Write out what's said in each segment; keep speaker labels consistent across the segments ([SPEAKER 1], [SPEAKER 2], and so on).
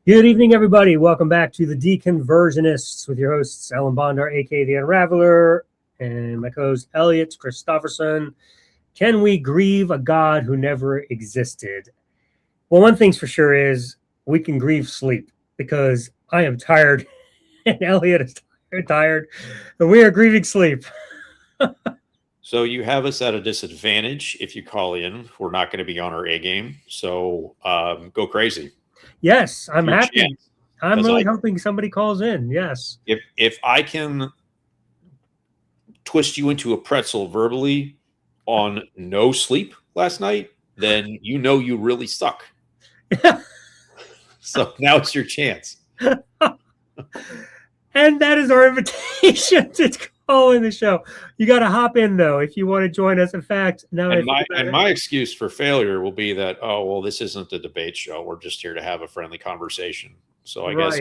[SPEAKER 1] Good evening, everybody. Welcome back to the Deconversionists with your hosts, Ellen Bondar, aka the Unraveler, and my co-host, Elliot Christopherson. Can we grieve a God who never existed? Well, one thing's for sure is we can grieve sleep, because I am tired and Elliot is tired, and we are grieving sleep.
[SPEAKER 2] So you have us at a disadvantage if you call in. We're not going to be on our A game. So go crazy.
[SPEAKER 1] Yes, I'm
[SPEAKER 2] Your
[SPEAKER 1] happy.
[SPEAKER 2] chance.
[SPEAKER 1] I'm really hoping somebody calls in. Yes.
[SPEAKER 2] If I can twist you into a pretzel verbally on no sleep last night, then you know you really suck. So now it's your chance.
[SPEAKER 1] And that is our invitation to call in the show. You got to hop in, though, if you want to join us. In fact, now
[SPEAKER 2] my excuse for failure will be that, oh, well, this isn't a debate show. We're just here to have a friendly conversation. So I guess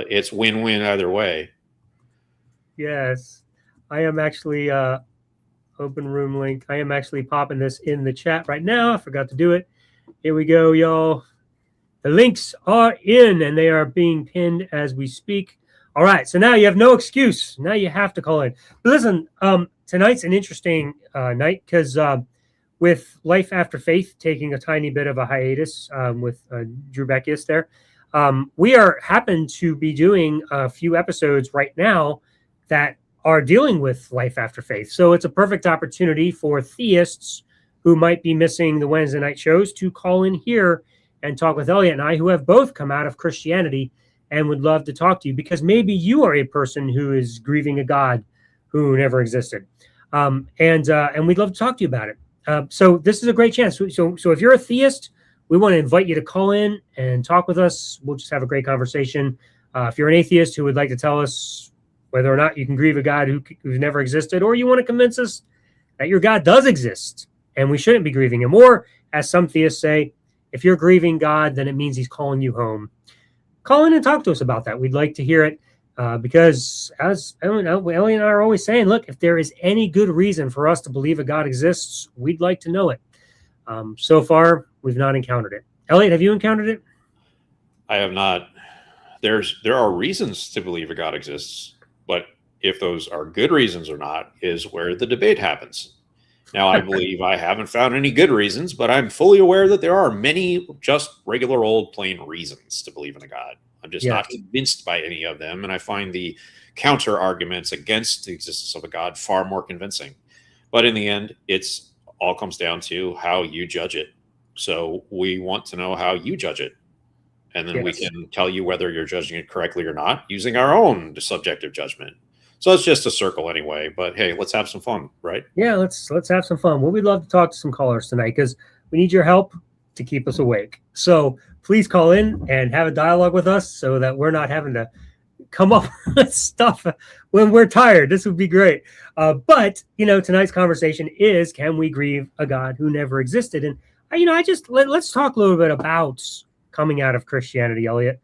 [SPEAKER 2] it's win-win either way.
[SPEAKER 1] Yes. I am actually open room link. I am actually popping this in the chat right now. I forgot to do it. Here we go, y'all. The links are in, and they are being pinned as we speak. All right, so now you have no excuse. Now you have to call in. But listen, tonight's an interesting night because with Life After Faith taking a tiny bit of a hiatus with Drew Beckius there, we happen to be doing a few episodes right now that are dealing with Life After Faith. So it's a perfect opportunity for theists who might be missing the Wednesday night shows to call in here and talk with Elliot and I, who have both come out of Christianity and would love to talk to you, because maybe you are a person who is grieving a God who never existed. And we'd love to talk to you about it. So this is a great chance. So if you're a theist, we want to invite you to call in and talk with us. We'll just have a great conversation. If you're an atheist who would like to tell us whether or not you can grieve a God who's never existed, or you want to convince us that your God does exist and we shouldn't be grieving him, or as some theists say, if you're grieving God, then it means he's calling you home. Call in and talk to us about that. We'd like to hear it because, as Ellie and I are always saying, look, if there is any good reason for us to believe a God exists, we'd like to know it. So far, we've not encountered it. Elliot, have you encountered it?
[SPEAKER 2] I have not. There are reasons to believe a God exists, but if those are good reasons or not is where the debate happens. Now, I believe I haven't found any good reasons, but I'm fully aware that there are many just regular old plain reasons to believe in a God. I'm just not convinced by any of them, and I find the counter arguments against the existence of a God far more convincing. But in the end, it's all comes down to how you judge it. So we want to know how you judge it, and then we can tell you whether you're judging it correctly or not using our own subjective judgment. So it's just a circle anyway, but hey, let's have some fun, right?
[SPEAKER 1] Yeah, let's have some fun. Well, we'd love to talk to some callers tonight because we need your help to keep us awake. So please call in and have a dialogue with us so that we're not having to come up with stuff when we're tired. This would be great. But, tonight's conversation is, can we grieve a God who never existed? And, let's talk a little bit about coming out of Christianity, Elliot.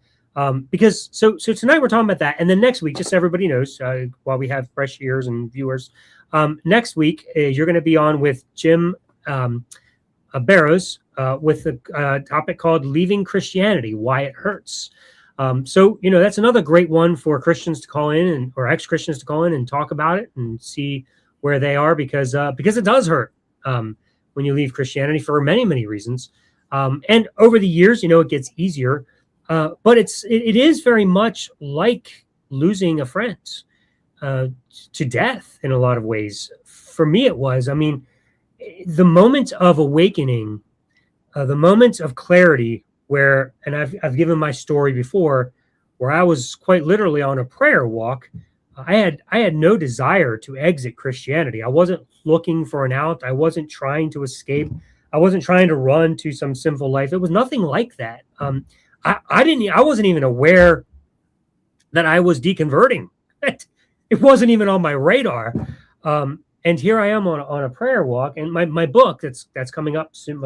[SPEAKER 1] Because tonight we're talking about that, and then next week, just so everybody knows, while we have fresh ears and viewers, next week you're going to be on with Jim Barrows with a topic called "Leaving Christianity: Why It Hurts." That's another great one for Christians to call in or ex-Christians to call in and talk about it and see where they are, because it does hurt when you leave Christianity for many, many reasons. And over the years, it gets easier. But it is very much like losing a friend to death in a lot of ways. For me, it was. I mean, the moment of awakening, the moment of clarity, where, and I've given my story before, where I was quite literally on a prayer walk. I had no desire to exit Christianity. I wasn't looking for an out. I wasn't trying to escape. I wasn't trying to run to some sinful life. It was nothing like that. I wasn't even aware that I was deconverting. It wasn't even on my radar. And here I am on a prayer walk, and my book that's coming out soon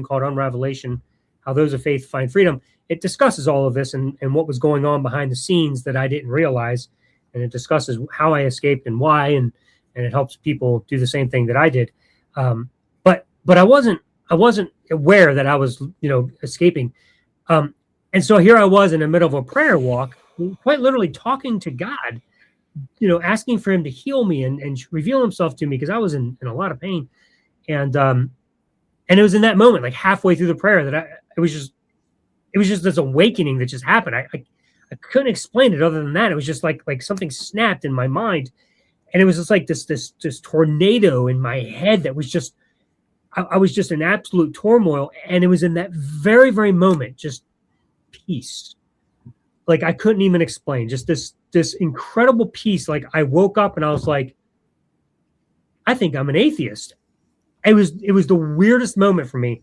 [SPEAKER 1] called Unravelation, How Those of Faith Find Freedom. It discusses all of this and what was going on behind the scenes that I didn't realize. And it discusses how I escaped and why, and it helps people do the same thing that I did. But I wasn't aware that I was, escaping. And And so here I was in the middle of a prayer walk, quite literally talking to God, asking for him to heal me and reveal himself to me, because I was in a lot of pain. And it was in that moment, like halfway through the prayer, that it was just this awakening that just happened. I couldn't explain it other than that. It was just like something snapped in my mind. And it was just like this tornado in my head that was just, I was just in absolute turmoil. And it was in that very, very moment, just peace. Like I couldn't even explain, just this incredible peace. Like I woke up and I was like, I think I'm an atheist. It was the weirdest moment for me,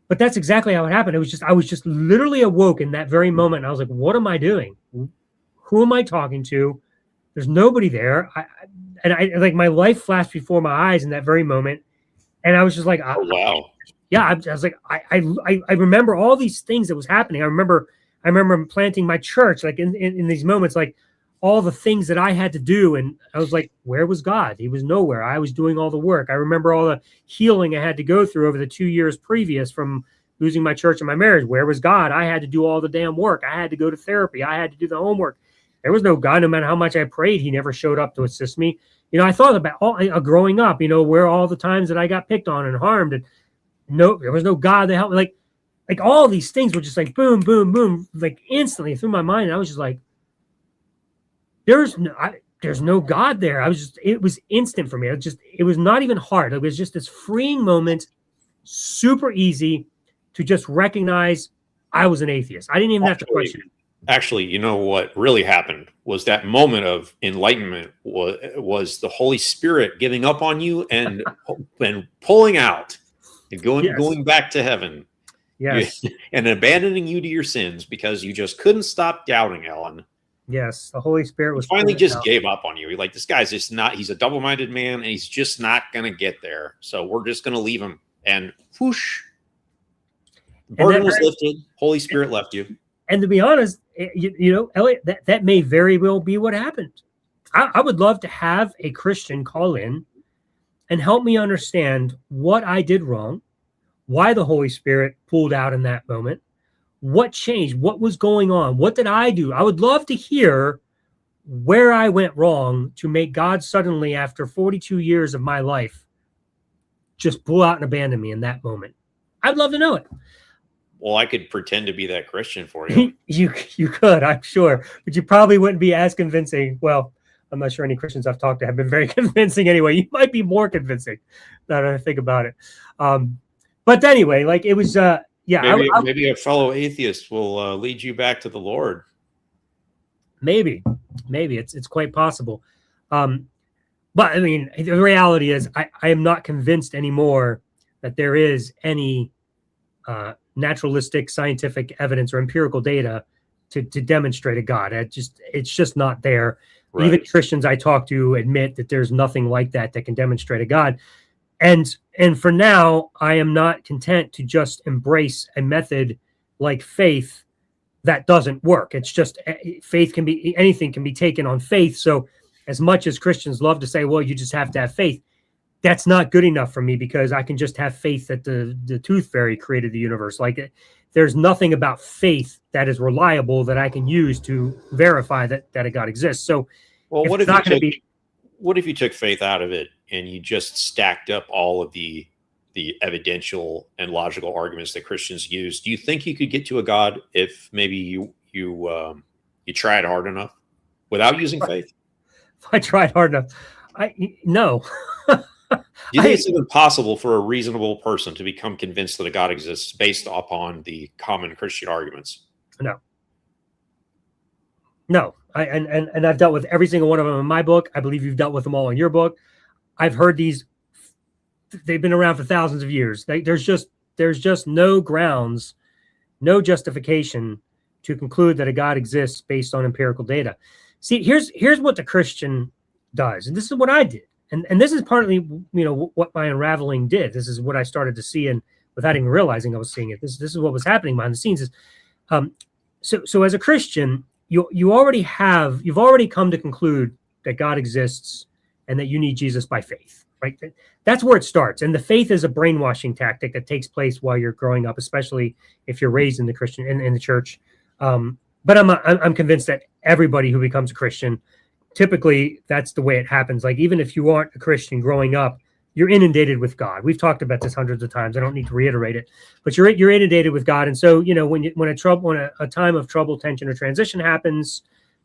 [SPEAKER 1] but that's exactly how it happened. I was just literally awoke in that very moment. And I was like, what am I doing? Who am I talking to? There's nobody there. I like my life flashed before my eyes in that very moment. And I was just like,
[SPEAKER 2] oh, wow.
[SPEAKER 1] Yeah. I was like, I remember all these things that was happening. I remember planting my church, like in these moments, like all the things that I had to do. And I was like, where was God? He was nowhere. I was doing all the work. I remember all the healing I had to go through over the 2 years previous from losing my church and my marriage. Where was God? I had to do all the damn work. I had to go to therapy. I had to do the homework. There was no God. No matter how much I prayed, he never showed up to assist me. I thought about all growing up, where all the times that I got picked on and harmed, and there was no God that helped me. Like all these things were just like boom, boom, boom, like instantly through my mind. And I was just like, there's no God there. It was instant for me. It was not even hard. It was just this freeing moment, super easy to just recognize I was an atheist. I didn't even have to question it.
[SPEAKER 2] Actually, what really happened was that moment of enlightenment was the Holy Spirit giving up on you and pulling out and going back to heaven.
[SPEAKER 1] Yes.
[SPEAKER 2] And abandoning you to your sins because you just couldn't stop doubting, Ellen.
[SPEAKER 1] Yes. The Holy Spirit was
[SPEAKER 2] finally just gave up on you. Like, this guy's just not, he's a double-minded man and he's just not going to get there. So we're just going to leave him. And whoosh, the burden was lifted. Holy Spirit left you.
[SPEAKER 1] And to be honest, Elliot, that may very well be what happened. I would love to have a Christian call in and help me understand what I did wrong, why the Holy Spirit pulled out in that moment, what changed, what was going on, what did I do? I would love to hear where I went wrong to make God suddenly, after 42 years of my life, just pull out and abandon me in that moment. I'd love to know it.
[SPEAKER 2] Well, I could pretend to be that Christian for you.
[SPEAKER 1] You could, I'm sure, but you probably wouldn't be as convincing. Well, I'm not sure any Christians I've talked to have been very convincing anyway. You might be more convincing now that I think about it. But anyway, like it was,
[SPEAKER 2] maybe a fellow atheist will lead you back to the Lord.
[SPEAKER 1] Maybe it's quite possible. But I mean, the reality is I am not convinced anymore that there is any naturalistic scientific evidence or empirical data to demonstrate a God. It's just not there. Right. Even Christians I talk to admit that there's nothing like that can demonstrate a God. And for now, I am not content to just embrace a method like faith that doesn't work. It's just faith anything can be taken on faith. So as much as Christians love to say, well, you just have to have faith, that's not good enough for me, because I can just have faith that the tooth fairy created the universe. Like, there's nothing about faith that is reliable that I can use to verify that a God exists. So,
[SPEAKER 2] well, what if you took faith out of it and you just stacked up all of the evidential and logical arguments that Christians use? Do you think you could get to a God if maybe you tried hard enough without using faith?
[SPEAKER 1] If I tried hard enough, no.
[SPEAKER 2] Do you think it's even possible for a reasonable person to become convinced that a God exists based upon the common Christian arguments?
[SPEAKER 1] No. And I've dealt with every single one of them in my book. I believe you've dealt with them all in your book. I've heard these. They've been around for thousands of years. There's just no grounds, no justification to conclude that a God exists based on empirical data. See, here's what the Christian does, and this is what I did. And this is partly, what my unraveling did. This is what I started to see, and without even realizing I was seeing it. This is what was happening behind the scenes. Is so as a Christian, you've already come to conclude that God exists and that you need Jesus by faith, right? That's where it starts. And the faith is a brainwashing tactic that takes place while you're growing up, especially if you're raised in the Christian in the church. But I'm convinced that everybody who becomes a Christian, typically that's the way it happens. Like, even if you aren't a Christian growing up, you're inundated with God. We've talked about this hundreds of times. I don't need to reiterate it, but you're inundated with God. And so, when a time of trouble, tension, or transition happens,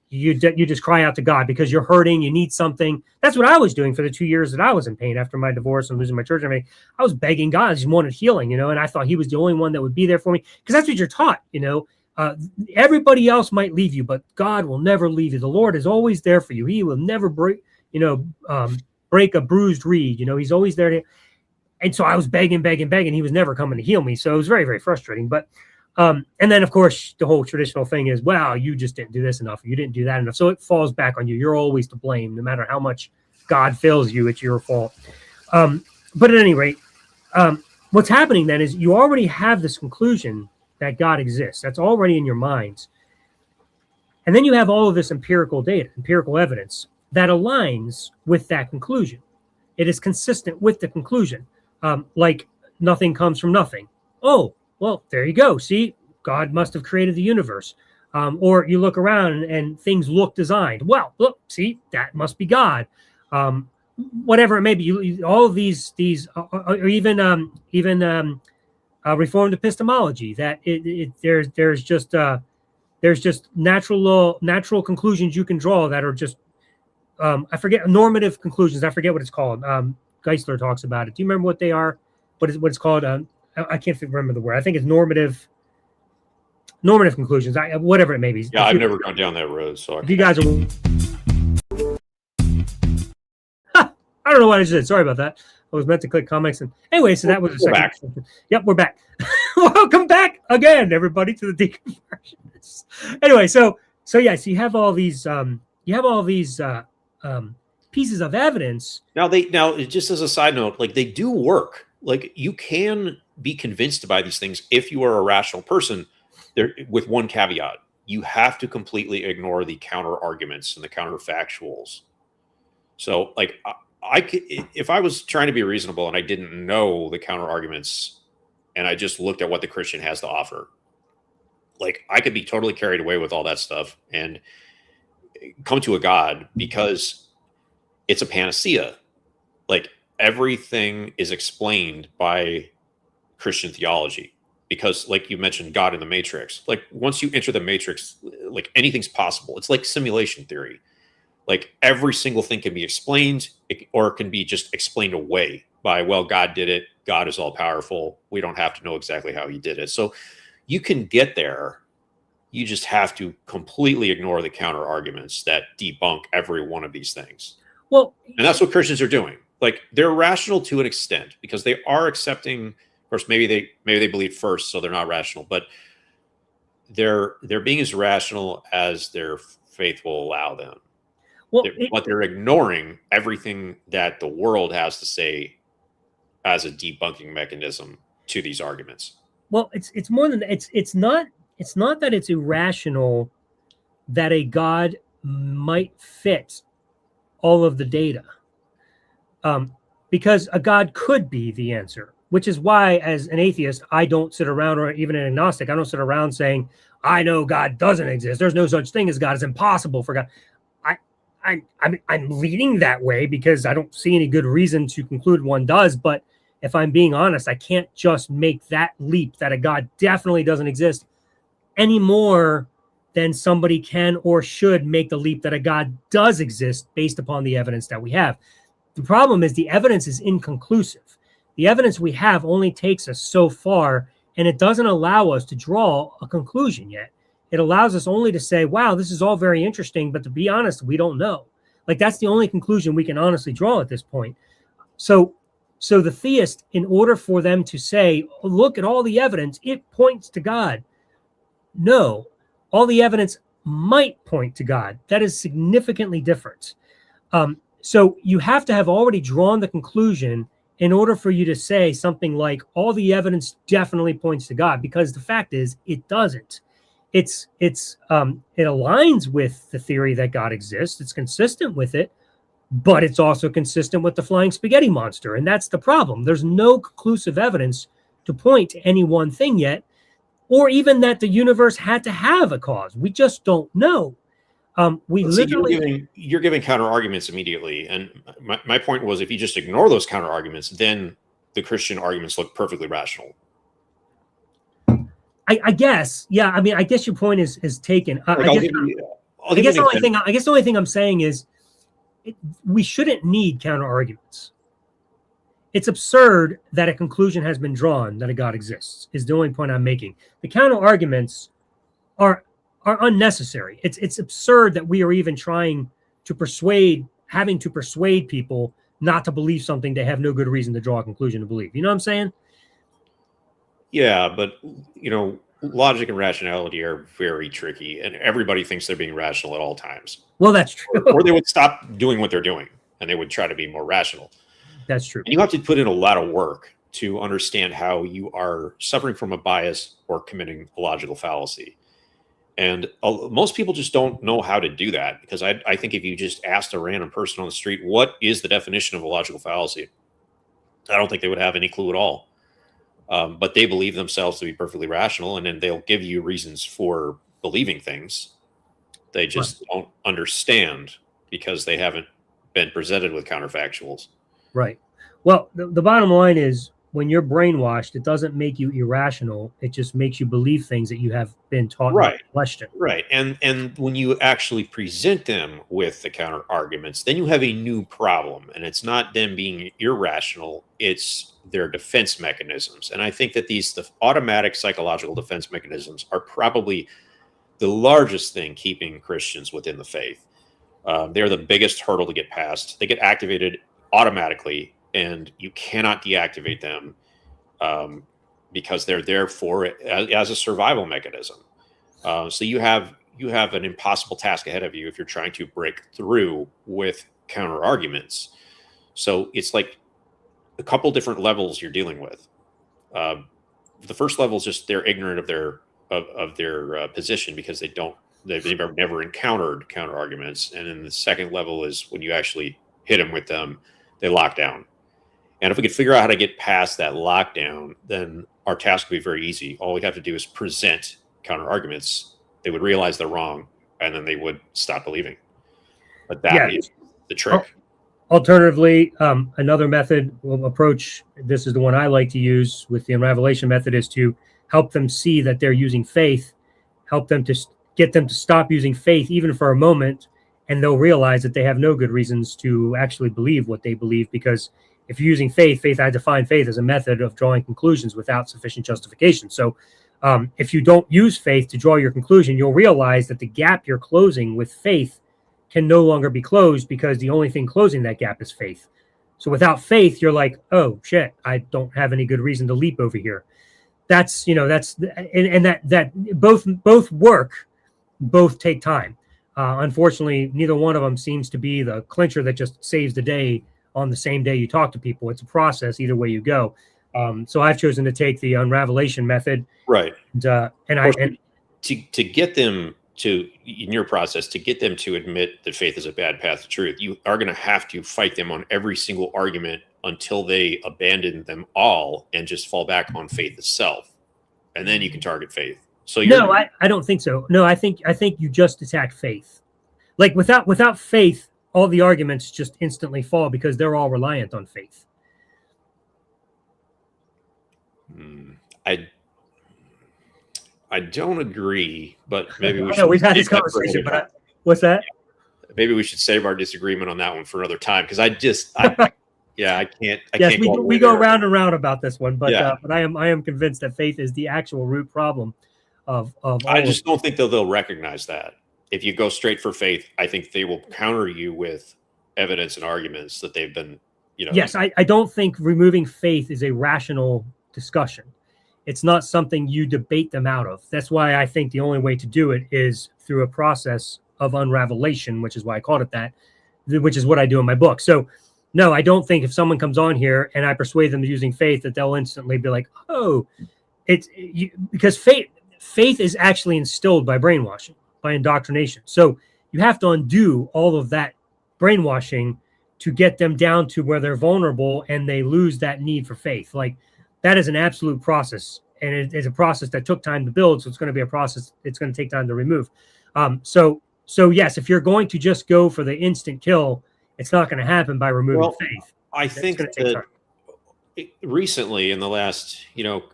[SPEAKER 1] you just cry out to God because you're hurting. You need something. That's what I was doing for the 2 years that I was in pain after my divorce and losing my church and everything. I was begging God. I just wanted healing, and I thought he was the only one that would be there for me, because that's what you're taught, everybody else might leave you, but God will never leave you. The Lord is always there for you. He will never break a bruised reed. He's always there. And so I was begging. He was never coming to heal me. So it was very, very frustrating. But and then, of course, the whole traditional thing is, well, you just didn't do this enough. You didn't do that enough. So it falls back on you. You're always to blame. No matter how much God fails you, it's your fault. But at any rate, what's happening then is you already have this conclusion that God exists. That's already in your minds. And then you have all of this empirical data, empirical evidence that aligns with that conclusion. It is consistent with the conclusion. Like, nothing comes from nothing. Oh, well, there you go. See, God must have created the universe. Or you look around and things look designed. Well, look, see, that must be God. Whatever it may be, all of these, or even Reformed epistemology, that there's just natural conclusions you can draw that are just I forget, normative conclusions. I forget what it's called. Geisler talks about it. Do you remember what they are? What it's called? I can't remember the word. I think it's normative conclusions. Whatever it may be.
[SPEAKER 2] Yeah, I've never gone down that road. So
[SPEAKER 1] if you guys are, I don't know what I said. Sorry about that. I was meant to click comics. And anyway, so that was a second.
[SPEAKER 2] Back.
[SPEAKER 1] Yep, we're back. Welcome back again, everybody, to the Deconversionists. Anyway, so you have all these pieces of evidence.
[SPEAKER 2] Now, just as a side note, like, they do work. Like, you can be convinced by these things if you are a rational person. There, with one caveat, you have to completely ignore the counter arguments and the counterfactuals. So, like, if I was trying to be reasonable and I didn't know the counter arguments and I just looked at what the Christian has to offer, like, I could be totally carried away with all that stuff and come to a God because it's a panacea. Like, everything is explained by Christian theology because, like you mentioned, God in the Matrix. Like, once you enter the Matrix, like, anything's possible. It's like simulation theory. Like, every single thing can be explained, or it can be just explained away by, well, God did it. God is all powerful. We don't have to know exactly how he did it. So you can get there. You just have to completely ignore the counter arguments that debunk every one of these things.
[SPEAKER 1] Well,
[SPEAKER 2] and that's what Christians are doing. Like, they're rational to an extent because they are accepting. Of course, maybe they believe first, so they're not rational, but they're being as rational as their faith will allow them. Well, but they're ignoring everything that the world has to say as a debunking mechanism to these arguments.
[SPEAKER 1] Well, it's more than it's not that it's irrational that a God might fit all of the data, because a God could be the answer, which is why, as an atheist, I don't sit around, or even an agnostic, I don't sit around saying, I know God doesn't exist. There's no such thing as God. It's impossible for God. I'm leaning that way because I don't see any good reason to conclude one does. But if I'm being honest, I can't just make that leap that a God definitely doesn't exist any more than somebody can or should make the leap that a God does exist based upon the evidence that we have. The problem is the evidence is inconclusive. The evidence we have only takes us so far, and it doesn't allow us to draw a conclusion yet. It allows us only to say, wow, this is all very interesting, but to be honest, we don't know. Like, that's the only conclusion we can honestly draw at this point. So the theist, in order for them to say, oh, look at all the evidence, it points to God. No, all the evidence might point to God. That is significantly different. So you have to have already drawn the conclusion in order for you to say something like, all the evidence definitely points to God, because the fact is, it doesn't. It aligns with the theory that God exists. It's consistent with it, but it's also consistent with the flying spaghetti monster. And that's the problem. There's no conclusive evidence to point to any one thing yet. or even that the universe had to have a cause. We just don't know.
[SPEAKER 2] You're giving counter arguments immediately, and my point was, if you just ignore those counter arguments, then the Christian arguments look perfectly rational.
[SPEAKER 1] I guess, yeah. I mean, I guess your point is taken. I guess the only thing I'm saying is we shouldn't need counter arguments. It's absurd that a conclusion has been drawn that a God exists, is the only point I'm making. The counter arguments are unnecessary. It's absurd that we are even trying to having to persuade people not to believe something they have no good reason to draw a conclusion to believe. You know what I'm saying?
[SPEAKER 2] Yeah, but logic and rationality are very tricky, and everybody thinks they're being rational at all times.
[SPEAKER 1] Well, that's true.
[SPEAKER 2] Or they would stop doing what they're doing, and they would try to be more rational.
[SPEAKER 1] That's true.
[SPEAKER 2] And you have to put in a lot of work to understand how you are suffering from a bias or committing a logical fallacy. And most people just don't know how to do that, because I think if you just asked a random person on the street, what is the definition of a logical fallacy? I don't think they would have any clue at all. But they believe themselves to be perfectly rational, and then they'll give you reasons for believing things. They just don't understand because they haven't been presented with counterfactuals.
[SPEAKER 1] Right. Well, the bottom line is, when you're brainwashed, it doesn't make you irrational. It just makes you believe things that you have been taught to question. Right.
[SPEAKER 2] And when you actually present them with the counter arguments, then you have a new problem. And it's not them being irrational, it's their defense mechanisms. And I think that the automatic psychological defense mechanisms are probably the largest thing keeping Christians within the faith. They're the biggest hurdle to get past. They get activated automatically, and you cannot deactivate them because they're there for it as a survival mechanism. So you have an impossible task ahead of you if you're trying to break through with counter arguments. So it's like a couple different levels you're dealing with. The first level is just they're ignorant of their position because they've never encountered counter arguments. And then the second level is when you actually hit them with them, they lock down. And if we could figure out how to get past that lockdown, then our task would be very easy. All we have to do is present counter arguments. They would realize they're wrong, and then they would stop believing. But that is the trick.
[SPEAKER 1] Alternatively, another method of approach, this is the one I like to use with the Unravelation method, is to help them see that they're using faith, help them to get them to stop using faith even for a moment, and they'll realize that they have no good reasons to actually believe what they believe, because if you're using faith, I define faith as a method of drawing conclusions without sufficient justification. So if you don't use faith to draw your conclusion, you'll realize that the gap you're closing with faith can no longer be closed, because the only thing closing that gap is faith. So without faith, you're like, oh shit, I don't have any good reason to leap over here. That both work, both take time. Unfortunately, neither one of them seems to be the clincher that just saves the day on the same day you talk to people. It's a process either way you go. So I've chosen to take the Unravelation method.
[SPEAKER 2] Right.
[SPEAKER 1] To
[SPEAKER 2] get them to, in your process, to get them to admit that faith is a bad path to truth, you are going to have to fight them on every single argument until they abandon them all and just fall back on faith itself. And then you can target faith. So
[SPEAKER 1] I don't think so. No, I think you just attack faith. Like without faith, all the arguments just instantly fall because they're all reliant on faith.
[SPEAKER 2] I don't agree, but maybe
[SPEAKER 1] we've had this conversation. But what's that?
[SPEAKER 2] Maybe we should save our disagreement on that one for another time, because I can't.
[SPEAKER 1] Yes, we go round and round about this one, but I am convinced that faith is the actual root problem of
[SPEAKER 2] I just don't think they'll recognize that. If you go straight for faith, I think they will counter you with evidence and arguments that they've been,
[SPEAKER 1] Yes, I don't think removing faith is a rational discussion. It's not something you debate them out of. That's why I think the only way to do it is through a process of unravelation, which is why I called it that, which is what I do in my book. So no, I don't think if someone comes on here and I persuade them using faith that they'll instantly be like, oh, because faith is actually instilled by brainwashing, by indoctrination. So you have to undo all of that brainwashing to get them down to where they're vulnerable and they lose that need for faith. Like, that is an absolute process it's a process that took time to build. So it's going to be a process. It's going to take time to remove. So yes, if you're going to just go for the instant kill, it's not going to happen by removing faith.
[SPEAKER 2] I think that recently, in the last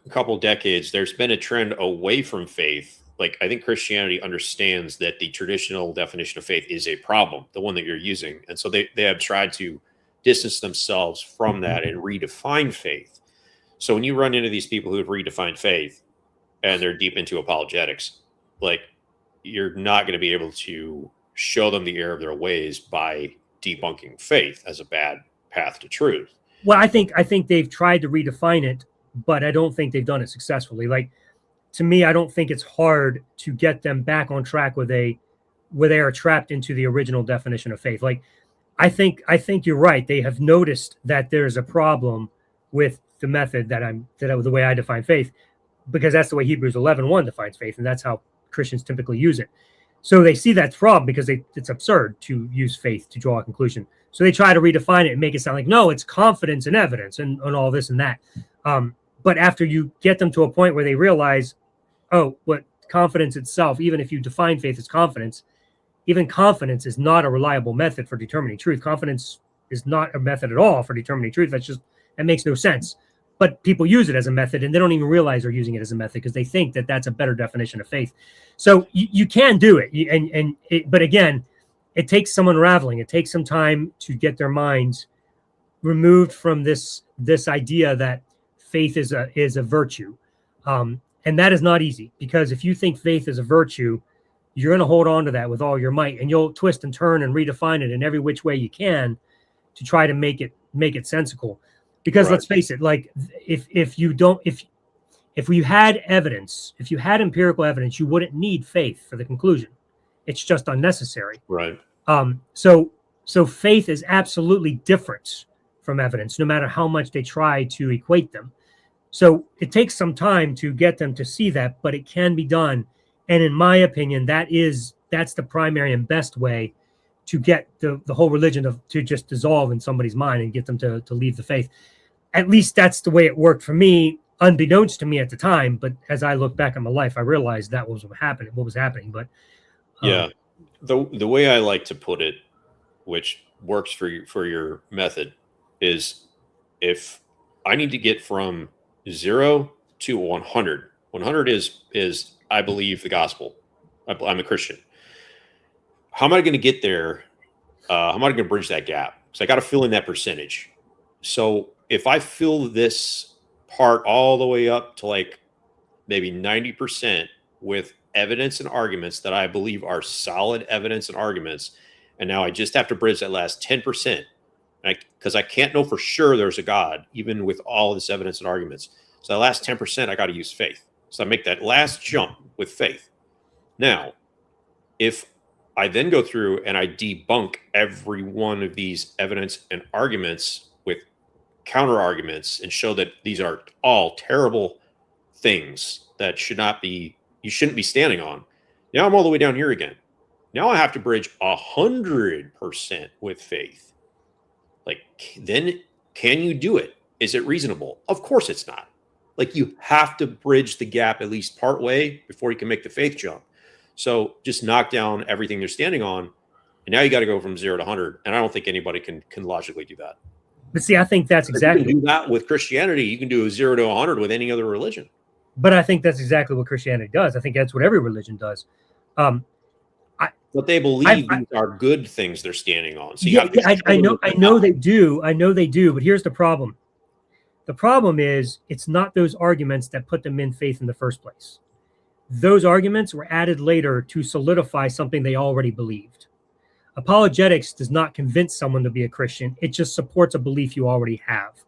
[SPEAKER 2] couple decades, there's been a trend away from faith. Like, I think Christianity understands that the traditional definition of faith is a problem, the one that you're using, and so they have tried to distance themselves from that and redefine faith. So when you run into these people who have redefined faith and they're deep into apologetics, like, you're not going to be able to show them the error of their ways by debunking faith as a bad path to truth.
[SPEAKER 1] Well, I think they've tried to redefine it, but I don't think they've done it successfully. Like, to me, I don't think it's hard to get them back on track where they are trapped into the original definition of faith. Like, I think you're right. They have noticed that there's a problem with the method the way I define faith, because that's the way Hebrews 11:1 defines faith, and that's how Christians typically use it. So they see that's problem because it's absurd to use faith to draw a conclusion. So they try to redefine it and make it sound like, no, it's confidence and evidence and all this and that. But after you get them to a point where they realize, what confidence itself, even if you define faith as confidence, even confidence is not a reliable method for determining truth. Confidence is not a method at all for determining truth. That makes no sense. But people use it as a method, and they don't even realize they're using it as a method because they think that that's a better definition of faith. So you can do it, but again, it takes some unraveling. It takes some time to get their minds removed from this idea that faith is a virtue, and that is not easy, because if you think faith is a virtue, you're going to hold on to that with all your might, and you'll twist and turn and redefine it in every which way you can to try to make it sensical. Because Let's face it, like, if you had evidence, if you had empirical evidence, you wouldn't need faith for the conclusion. It's just unnecessary.
[SPEAKER 2] Right.
[SPEAKER 1] So faith is absolutely different from evidence, no matter how much they try to equate them. So it takes some time to get them to see that, but it can be done. And in my opinion, that's the primary and best way to get the whole religion to just dissolve in somebody's mind and get them to leave the faith. At least that's the way it worked for me, unbeknownst to me at the time. But as I look back on my life, I realized that was what was happening. But
[SPEAKER 2] yeah, the way I like to put it, which works for your method, is if I need to get from 0 to 100. 100 is I believe the gospel. I'm a Christian. How am I going to get there? How am I going to bridge that gap? Because I got to fill in that percentage. So if I fill this part all the way up to like maybe 90% with evidence and arguments that I believe are solid evidence and arguments, and now I just have to bridge that last 10%, because I can't know for sure there's a God, even with all this evidence and arguments. So that last 10%, I got to use faith. So I make that last jump with faith. Now, if I then go through and I debunk every one of these evidence and arguments with counter arguments and show that these are all terrible things that you shouldn't be standing on. Now I'm all the way down here again. Now I have to bridge 100% with faith. Like, then can you do it? Is it reasonable? Of course it's not. Like, you have to bridge the gap at least part way before you can make the faith jump. So just knock down everything they're standing on, and now you got to go from 0 to 100. And I don't think anybody can logically do that.
[SPEAKER 1] But see, I think that's exactly.
[SPEAKER 2] You can do that with Christianity. You can do 0 to 100 with any other religion.
[SPEAKER 1] But I think that's exactly what Christianity does. I think that's what every religion does.
[SPEAKER 2] But they believe these are good things they're standing on. So
[SPEAKER 1] I know they do. I know they do. But here's the problem. The problem is it's not those arguments that put them in faith in the first place. Those arguments were added later to solidify something they already believed. Apologetics does not convince someone to be a Christian. It just supports a belief you already have.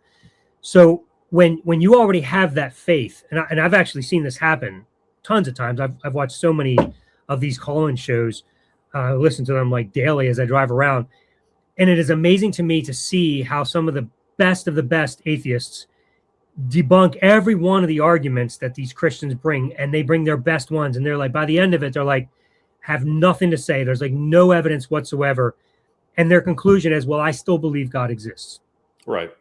[SPEAKER 1] So when you already have that faith, and I've actually seen this happen tons of times. I've watched so many of these call-in shows. I listen to them like daily as I drive around. And it is amazing to me to see how some of the best atheists debunk every one of the arguments that these Christians bring, and they bring their best ones. And they're like, by the end of it, they're like, have nothing to say. There's like no evidence whatsoever. And their conclusion is, well, I still believe God exists.
[SPEAKER 2] Right.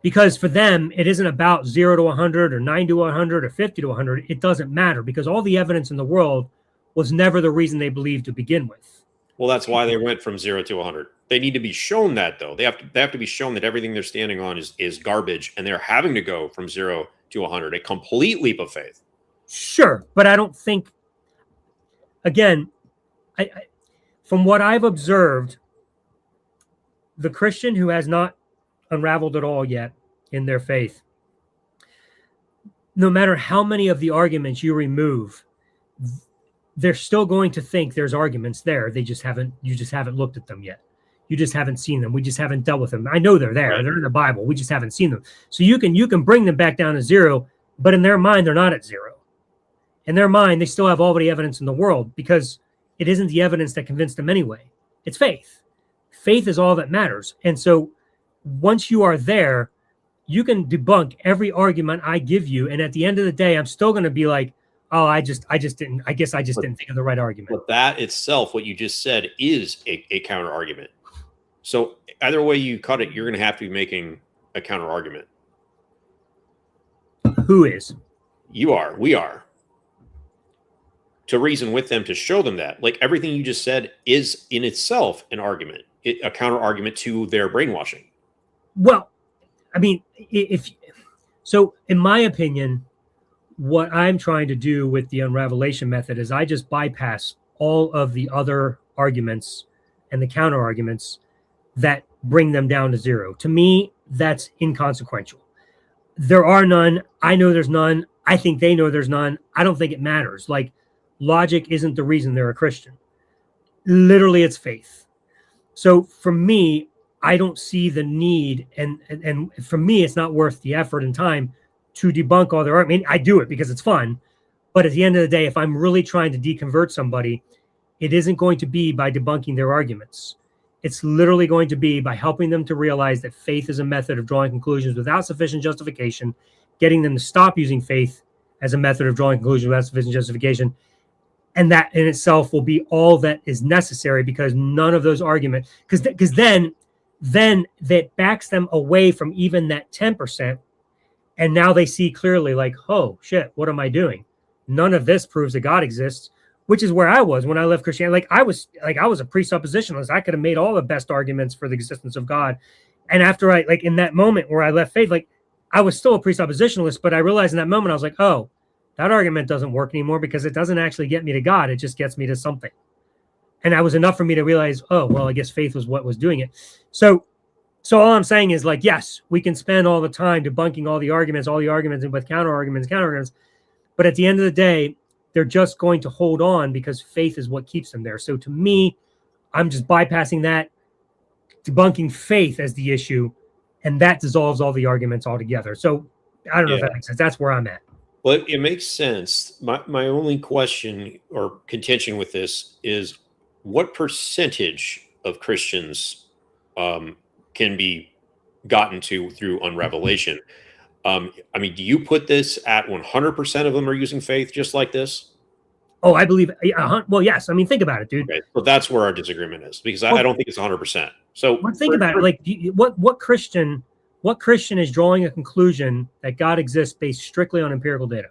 [SPEAKER 1] Because for them, it isn't about 0 to 100 or 9 to 100 or 50 to 100. It doesn't matter because all the evidence in the world was never the reason they believed to begin with.
[SPEAKER 2] Well, that's why they went from 0 to 100. They need to be shown that, though. They have to be shown that everything they're standing on is garbage, and they're having to go from 0 to 100, a complete leap of faith.
[SPEAKER 1] Sure, but I don't think, again, from what I've observed, the Christian who has not unraveled at all yet in their faith, no matter how many of the arguments you remove, they're still going to think there's arguments there. You just haven't looked at them yet. You just haven't seen them. We just haven't dealt with them. I know they're there. Right. They're in the Bible. We just haven't seen them. So you can bring them back down to 0, but in their mind, they're not at 0. In their mind, they still have all the evidence in the world because it isn't the evidence that convinced them anyway. It's faith. Faith is all that matters. And so once you are there, you can debunk every argument I give you. And at the end of the day, I'm still going to be like, oh, I guess I just didn't think of the right argument.
[SPEAKER 2] But that itself, what you just said, is a counter argument. So either way you cut it, you're going to have to be making a counter argument.
[SPEAKER 1] Who is?
[SPEAKER 2] You are. We are. To reason with them, to show them that. Like everything you just said is in itself an argument, a counter argument to their brainwashing.
[SPEAKER 1] Well, I mean, in my opinion, what I'm trying to do with the Unravelation method is I just bypass all of the other arguments and the counter arguments that bring them down to 0. To me, that's inconsequential. There are none. I know there's none. I think they know there's none. I don't think it matters. Like, logic isn't the reason they're a Christian. Literally, it's faith. So for me, I don't see the need, and for me, it's not worth the effort and time to debunk all their arguments. I mean, I do it because it's fun, but at the end of the day, if I'm really trying to deconvert somebody, it isn't going to be by debunking their arguments. It's literally going to be by helping them to realize that faith is a method of drawing conclusions without sufficient justification, getting them to stop using faith as a method of drawing conclusions without sufficient justification. And that in itself will be all that is necessary because none of those arguments, because then that backs them away from even that 10%. And now they see clearly like, oh shit, what am I doing? None of this proves that God exists, which is where I was when I left Christianity. I was a presuppositionalist. I could have made all the best arguments for the existence of God. And after in that moment where I left faith, I was still a presuppositionalist, but I realized in that moment, I was like, oh, that argument doesn't work anymore because it doesn't actually get me to God. It just gets me to something. And that was enough for me to realize, oh, well, I guess faith was what was doing it. So all I'm saying is yes, we can spend all the time debunking all the arguments and with counter arguments. But at the end of the day, they're just going to hold on because faith is what keeps them there. So to me, I'm just bypassing that, debunking faith as the issue, and that dissolves all the arguments altogether. So I don't know if that makes sense. That's where I'm at.
[SPEAKER 2] Well, it makes sense. My only question or contention with this is what percentage of Christians can be gotten to through Unravelation? I mean, do you put this at 100% of them are using faith just like this?
[SPEAKER 1] Oh, I believe. Well, yes. I mean, think about it, dude.
[SPEAKER 2] Okay. Well, that's where our disagreement is because I don't think it's 100%. So
[SPEAKER 1] think about it. What Christian is drawing a conclusion that God exists based strictly on empirical data?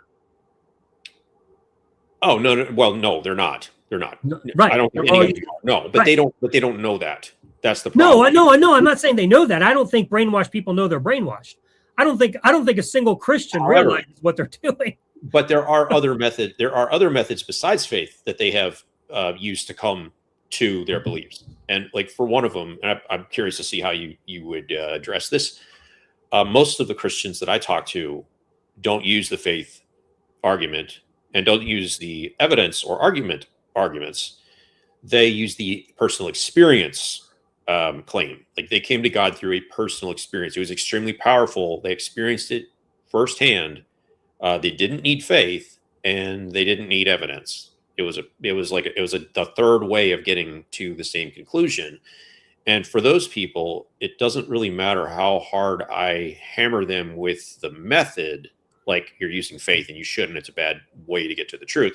[SPEAKER 2] Oh, no. Well, no, they're not. They're not. No,
[SPEAKER 1] right.
[SPEAKER 2] I don't think any of them are. No, but
[SPEAKER 1] right.
[SPEAKER 2] They don't know that. That's the problem.
[SPEAKER 1] No, I know. I'm not saying they know that. I don't think brainwashed people know they're brainwashed. I don't think a single Christian realizes what they're doing.
[SPEAKER 2] But there are other methods. There are other methods besides faith that they have used to come to their beliefs. And for one of them, and I'm curious to see how you would address this. Most of the Christians that I talk to don't use the faith argument and don't use the evidence or arguments. They use the personal experience claim. They came to God through a personal experience. It was extremely powerful. They experienced it firsthand. They didn't need faith and they didn't need evidence. It was the third way of getting to the same conclusion. And for those people, it doesn't really matter how hard I hammer them with the method, like you're using faith and you shouldn't, it's a bad way to get to the truth.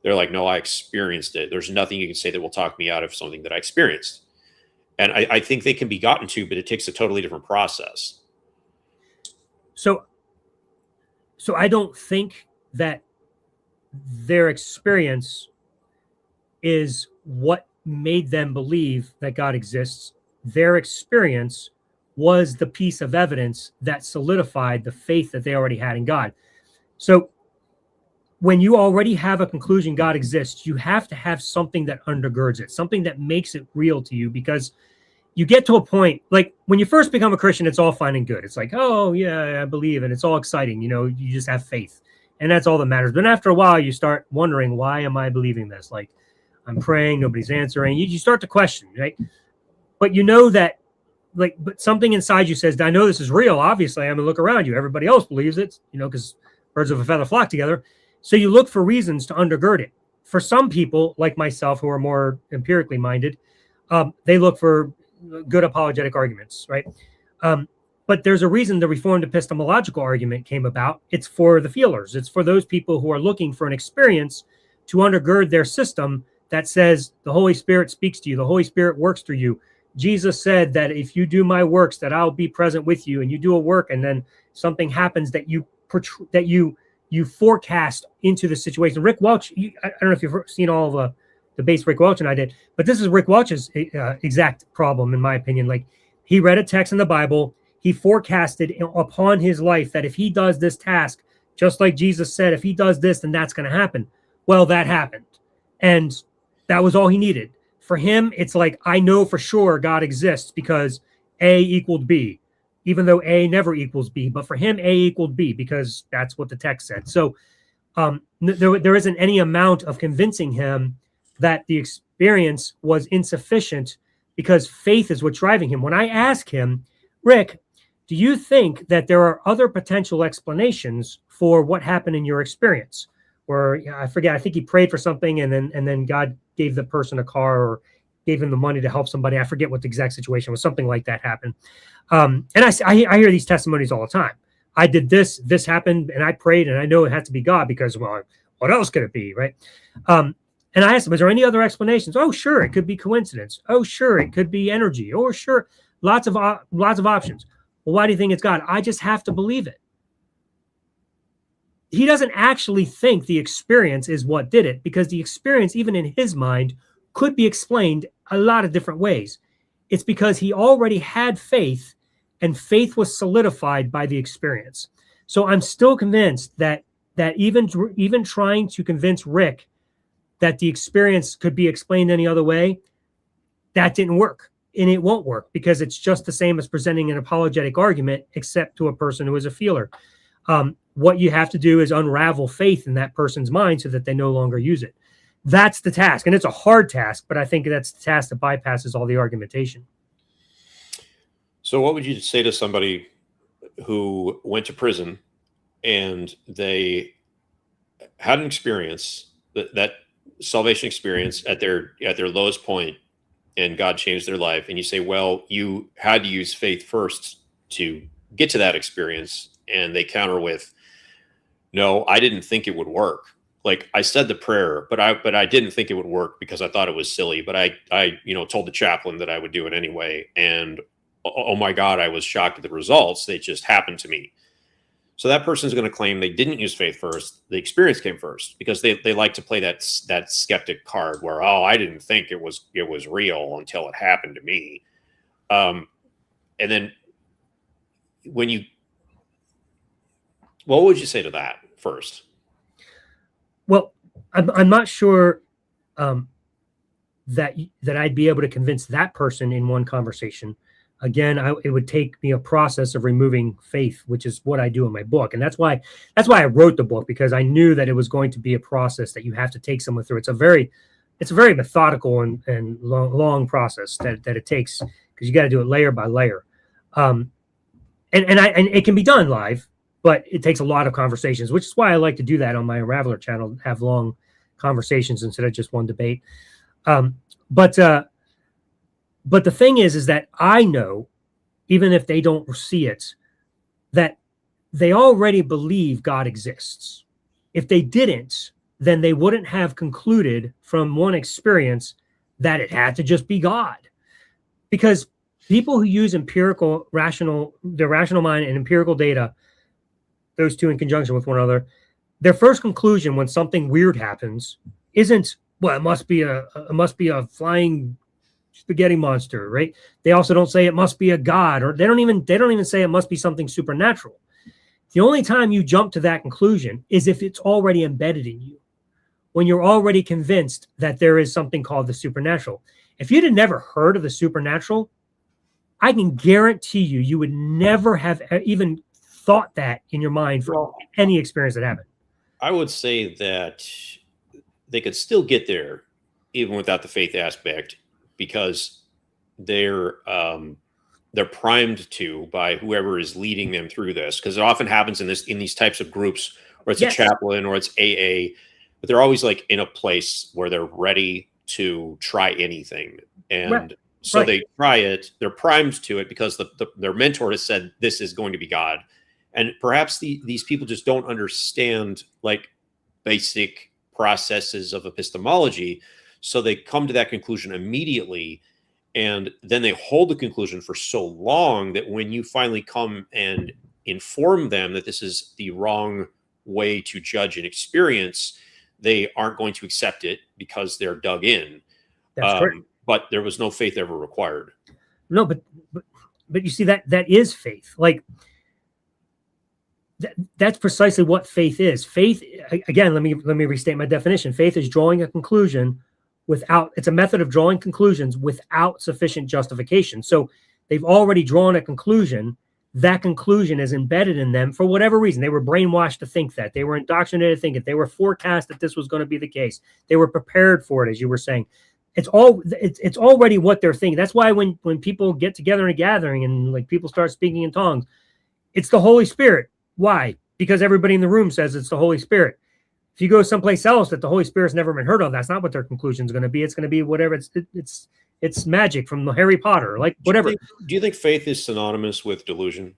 [SPEAKER 2] They're like, no, I experienced it. There's nothing you can say that will talk me out of something that I experienced. And I think they can be gotten to, but it takes a totally different process.
[SPEAKER 1] so I don't think that their experience is what made them believe that God exists. Their experience was the piece of evidence that solidified the faith that they already had in God. So when you already have a conclusion God exists, you have to have something that undergirds it, something that makes it real to you, because you get to a point, like when you first become a Christian, it's all fine and good. It's like, oh yeah, I believe, and it's all exciting. You just have faith, and that's all that matters. But after a while, you start wondering, why am I believing this? Like, I'm praying, nobody's answering. You start to question, right? But you know that, but something inside you says, I know this is real. Obviously, I'm gonna look around you. Everybody else believes it, because birds of a feather flock together. So you look for reasons to undergird it. For some people, like myself, who are more empirically minded, they look for good apologetic arguments, right? But there's a reason the Reformed epistemological argument came about. It's for the feelers. It's for those people who are looking for an experience to undergird their system that says the Holy Spirit speaks to you, the Holy Spirit works through you. Jesus said that if you do my works, that I'll be present with you, and you do a work, and then something happens that you forecast into the situation. Rick Welch, I don't know if you've seen all of the debates Rick Welch and I did, but this is Rick Welch's exact problem, in my opinion. Like, he read a text in the Bible, he forecasted upon his life that if he does this task, just like Jesus said, if he does this, then that's going to happen. Well, that happened. And that was all he needed. For him, it's like, I know for sure God exists because A equaled B, even though A never equals B. But for him, A equaled B because that's what the text said. So there isn't any amount of convincing him that the experience was insufficient, because faith is what's driving him. When I ask him, Rick, do you think that there are other potential explanations for what happened in your experience? Or I forget, I think he prayed for something, and then God gave the person a car or gave him the money to help somebody. I forget what the exact situation was. Something like that happened. And I hear these testimonies all the time. I did this happened, and I prayed, and I know it had to be God because, well, what else could it be, right? And I asked him, is there any other explanations? Oh, sure, it could be coincidence. Oh, sure, it could be energy. Oh, sure, lots of options. Well, why do you think it's God? I just have to believe it. He doesn't actually think the experience is what did it, because the experience, even in his mind, could be explained a lot of different ways. It's because he already had faith, and faith was solidified by the experience. So I'm still convinced that even trying to convince Rick that the experience could be explained any other way, that didn't work. And it won't work, because it's just the same as presenting an apologetic argument, except to a person who is a feeler. What you have to do is unravel faith in that person's mind so that they no longer use it. That's the task. And it's a hard task, but I think that's the task that bypasses all the argumentation.
[SPEAKER 2] So what would you say to somebody who went to prison and they had an experience, that salvation experience at their lowest point, and God changed their life, and you say, well, you had to use faith first to get to that experience, and they counter with, no, I didn't think it would work. Like, I said the prayer, but I didn't think it would work because I thought it was silly. But I told the chaplain that I would do it anyway. And oh my God, I was shocked at the results. They just happened to me. So that person is going to claim they didn't use faith first. The experience came first, because they like to play that skeptic card where, oh, I didn't think it was real until it happened to me. And then what would you say to that first?
[SPEAKER 1] Well, I'm not sure that I'd be able to convince that person in one conversation. Again, it would take me a process of removing faith, which is what I do in my book. And that's why I wrote the book, because I knew that it was going to be a process that you have to take someone through. It's a very methodical and long process that it takes, because you got to do it layer by layer. And it can be done live, but it takes a lot of conversations, which is why I like to do that on my Unraveler channel, have long conversations instead of just one debate. But the thing is that I know, even if they don't see it, that they already believe God exists. If they didn't, then they wouldn't have concluded from one experience that it had to just be God. Because people who use rational mind and empirical data those two in conjunction with one another, their first conclusion when something weird happens isn't, well, it must be a flying spaghetti monster, right? They also don't say it must be a god, or they don't even say it must be something supernatural. The only time you jump to that conclusion is if it's already embedded in you, when you're already convinced that there is something called the supernatural. If you'd have never heard of the supernatural, I can guarantee you would never have even thought that in your mind for any experience that happened.
[SPEAKER 2] I would say that they could still get there even without the faith aspect, because they're primed to by whoever is leading them through this, because it often happens in these types of groups where it's a chaplain or it's AA, but they're always like in a place where they're ready to try anything, and so they try it. They're primed to it because their mentor has said this is going to be God, and perhaps these people just don't understand like basic processes of epistemology, so they come to that conclusion immediately. And then they hold the conclusion for so long that when you finally come and inform them that this is the wrong way to judge an experience, they aren't going to accept it because they're dug in.
[SPEAKER 1] That's correct.
[SPEAKER 2] But there was no faith ever required.
[SPEAKER 1] No, but you see, that is faith. Like that's precisely what faith is. Faith, again, let me restate my definition. Faith is drawing a conclusion it's a method of drawing conclusions without sufficient justification. So they've already drawn a conclusion. That conclusion is embedded in them for whatever reason. They were brainwashed to think that. They were indoctrinated to think it. They were forecast that this was going to be the case. They were prepared for it, as you were saying. It's already what they're thinking. That's why when people get together in a gathering and like people start speaking in tongues, it's the Holy Spirit. Why? Because everybody in the room says it's the Holy Spirit. If you go someplace else that the Holy Spirit's never been heard of, that's not what their conclusion is going to be. It's going to be whatever. It's magic from Harry Potter, like whatever.
[SPEAKER 2] Do you think faith is synonymous with delusion?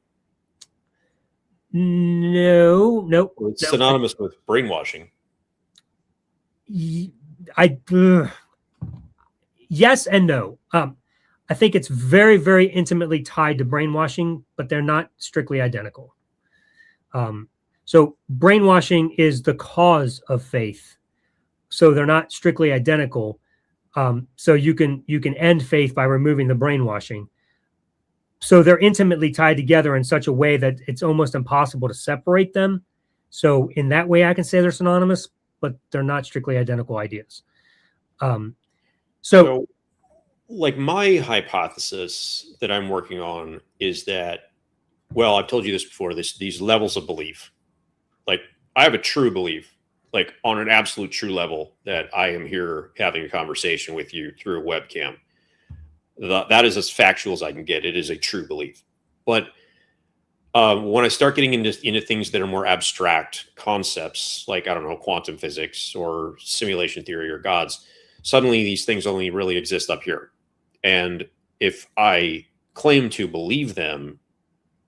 [SPEAKER 1] No.
[SPEAKER 2] It's synonymous with brainwashing.
[SPEAKER 1] Yes and no. I think it's very, very intimately tied to brainwashing, but they're not strictly identical. So brainwashing is the cause of faith. So they're not strictly identical. So you can end faith by removing the brainwashing. So they're intimately tied together in such a way that it's almost impossible to separate them. So in that way, I can say they're synonymous, but they're not strictly identical ideas. So
[SPEAKER 2] like my hypothesis that I'm working on is that, well, I've told you this before, these levels of belief. Like I have a true belief, like on an absolute true level, that I am here having a conversation with you through a webcam. That is as factual as I can get. It is a true belief. But when I start getting into things that are more abstract concepts, like, I don't know, quantum physics or simulation theory or gods, suddenly these things only really exist up here. And if I claim to believe them,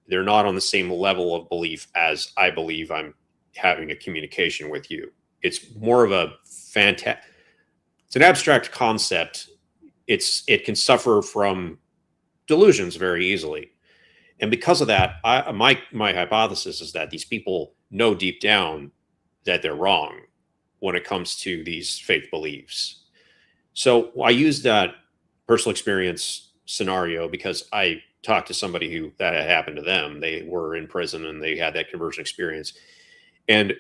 [SPEAKER 2] they're not on the same level of belief as I believe I'm having a communication with you. It's more of it's an abstract concept. It can suffer from delusions very easily. And because of that, my hypothesis is that these people know deep down that they're wrong when it comes to these faith beliefs. So I use that personal experience scenario because I talked to somebody who that had happened to them. They were in prison and they had that conversion experience. And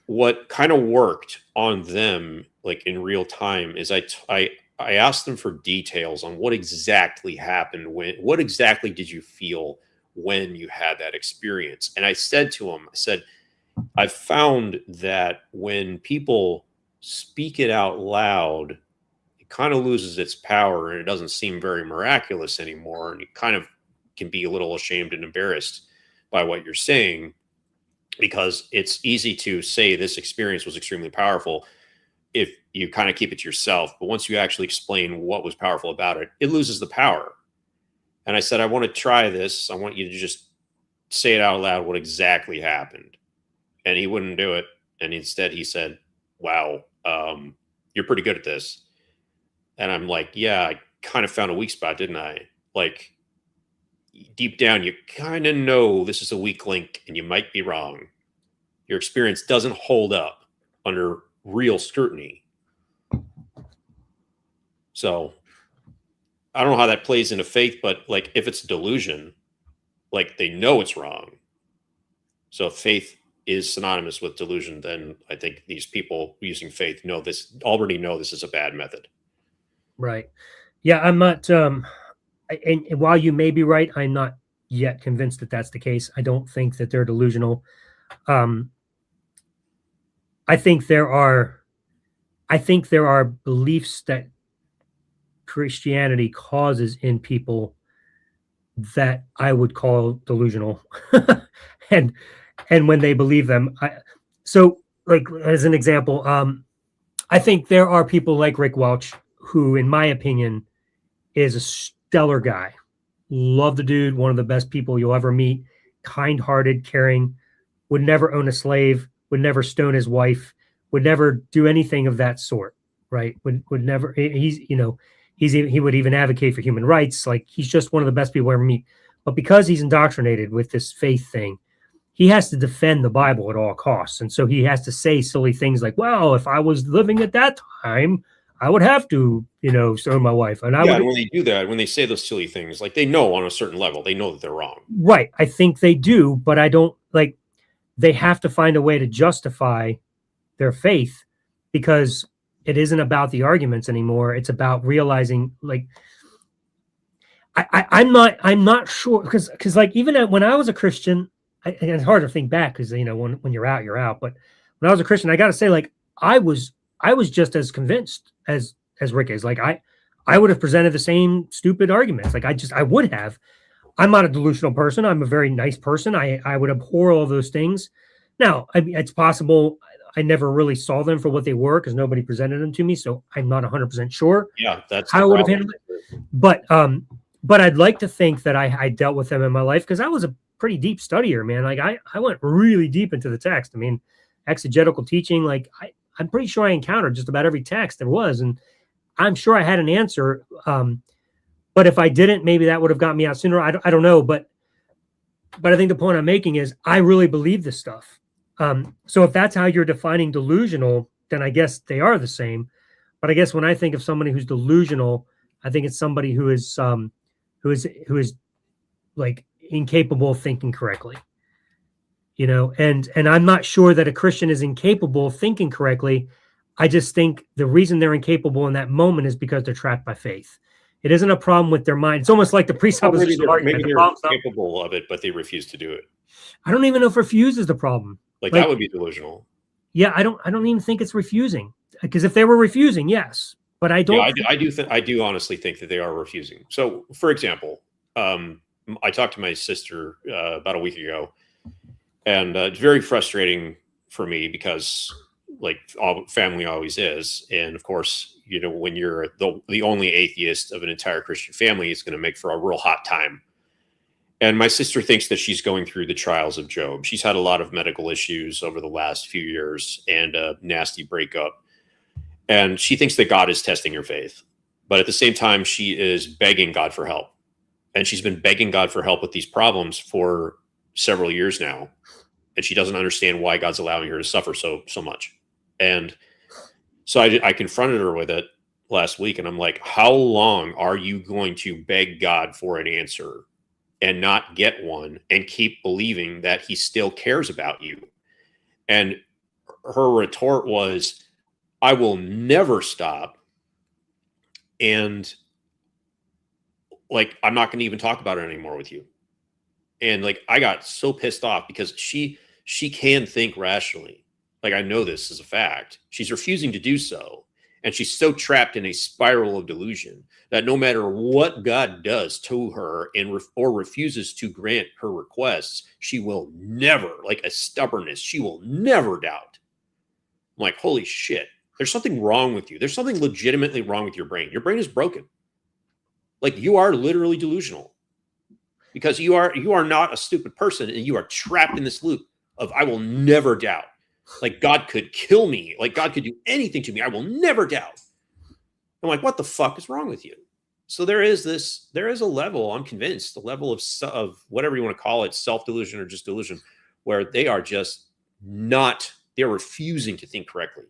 [SPEAKER 2] what kind of worked on them, like in real time, is I asked them for details on what exactly happened what exactly did you feel when you had that experience. And I said to him, I found that when people speak it out loud, it kind of loses its power and it doesn't seem very miraculous anymore. And you kind of can be a little ashamed and embarrassed by what you're saying, because it's easy to say this experience was extremely powerful if you kind of keep it to yourself. But once you actually explain what was powerful about it, it loses the power. And I said, I want to try this. I want you to just say it out loud what exactly happened. And he wouldn't do it. And instead he said, wow, you're pretty good at this. And I'm like, yeah, I kind of found a weak spot, didn't I? Like, deep down, you kind of know this is a weak link and you might be wrong. Your experience doesn't hold up under real scrutiny. So I don't know how that plays into faith, but like if it's a delusion, like they know it's wrong. So if faith is synonymous with delusion, then I think these people using faith already know this is a bad method.
[SPEAKER 1] Right. Yeah, I'm not. And while you may be right, I'm not yet convinced that that's the case. I don't think that they're delusional. I think there are beliefs that Christianity causes in people that I would call delusional, and when they believe them, so like as an example, I think there are people like Rick Welch who, in my opinion, is a stellar guy. Love the dude, one of the best people you'll ever meet. Kind-hearted, caring, would never own a slave, would never stone his wife, would never do anything of that sort. Right? Would never. He would even advocate for human rights. Like, he's just one of the best people I ever meet. But because he's indoctrinated with this faith thing, he has to defend the Bible at all costs. And so he has to say silly things like, well, if I was living at that time, I would have to, stone my wife. And
[SPEAKER 2] and when they do that, when they say those silly things, like they know on a certain level, they know that they're wrong.
[SPEAKER 1] Right. I think they do, but I don't like, they have to find a way to justify their faith, because it isn't about the arguments anymore. It's about realizing, like, I'm not sure, because like, even when I was a Christian, and it's hard to think back because, when you're out, you're out. But when I was a Christian, I got to say, like, I was just as convinced as Rick is. Like, I would have presented the same stupid arguments. Like, I would have. I'm not a delusional person. I'm a very nice person. I would abhor all of those things. Now, I mean, it's possible I never really saw them for what they were because nobody presented them to me. So I'm not 100% sure.
[SPEAKER 2] Yeah, that's
[SPEAKER 1] how I would have handled it. But I'd like to think that I dealt with them in my life, because I was a pretty deep studier, man. Like, I went really deep into the text. I mean, exegetical teaching, like I'm pretty sure I encountered just about every text there was, and I'm sure I had an answer. But if I didn't, maybe that would have got me out sooner. I don't know, but I think the point I'm making is I really believe this stuff. So if that's how you're defining delusional, then I guess they are the same. But I guess when I think of somebody who's delusional, I think it's somebody who is like incapable of thinking correctly. And I'm not sure that a Christian is incapable of thinking correctly. I just think the reason they're incapable in that moment is because they're trapped by faith. It isn't a problem with their mind. It's almost like the presupposition argument.
[SPEAKER 2] Maybe they're capable of it, but they refuse to do it.
[SPEAKER 1] I don't even know if refuse is the problem.
[SPEAKER 2] Like that would be delusional.
[SPEAKER 1] Yeah, I don't even think it's refusing, because if they were refusing, yes, but I don't.
[SPEAKER 2] Yeah, I do honestly think that they are refusing. So, for example, I talked to my sister about a week ago, and it's very frustrating for me because, like, all family always is, and of course, when you're the only atheist of an entire Christian family, it's going to make for a real hot time. And my sister thinks that she's going through the trials of Job. She's had a lot of medical issues over the last few years and a nasty breakup. And she thinks that God is testing her faith. But at the same time, she is begging God for help. And she's been begging God for help with these problems for several years now. And she doesn't understand why God's allowing her to suffer so much. And so I confronted her with it last week. And I'm like, how long are you going to beg God for an answer and not get one and keep believing that he still cares about you? And her retort was, I will never stop. And like, I'm not going to even talk about it anymore with you. And like, I got so pissed off because she can think rationally. Like, I know this is a fact. She's refusing to do so. And she's so trapped in a spiral of delusion that no matter what God does to her or refuses to grant her requests, she will never, like a stubbornness, she will never doubt. I'm like, holy shit, there's something wrong with you. There's something legitimately wrong with your brain. Your brain is broken. Like, you are literally delusional because you are not a stupid person, and you are trapped in this loop of I will never doubt. Like, God could kill me. Like, God could do anything to me. I will never doubt. I'm like, what the fuck is wrong with you? So there is a level, I'm convinced, the level of whatever you want to call it, self-delusion or just delusion, where they are just they're refusing to think correctly.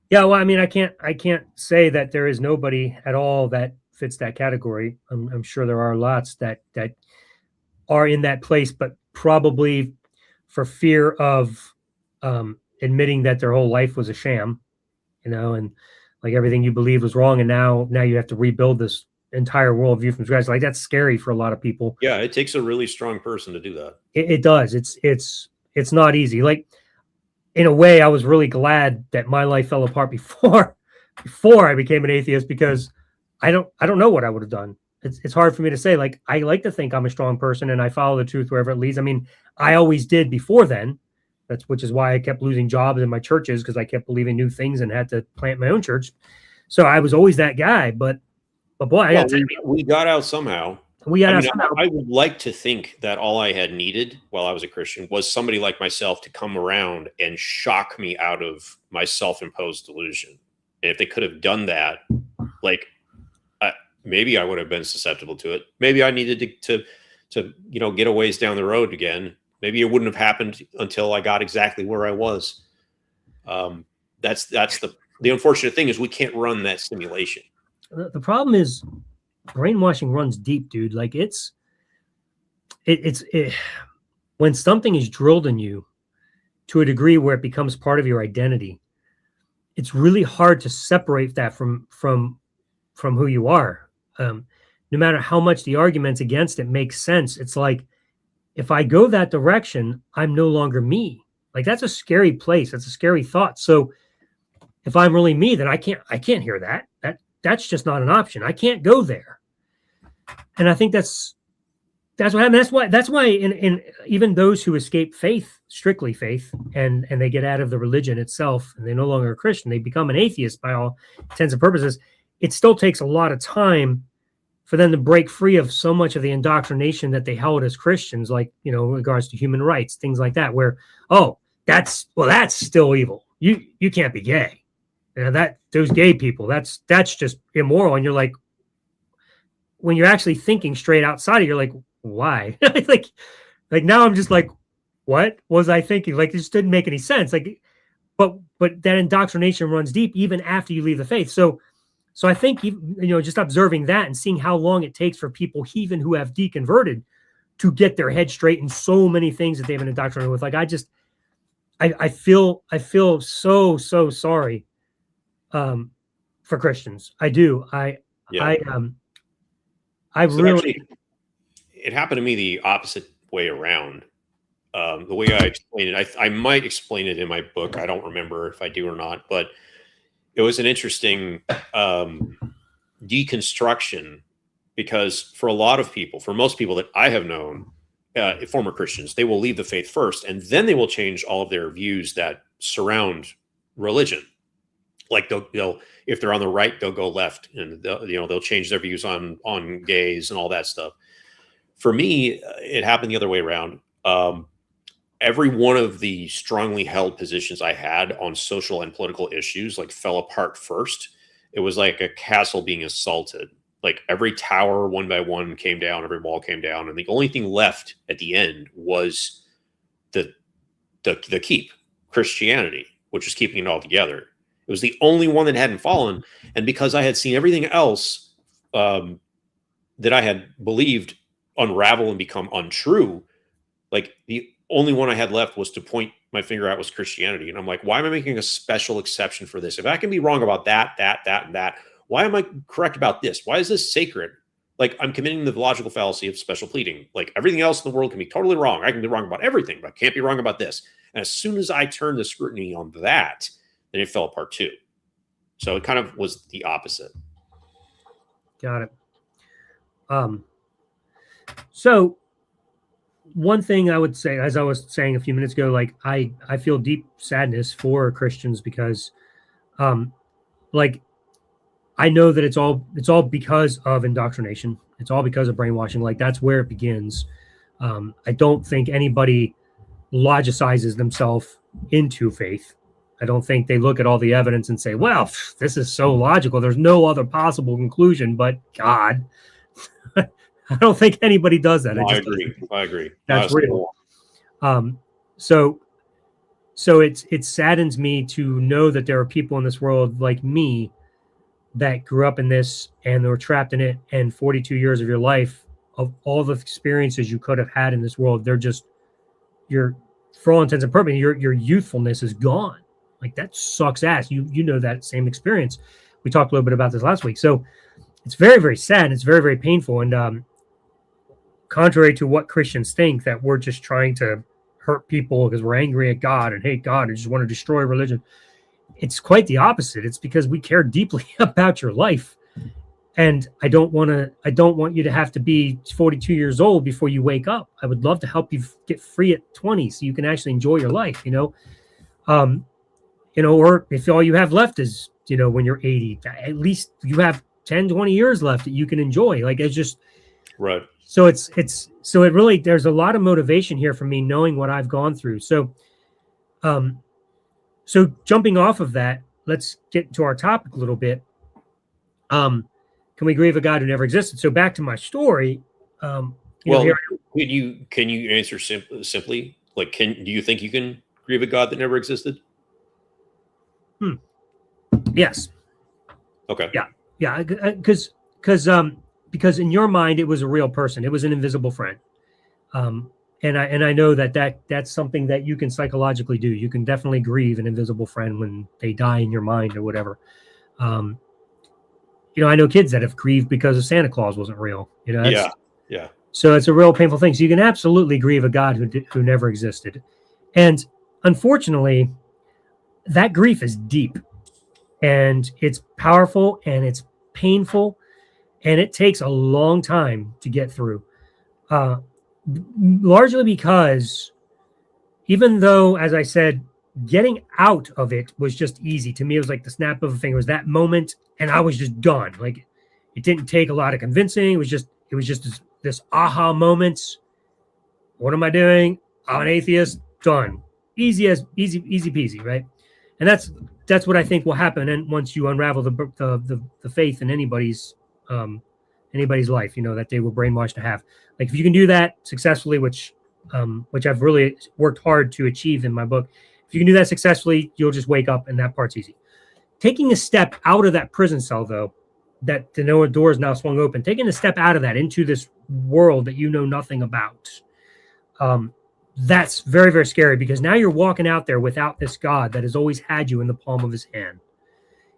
[SPEAKER 1] Yeah, well, I mean, I can't say that there is nobody at all that fits that category. I'm sure there are lots that are in that place, but probably for fear of admitting that their whole life was a sham, and like everything you believed was wrong, and now you have to rebuild this entire worldview from scratch. Like, that's scary for a lot of people.
[SPEAKER 2] Yeah, it takes a really strong person to do that.
[SPEAKER 1] It does. It's not easy. Like, in a way, I was really glad that my life fell apart before I became an atheist, because I don't know what I would have done. It's hard for me to say. Like, I like to think I'm a strong person and I follow the truth wherever it leads. I mean, I always did before then. Which is why I kept losing jobs in my churches, because I kept believing new things and had to plant my own church. So I was always that guy. But boy,
[SPEAKER 2] we got out somehow. I would like to think that all I had needed while I was a Christian was somebody like myself to come around and shock me out of my self-imposed delusion. And if they could have done that, like, maybe I would have been susceptible to it. Maybe I needed to get a ways down the road again. Maybe it wouldn't have happened until I got exactly where I was. That's the unfortunate thing, is we can't run that simulation.
[SPEAKER 1] The problem is brainwashing runs deep, dude. Like, it's when something is drilled in you to a degree where it becomes part of your identity, it's really hard to separate that from who you are. No matter how much the arguments against it make sense, it's like, if I go that direction, I'm no longer me. Like, that's a scary place. That's a scary thought. So if I'm really me, then I can't hear that. That's just not an option. I can't go there. And I think that's what happened. That's why in even those who escape faith, strictly faith, and they get out of the religion itself, and they're no longer a Christian, they become an atheist by all intents and purposes. It still takes a lot of time for them to break free of so much of the indoctrination that they held as Christians, like, in regards to human rights, things like that, where, that's still evil. You can't be gay. That those gay people, that's just immoral. And you're like, when you're actually thinking straight outside of, you're like, why? like now I'm just like, what was I thinking? Like, it just didn't make any sense. Like, but that indoctrination runs deep even after you leave the faith. So I think, just observing that and seeing how long it takes for people, even who have deconverted, to get their head straight in so many things that they've been indoctrinated with. Like, I feel so sorry for Christians. I do.
[SPEAKER 2] It happened to me the opposite way around. The way I explain it, I might explain it in my book. I don't remember if I do or not, but it was an interesting deconstruction, because for most people that I have known, former Christians, they will leave the faith first, and then they will change all of their views that surround religion. Like, they'll if they're on the right, they'll go left, and they'll change their views on gays and all that stuff. For me, it happened the other way around. Every one of the strongly held positions I had on social and political issues, like, fell apart first. It was like a castle being assaulted. Like, every tower one by one came down, every wall came down, and the only thing left at the end was the keep, Christianity, which was keeping it all together. It was the only one that hadn't fallen, and because I had seen everything else that I had believed unravel and become untrue, like, the only one I had left was to point my finger at was Christianity. And I'm like, why am I making a special exception for this? If I can be wrong about that, and that, why am I correct about this? Why is this sacred? Like, I'm committing the logical fallacy of special pleading. Like, everything else in the world can be totally wrong. I can be wrong about everything, but I can't be wrong about this. And as soon as I turned the scrutiny on that, then it fell apart too. So it kind of was the opposite.
[SPEAKER 1] Got it. So one thing I would say, as I was saying a few minutes ago, like, I feel deep sadness for Christians, because like, I know that it's all because of indoctrination. It's all because of brainwashing. Like, that's where it begins. I don't think anybody logicizes themselves into faith. I don't think they look at all the evidence and say, well, this is so logical. There's no other possible conclusion but God. I don't think anybody does that.
[SPEAKER 2] No, I agree.
[SPEAKER 1] That's real. So it saddens me to know that there are people in this world like me that grew up in this and were trapped in it, and 42 years of your life, of all the experiences you could have had in this world, they're just, you're, for all intents and purposes, your youthfulness is gone. Like, that sucks ass. You know that same experience. We talked a little bit about this last week. So it's very, very sad. And it's very, very painful. And contrary to what Christians think, that we're just trying to hurt people because we're angry at God and hate God and just want to destroy religion, it's quite the opposite. It's because we care deeply about your life. And I don't want you to have to be 42 years old before you wake up. I would love to help you get free at 20 so you can actually enjoy your life, or if all you have left is, when you're 80, at least you have 10, 20 years left that you can enjoy. Like, it's just
[SPEAKER 2] right.
[SPEAKER 1] So so it really, there's a lot of motivation here for me knowing what I've gone through. So jumping off of that, let's get to our topic a little bit. Can we grieve a God who never existed? So back to my story.
[SPEAKER 2] Can you answer simply? Like, do you think you can grieve a God that never existed?
[SPEAKER 1] Yes.
[SPEAKER 2] Okay.
[SPEAKER 1] Yeah. Because in your mind it was a real person. It was an invisible friend. And I know that's something that you can psychologically do. You can definitely grieve an invisible friend when they die in your mind or whatever. I know kids that have grieved because of Santa Claus wasn't real. Yeah. So it's a real painful thing. So you can absolutely grieve a God who never existed. And unfortunately, that grief is deep and it's powerful and it's painful and it takes a long time to get through. Largely because even though, as I said, getting out of it was just easy. To me, it was like the snap of a finger. It was that moment and I was just done. Like, it didn't take a lot of convincing. It was just this aha moment. What am I doing? I'm an atheist. Done. Easy peasy, right? And that's what I think will happen. And once you unravel the faith in anybody's life, that they were brainwashed to have. Like, if you can do that successfully, which I've really worked hard to achieve in my book, if you can do that successfully, you'll just wake up and that part's easy. Taking a step out of that prison cell, though, that the door is now swung open, taking a step out of that into this world that you know nothing about, that's very, very scary, because now you're walking out there without this God that has always had you in the palm of his hand.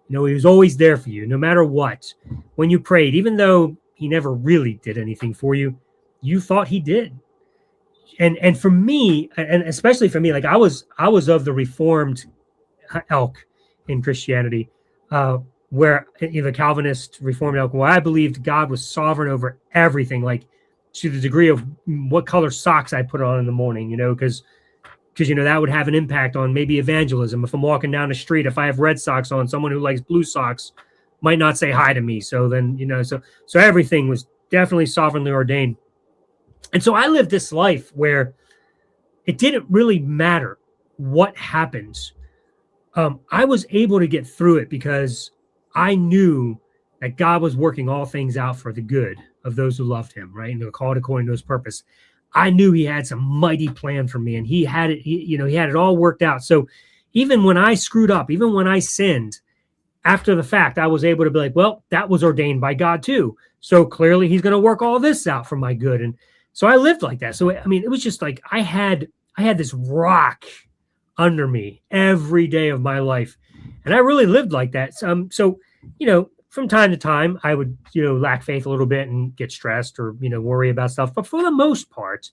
[SPEAKER 1] He was always there for you, no matter what. When you prayed, even though he never really did anything for you, you thought he did. And for me, and especially for me, like I was of the Reformed ilk in Christianity, where the Calvinist Reformed ilk, where I believed God was sovereign over everything, like to the degree of what color socks I put on in the morning, because that would have an impact on maybe evangelism. If I'm walking down the street, if I have red socks on, someone who likes blue socks might not say hi to me. So then, so everything was definitely sovereignly ordained. And so I lived this life where it didn't really matter what happens. I was able to get through it because I knew that God was working all things out for the good of those who loved him, right? And they're called according to his purpose. I knew he had some mighty plan for me, and he had it, he had it all worked out. So even when I screwed up, even when I sinned, after the fact, I was able to be like, well, that was ordained by God too. So clearly he's going to work all this out for my good. And so I lived like that. So, it was just like I had this rock under me every day of my life. And I really lived like that. So, from time to time, I would, lack faith a little bit and get stressed or, worry about stuff. But for the most part,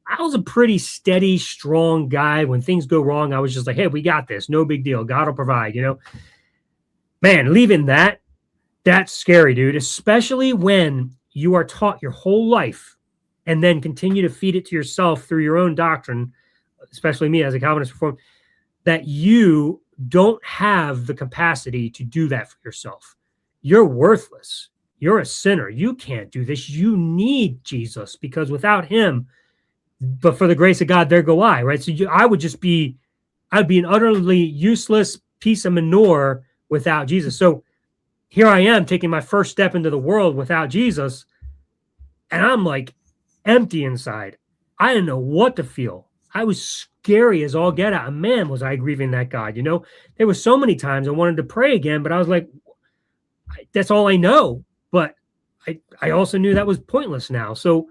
[SPEAKER 1] I was a pretty steady, strong guy. When things go wrong, I was just like, hey, we got this. No big deal. God will provide, Man, leaving that's scary, dude, especially when you are taught your whole life and then continue to feed it to yourself through your own doctrine, especially me as a Calvinist Reformed, that you don't have the capacity to do that for yourself. You're worthless. You're a sinner. You can't do this. You need Jesus, because without him, but for the grace of God, there go I, right? So I'd be an utterly useless piece of manure without Jesus. So here I am taking my first step into the world without Jesus, and I'm like empty inside. I didn't know what to feel. I was scary as all get out. And man, was I grieving that God. You know, there were so many times I wanted to pray again, but I was like, that's all I know. But I also knew that was pointless now. So,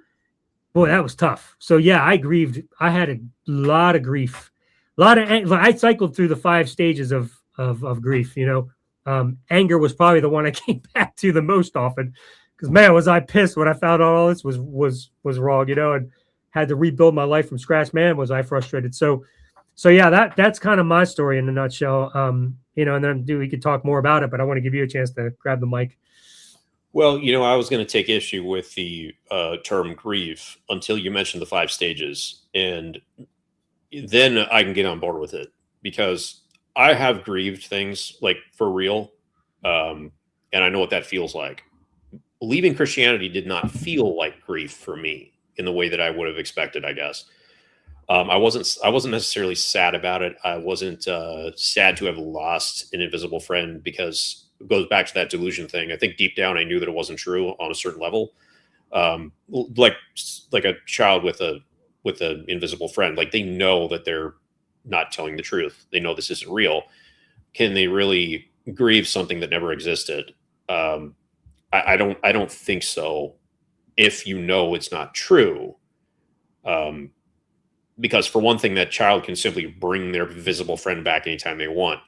[SPEAKER 1] boy, that was tough. So yeah, I grieved. I had a lot of grief, I cycled through the 5 stages of grief. You know, anger was probably the one I came back to the most often, because man, was I pissed when I found out all this was wrong. You know, and had to rebuild my life from scratch. Man, was I frustrated. So yeah, that's kind of my story in a nutshell. You know, and then we could talk more about it, but I want to give you a chance to grab the mic.
[SPEAKER 2] Well, you know, I was going to take issue with the term grieve until you mentioned the 5 stages, and then I can get on board with it, because I have grieved things like for real, and I know what that feels like. Leaving Christianity did not feel like grief for me in the way that I would have expected, I guess. I wasn't necessarily sad about it. I wasn't sad to have lost an invisible friend, because it goes back to that delusion thing. I think deep down I knew that it wasn't true on a certain level. Like a child with an invisible friend, like they know that they're not telling the truth. They know this isn't real. Can they really grieve something that never existed? I don't think so. If you know it's not true, because for one thing, that child can simply bring their visible friend back anytime they want,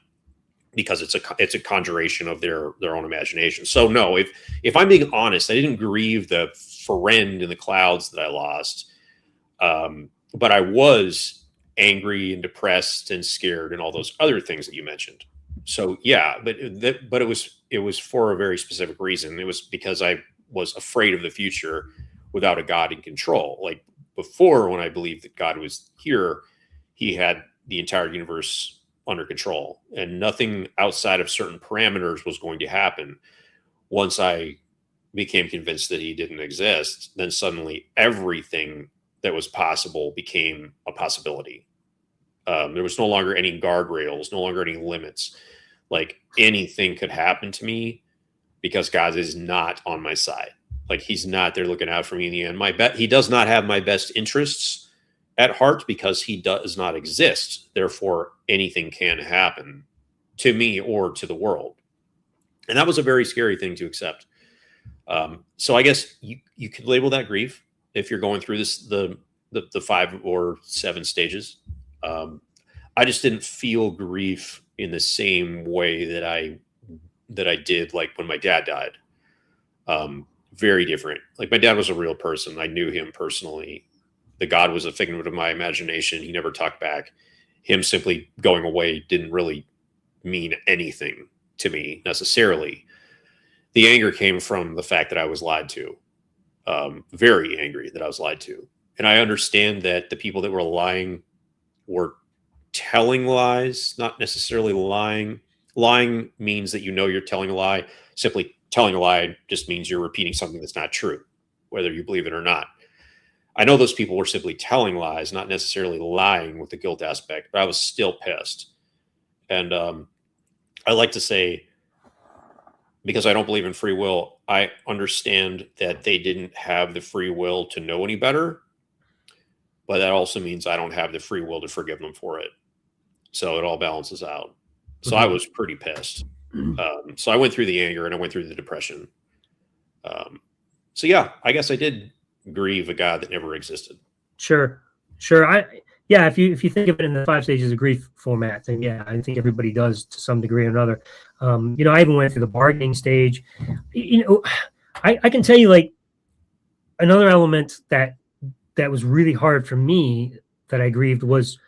[SPEAKER 2] because it's a conjuration of their own imagination. So no, if I'm being honest, I didn't grieve the friend in the clouds that I lost, but I was angry and depressed and scared and all those other things that you mentioned. So yeah, but it was for a very specific reason. It was because I was afraid of the future without a God in control. Like before, when I believed that God was here, he had the entire universe under control, and nothing outside of certain parameters was going to happen. Once I became convinced that he didn't exist, then suddenly everything that was possible became a possibility. There was no longer any guardrails, no longer any limits. Like anything could happen to me, because God is not on my side. Like he's not there looking out for me in the end. He does not have my best interests at heart, because he does not exist. Therefore, anything can happen to me or to the world. And that was a very scary thing to accept. So I guess you could label that grief if you're going through the 5 or 7 stages. I just didn't feel grief in the same way that I did like when my dad died. Very different. Like my dad was a real person. I knew him personally. The God was a figment of my imagination. He never talked back. Him simply going away didn't really mean anything to me necessarily. The anger came from the fact that I was lied to. Very angry that I was lied to. And I understand that the people that were lying were telling lies, not necessarily lying. Lying means that you know you're telling a lie. Simply telling a lie just means you're repeating something that's not true, whether you believe it or not. I know those people were simply telling lies, not necessarily lying with the guilt aspect, but I was still pissed. And I like to say, because I don't believe in free will, I understand that they didn't have the free will to know any better, but that also means I don't have the free will to forgive them for it. So it all balances out. So I was pretty pissed. So I went through the anger and I went through the depression. So yeah, I guess I did grieve a God that never existed.
[SPEAKER 1] Sure. If you think of it in the 5 stages of grief format, then yeah, I think everybody does to some degree or another. You know, I even went through the bargaining stage. You know, I can tell you, like, another element that was really hard for me that I grieved was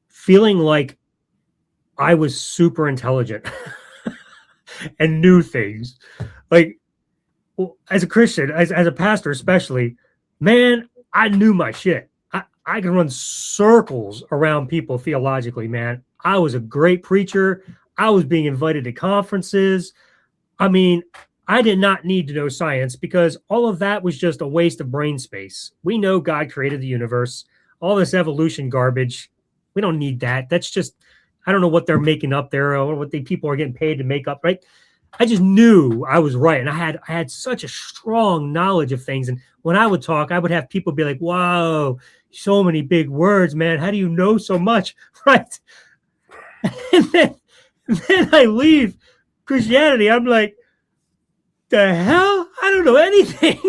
[SPEAKER 1] feeling like I was super intelligent and knew things. Like, well, as a Christian, as a pastor especially, man, I knew my shit. I could run circles around people theologically, man. I was a great preacher. I was being invited to conferences. I mean, I did not need to know science, because all of that was just a waste of brain space. We know God created the universe. All this evolution garbage, we don't need that. That's just, I don't know what they're making up there or what the people are getting paid to make up, right? I just knew I was right. And I had such a strong knowledge of things. And when I would talk, I would have people be like, whoa, so many big words, man. How do you know so much? Right. And then I leave Christianity. I'm like, the hell? I don't know anything.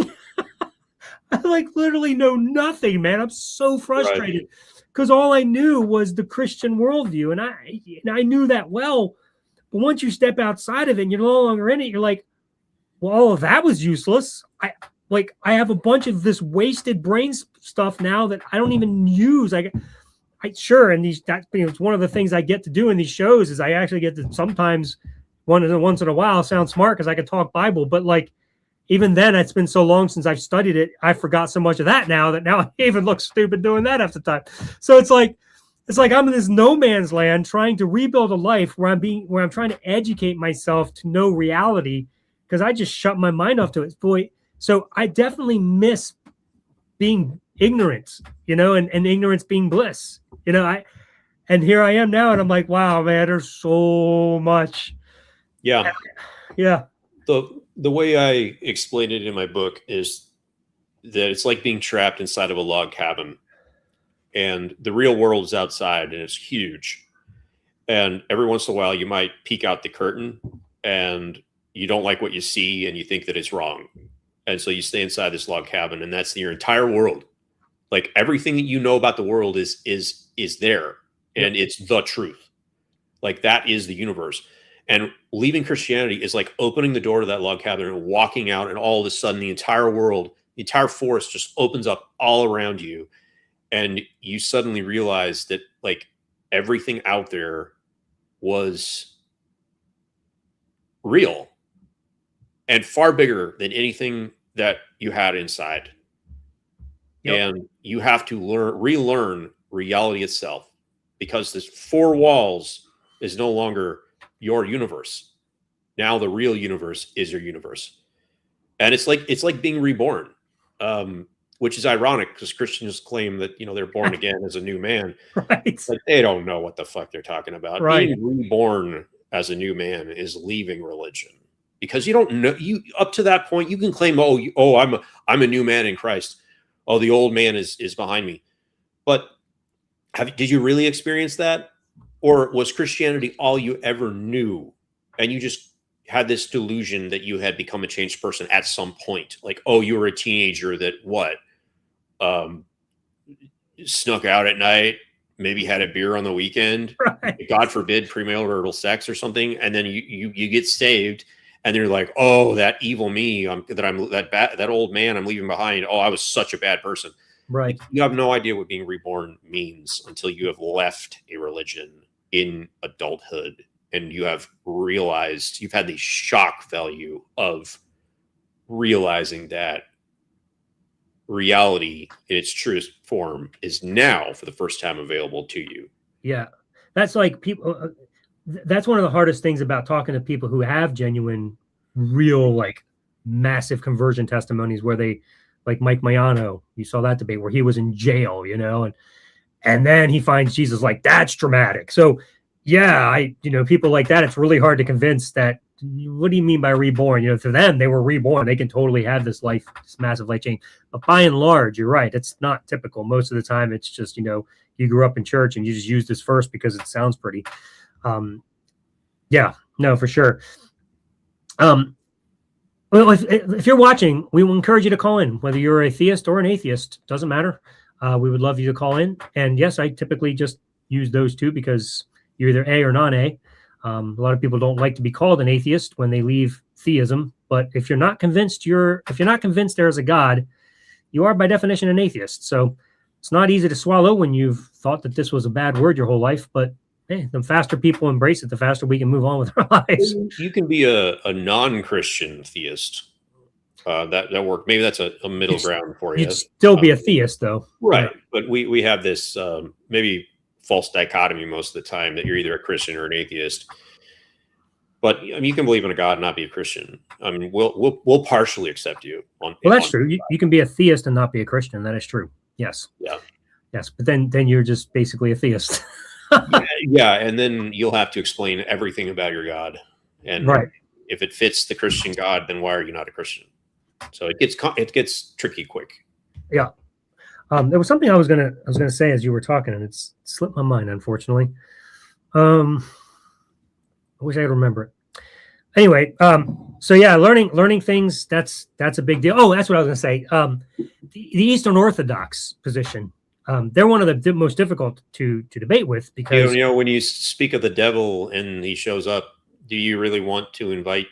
[SPEAKER 1] I like literally know nothing, man. I'm so frustrated because all I knew was the Christian worldview, and I knew that well. But once you step outside of it and you're no longer in it, you're like, well, all of that was useless. I have a bunch of this wasted brain stuff now that I don't even use. Sure, and it's one of the things I get to do in these shows is I actually get to sometimes once in a while sound smart because I can talk Bible, but like even then it's been so long since I've studied it, I forgot so much of that now I even look stupid doing that half the time. So it's like I'm in this no man's land trying to rebuild a life where I'm trying to educate myself to know reality because I just shut my mind off to it. Boy, so I definitely miss being ignorant, and ignorance being bliss. And here I am now, and I'm like, wow, man, there's so much.
[SPEAKER 2] Yeah.
[SPEAKER 1] Yeah.
[SPEAKER 2] The way I explained it in my book is that it's like being trapped inside of a log cabin, and the real world is outside and it's huge. And every once in a while you might peek out the curtain and you don't like what you see and you think that it's wrong. And so you stay inside this log cabin, and that's your entire world. Like everything that you know about the world is there, and it's the truth. Like that is the universe. And leaving Christianity is like opening the door to that log cabin and walking out, and all of a sudden the entire world, the entire forest just opens up all around you. And you suddenly realize that like everything out there was real and far bigger than anything that you had inside. Yep. And you have to relearn reality itself, because this four walls is no longer your universe. Now the real universe is your universe. And it's like being reborn, which is ironic because Christians claim that, they're born again as a new man.
[SPEAKER 1] Right.
[SPEAKER 2] But they don't know what the fuck they're talking about.
[SPEAKER 1] Right.
[SPEAKER 2] Being reborn as a new man is leaving religion, because you don't know, up to that point you can claim, I'm a new man in Christ. Oh, the old man is behind me. But did you really experience that? Or was Christianity all you ever knew? And you just had this delusion that you had become a changed person at some point. Like, you were a teenager that snuck out at night, maybe had a beer on the weekend, right. God forbid premarital sex or something. And then you get saved, and you're like, that evil me, that old man I'm leaving behind. I was such a bad person.
[SPEAKER 1] Right.
[SPEAKER 2] You have no idea what being reborn means until you have left a religion in adulthood, and you have realized, you've had the shock value of realizing that reality in its truest form is now for the first time available to you.
[SPEAKER 1] Yeah. That's like people, that's one of the hardest things about talking to people who have genuine, real, like massive conversion testimonies, where they, like Mike Mayano, you saw that debate where he was in jail, and then he finds Jesus. Like, that's dramatic. So yeah, people like that, it's really hard to convince that, what do you mean by reborn? To them, they were reborn. They can totally have this massive life change. But by and large, you're right. It's not typical. Most of the time, it's just, you grew up in church and you just use this verse because it sounds pretty. Yeah, no, for sure. Well, if you're watching, we will encourage you to call in, whether you're a theist or an atheist, doesn't matter. We would love you to call in. And yes, I typically just use those two because you're either A or non-A. A lot of people don't like to be called an atheist when they leave theism. But if you're not convinced there is a God, you are by definition an atheist. So it's not easy to swallow when you've thought that this was a bad word your whole life. But hey, the faster people embrace it, the faster we can move on with our lives.
[SPEAKER 2] You can be a non-Christian theist. That work. Maybe that's a middle ground for you.
[SPEAKER 1] You'd still be a theist, though.
[SPEAKER 2] Right. But we have this maybe false dichotomy most of the time that you're either a Christian or an atheist. But you can believe in a God and not be a Christian. I mean, we'll partially accept you.
[SPEAKER 1] That's true. You can be a theist and not be a Christian. That is true. Yes.
[SPEAKER 2] Yeah.
[SPEAKER 1] Yes, but then you're just basically a theist.
[SPEAKER 2] Yeah, and then you'll have to explain everything about your God. And
[SPEAKER 1] right.
[SPEAKER 2] If it fits the Christian God, then why are you not a Christian? So it gets tricky quick.
[SPEAKER 1] Yeah. There was something I was gonna say as you were talking, and it's slipped my mind, unfortunately. I wish I could remember it. Anyway, so yeah, learning things, that's a big deal. Oh, that's what I was going to say. The Eastern Orthodox position, they're one of the most difficult to debate with because
[SPEAKER 2] when you speak of the devil and he shows up, do you really want to invite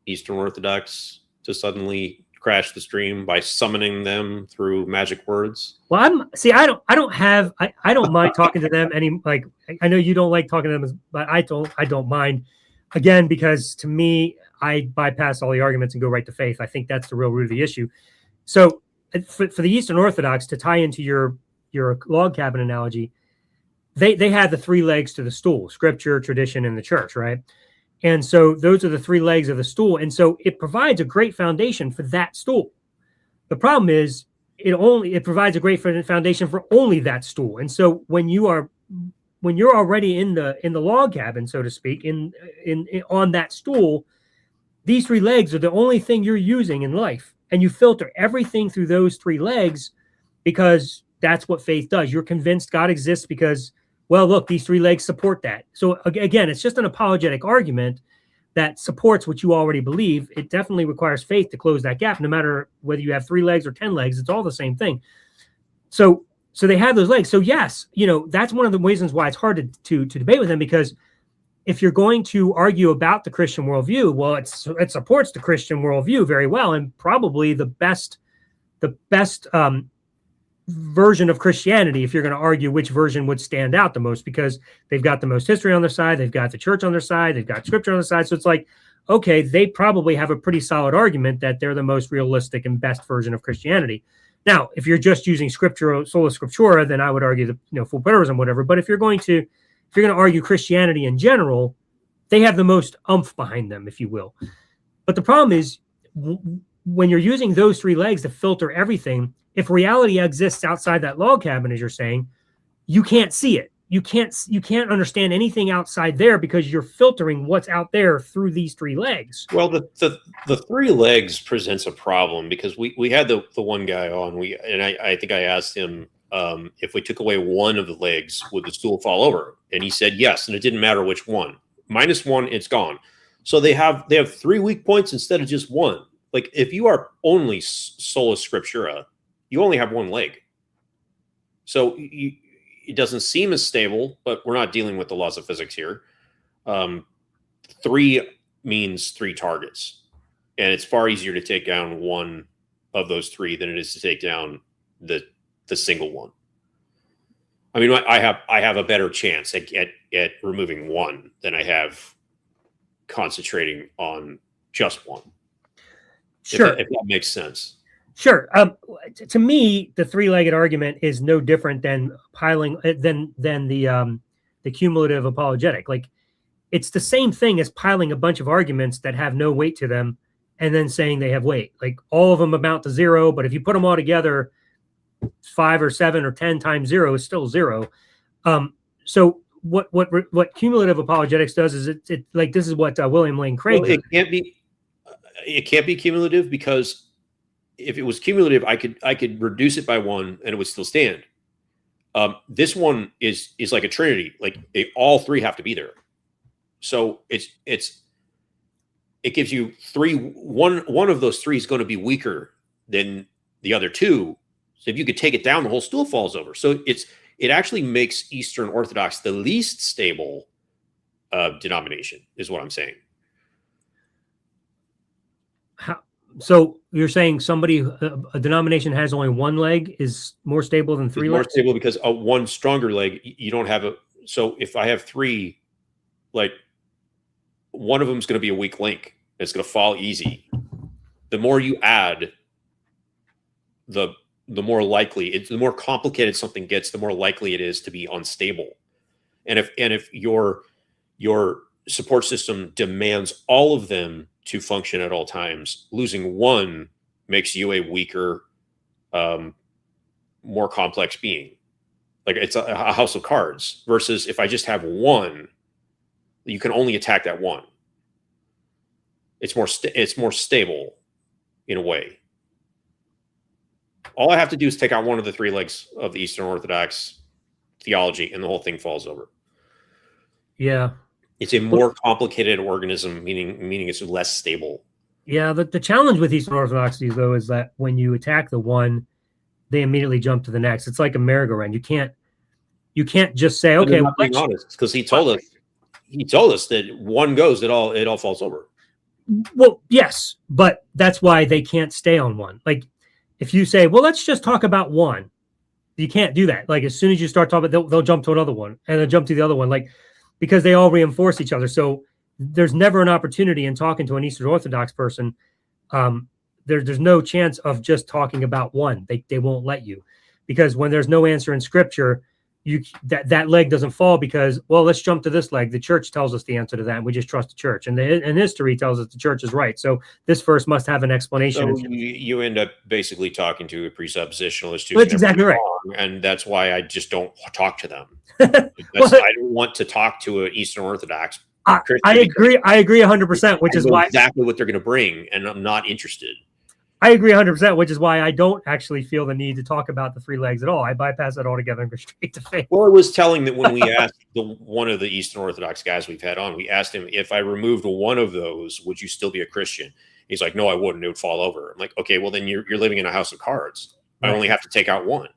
[SPEAKER 2] Eastern Orthodox to suddenly crash the stream by summoning them through magic words?
[SPEAKER 1] well, I don't mind talking to them any, like, I know you don't like talking to them, but I don't mind, again, because to me, I bypass all the arguments and go right to faith. I think that's the real root of the issue. So for the Eastern Orthodox, to tie into your log cabin analogy, they had the three legs to the stool: scripture, tradition, and the church, right? And so those are the three legs of the stool, and so it provides a great foundation for that stool. The problem is it provides a great foundation for only that stool. And so when you're already in the log cabin, so to speak, in on that stool, these three legs are the only thing you're using in life, and you filter everything through those three legs because that's what faith does. You're convinced God exists because, well, look, these three legs support that. So again, it's just an apologetic argument that supports what you already believe. It definitely requires faith to close that gap, no matter whether you have 3 legs or 10 legs. It's all the same thing. So they have those legs. So yes, that's one of the reasons why it's hard to debate with them, because if you're going to argue about the Christian worldview, well, it supports the Christian worldview very well, and probably the best version of Christianity, if you're going to argue which version would stand out the most, because they've got the most history on their side, they've got the church on their side, they've got scripture on their side. So it's like, okay, they probably have a pretty solid argument that they're the most realistic and best version of Christianity. Now, if you're just using scripture, sola scriptura, then I would argue the full preterism, whatever. But if you're going to argue Christianity in general, they have the most oomph behind them, if you will. But the problem is, when you're using those three legs to filter everything, if reality exists outside that log cabin, as you're saying, you can't see it. You can't understand anything outside there because you're filtering what's out there through these three legs.
[SPEAKER 2] Well, the three legs presents a problem because we had the one guy on, I think I asked him if we took away one of the legs, would the stool fall over? And he said yes, and it didn't matter which one. -1, it's gone. So they have 3 weak points instead of just one. Like, if you are only sola scriptura, you only have one leg. So it doesn't seem as stable, but we're not dealing with the laws of physics here. 3 means 3 targets, and it's far easier to take down one of those 3 than it is to take down the single one. I mean, I have a better chance at removing one than I have concentrating on just one.
[SPEAKER 1] Sure,
[SPEAKER 2] if that makes sense.
[SPEAKER 1] Sure. To me, the 3-legged argument is no different than the cumulative apologetic. Like, it's the same thing as piling a bunch of arguments that have no weight to them and then saying they have weight. Like, all of them amount to 0, but if you put them all together, 5 or 7 or 10 times 0 is still 0. So what cumulative apologetics does is it like, this is what William Lane Craig.
[SPEAKER 2] Well, it can't be cumulative, because if it was cumulative, I could reduce it by 1 and it would still stand. This one is like a trinity. Like, all 3 have to be there. So it gives you 3. One of those 3 is going to be weaker than the other 2. So if you could take it down, the whole stool falls over. So it actually makes Eastern Orthodox the least stable denomination, is what I'm saying.
[SPEAKER 1] So you're saying a denomination has only 1 leg is more stable than 3 legs?
[SPEAKER 2] More stable because one stronger leg, you don't have so if I have 3, like, one of them is going to be a weak link. It's going to fall easy. The more you add, the more likely the more complicated something gets, the more likely it is to be unstable. And if your support system demands all of them to function at all times, losing one makes you a weaker, more complex being. Like, it's a house of cards, versus if I just have one, you can only attack that one. It's more stable in a way. All I have to do is take out one of the three legs of the Eastern Orthodox theology, and the whole thing falls over.
[SPEAKER 1] Yeah.
[SPEAKER 2] It's a more complicated organism, meaning it's less stable.
[SPEAKER 1] Yeah, the challenge with Eastern Orthodoxy, though, is that when you attack the one, they immediately jump to the next. It's like a merry-go-round. You can't just say, okay,
[SPEAKER 2] well, being honest, because he told us that one goes, it all falls over.
[SPEAKER 1] Well, yes, but that's why they can't stay on one. Like, if you say, well, let's just talk about one, you can't do that. Like, as soon as you start talking, they'll jump to another one, and they'll jump to the other one, like, because they all reinforce each other. So there's never an opportunity in talking to an Eastern Orthodox person. There's no chance of just talking about one. They won't let you, because when there's no answer in Scripture, that leg doesn't fall because, well, let's jump to this leg. The church tells us the answer to that, and we just trust the church. And history tells us the church is right. So this verse must have an explanation.
[SPEAKER 2] So you end up basically talking to a presuppositionalist
[SPEAKER 1] who's exactly right,
[SPEAKER 2] wrong, and that's why I just don't talk to them. I don't want to talk to an Eastern Orthodox.
[SPEAKER 1] I agree 100%, which is why
[SPEAKER 2] exactly what they're going to bring, and I'm not interested.
[SPEAKER 1] I agree 100%, which is why I don't actually feel the need to talk about the three legs at all. I bypass it altogether and go straight to faith.
[SPEAKER 2] Well, it was telling that when we asked one of the Eastern Orthodox guys we've had on, we asked him, if I removed one of those, would you still be a Christian? He's like, no, I wouldn't. It would fall over. I'm like, okay, well, then you're living in a house of cards. Right. I only have to take out one.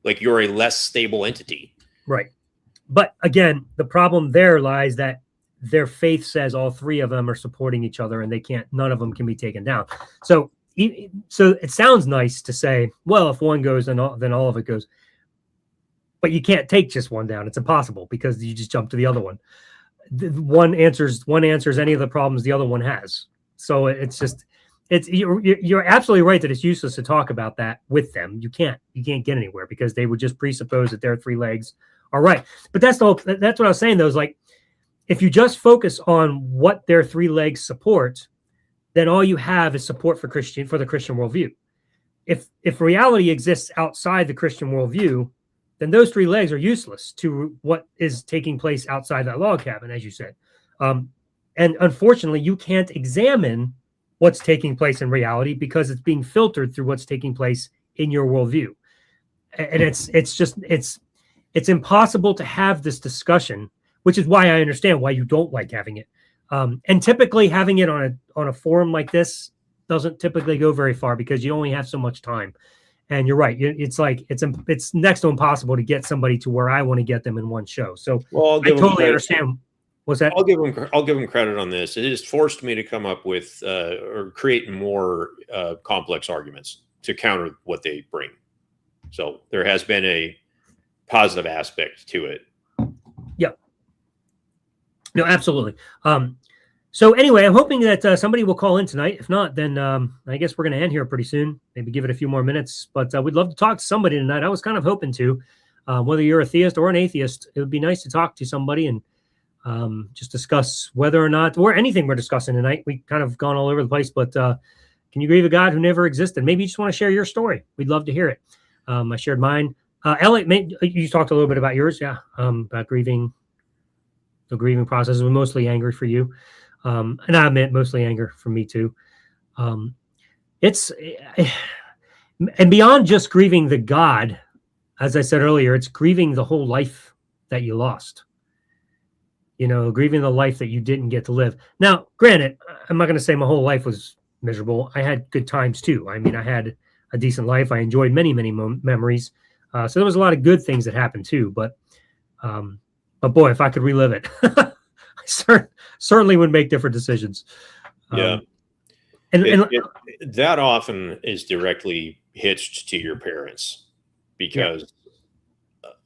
[SPEAKER 2] Like, you're a less stable entity.
[SPEAKER 1] Right. But again, the problem there lies that their faith says all three of them are supporting each other, and none of them can be taken down. So it sounds nice to say, well, if one goes, then all of it goes. But you can't take just one down. It's impossible, because you just jump to the other one. One answers any of the problems the other one has. So you're absolutely right that it's useless to talk about that with them. You can't get anywhere, because they would just presuppose that their three legs are right. But that's what I was saying, though, is like, if you just focus on what their three legs support, then all you have is support for the Christian worldview. If reality exists outside the Christian worldview, then those three legs are useless to what is taking place outside that log cabin, as you said. And unfortunately, you can't examine what's taking place in reality, because it's being filtered through what's taking place in your worldview. And it's impossible to have this discussion, which is why I understand why you don't like having it. And typically having it on a forum like this doesn't typically go very far, because you only have so much time. And you're right. It's next to impossible to get somebody to where I want to get them in one show. So I totally understand. What's that?
[SPEAKER 2] I'll give them credit on this. It has forced me to come up with or create more complex arguments to counter what they bring. So there has been a positive aspect to it.
[SPEAKER 1] Yep. No, absolutely. So anyway, I'm hoping that somebody will call in tonight. If not, then I guess we're going to end here pretty soon. Maybe give it a few more minutes. But we'd love to talk to somebody tonight. I was kind of hoping to. Whether you're a theist or an atheist, it would be nice to talk to somebody and just discuss whether or not, or anything we're discussing tonight. We kind of gone all over the place, but can you grieve a God who never existed? Maybe you just want to share your story. We'd love to hear it. I shared mine. Elliot, you talked a little bit about yours. Yeah. About grieving. The grieving process was mostly anger for you. And I admit mostly anger for me too. And beyond just grieving the God, as I said earlier, it's grieving the whole life that you lost. Grieving the life that you didn't get to live. Now, granted, I'm not going to say my whole life was miserable. I had good times too. I mean, I had a decent life. I enjoyed many, many memories. So there was a lot of good things that happened too. But boy, if I could relive it, I certainly would make different decisions.
[SPEAKER 2] Yeah. That often is directly hitched to your parents, because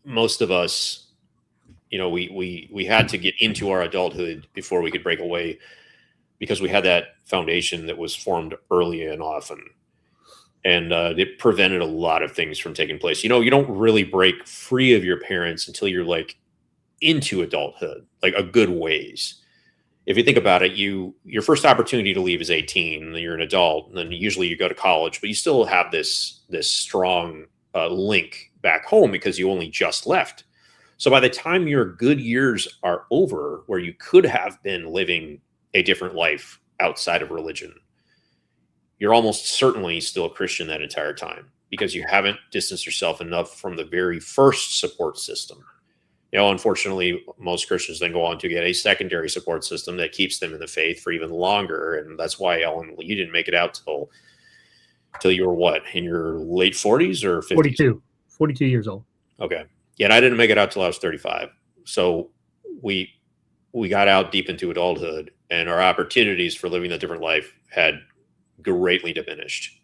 [SPEAKER 2] most of us, we had to get into our adulthood before we could break away, because we had that foundation that was formed early and often. And it prevented a lot of things from taking place. You don't really break free of your parents until you're like into adulthood, like a good ways. If you think about it, your first opportunity to leave is 18, and then you're an adult, and then usually you go to college, but you still have this strong link back home because you only just left. So by the time your good years are over, where you could have been living a different life outside of religion, you're almost certainly still a Christian that entire time. because you haven't distanced yourself enough from the very first support system. Unfortunately, most Christians then go on to get a secondary support system that keeps them in the faith for even longer. And that's why, Ellen, you didn't make it out till you were what, in your late 40s or 50s?
[SPEAKER 1] 42 years old.
[SPEAKER 2] Okay. Yeah, and I didn't make it out till I was 35. So we got out deep into adulthood, and our opportunities for living a different life had greatly diminished.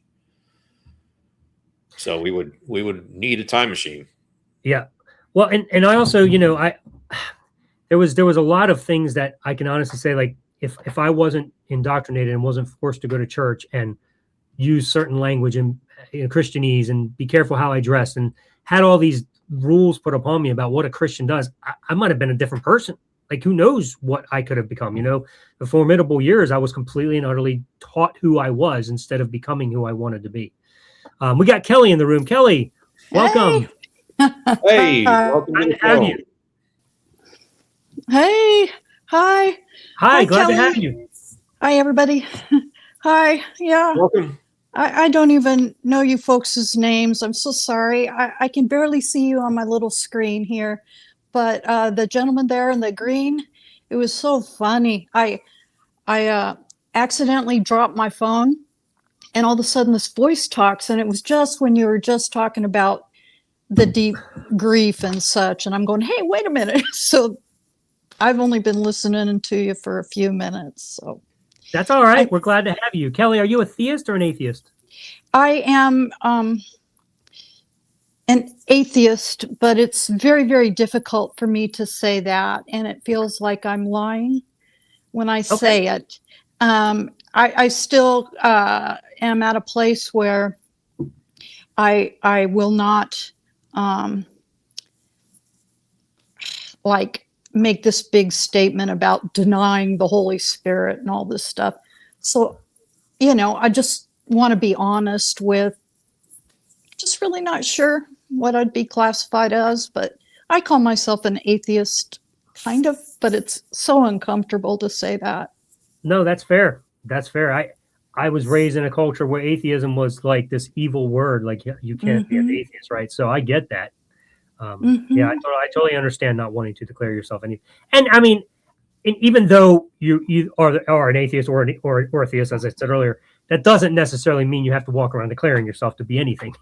[SPEAKER 2] So we would need a time machine.
[SPEAKER 1] Yeah. Well, and I also, there was a lot of things that I can honestly say, like if I wasn't indoctrinated and wasn't forced to go to church and use certain language and Christianese and be careful how I dressed and had all these rules put upon me about what a Christian does, I might have been a different person. Like, who knows what I could have become? The formidable years, I was completely and utterly taught who I was instead of becoming who I wanted to be. We got Kelly in the room. Kelly, welcome.
[SPEAKER 2] Hey, welcome to the show.
[SPEAKER 3] Hey, hi.
[SPEAKER 1] Hi, glad
[SPEAKER 3] Kelly.
[SPEAKER 1] to have you.
[SPEAKER 3] Hi, everybody. Hi, yeah.
[SPEAKER 2] Welcome.
[SPEAKER 3] I don't even know you folks' names. I'm so sorry. I can barely see you on my little screen here. But the gentleman there in the green, it was so funny. I accidentally dropped my phone, and all of a sudden this voice talks, and it was just when you were just talking about the deep grief and such. And I'm going, hey, wait a minute. So I've only been listening to you for a few minutes. So
[SPEAKER 1] that's all right. We're glad to have you. Kelly, are you a theist or an atheist?
[SPEAKER 3] I am an atheist, but it's very, very difficult for me to say that. And it feels like I'm lying when I say it. I still am at a place where I will not make this big statement about denying the Holy Spirit and all this stuff. So, I just want to be honest with, just really not sure what I'd be classified as, but I call myself an atheist, kind of, but it's so uncomfortable to say that.
[SPEAKER 1] No, that's fair. That's fair. I was raised in a culture where atheism was like this evil word, like you can't be an atheist, right? So I get that. Yeah, I totally understand not wanting to declare yourself any. And I mean, even though you are an atheist or a theist, as I said earlier, that doesn't necessarily mean you have to walk around declaring yourself to be anything.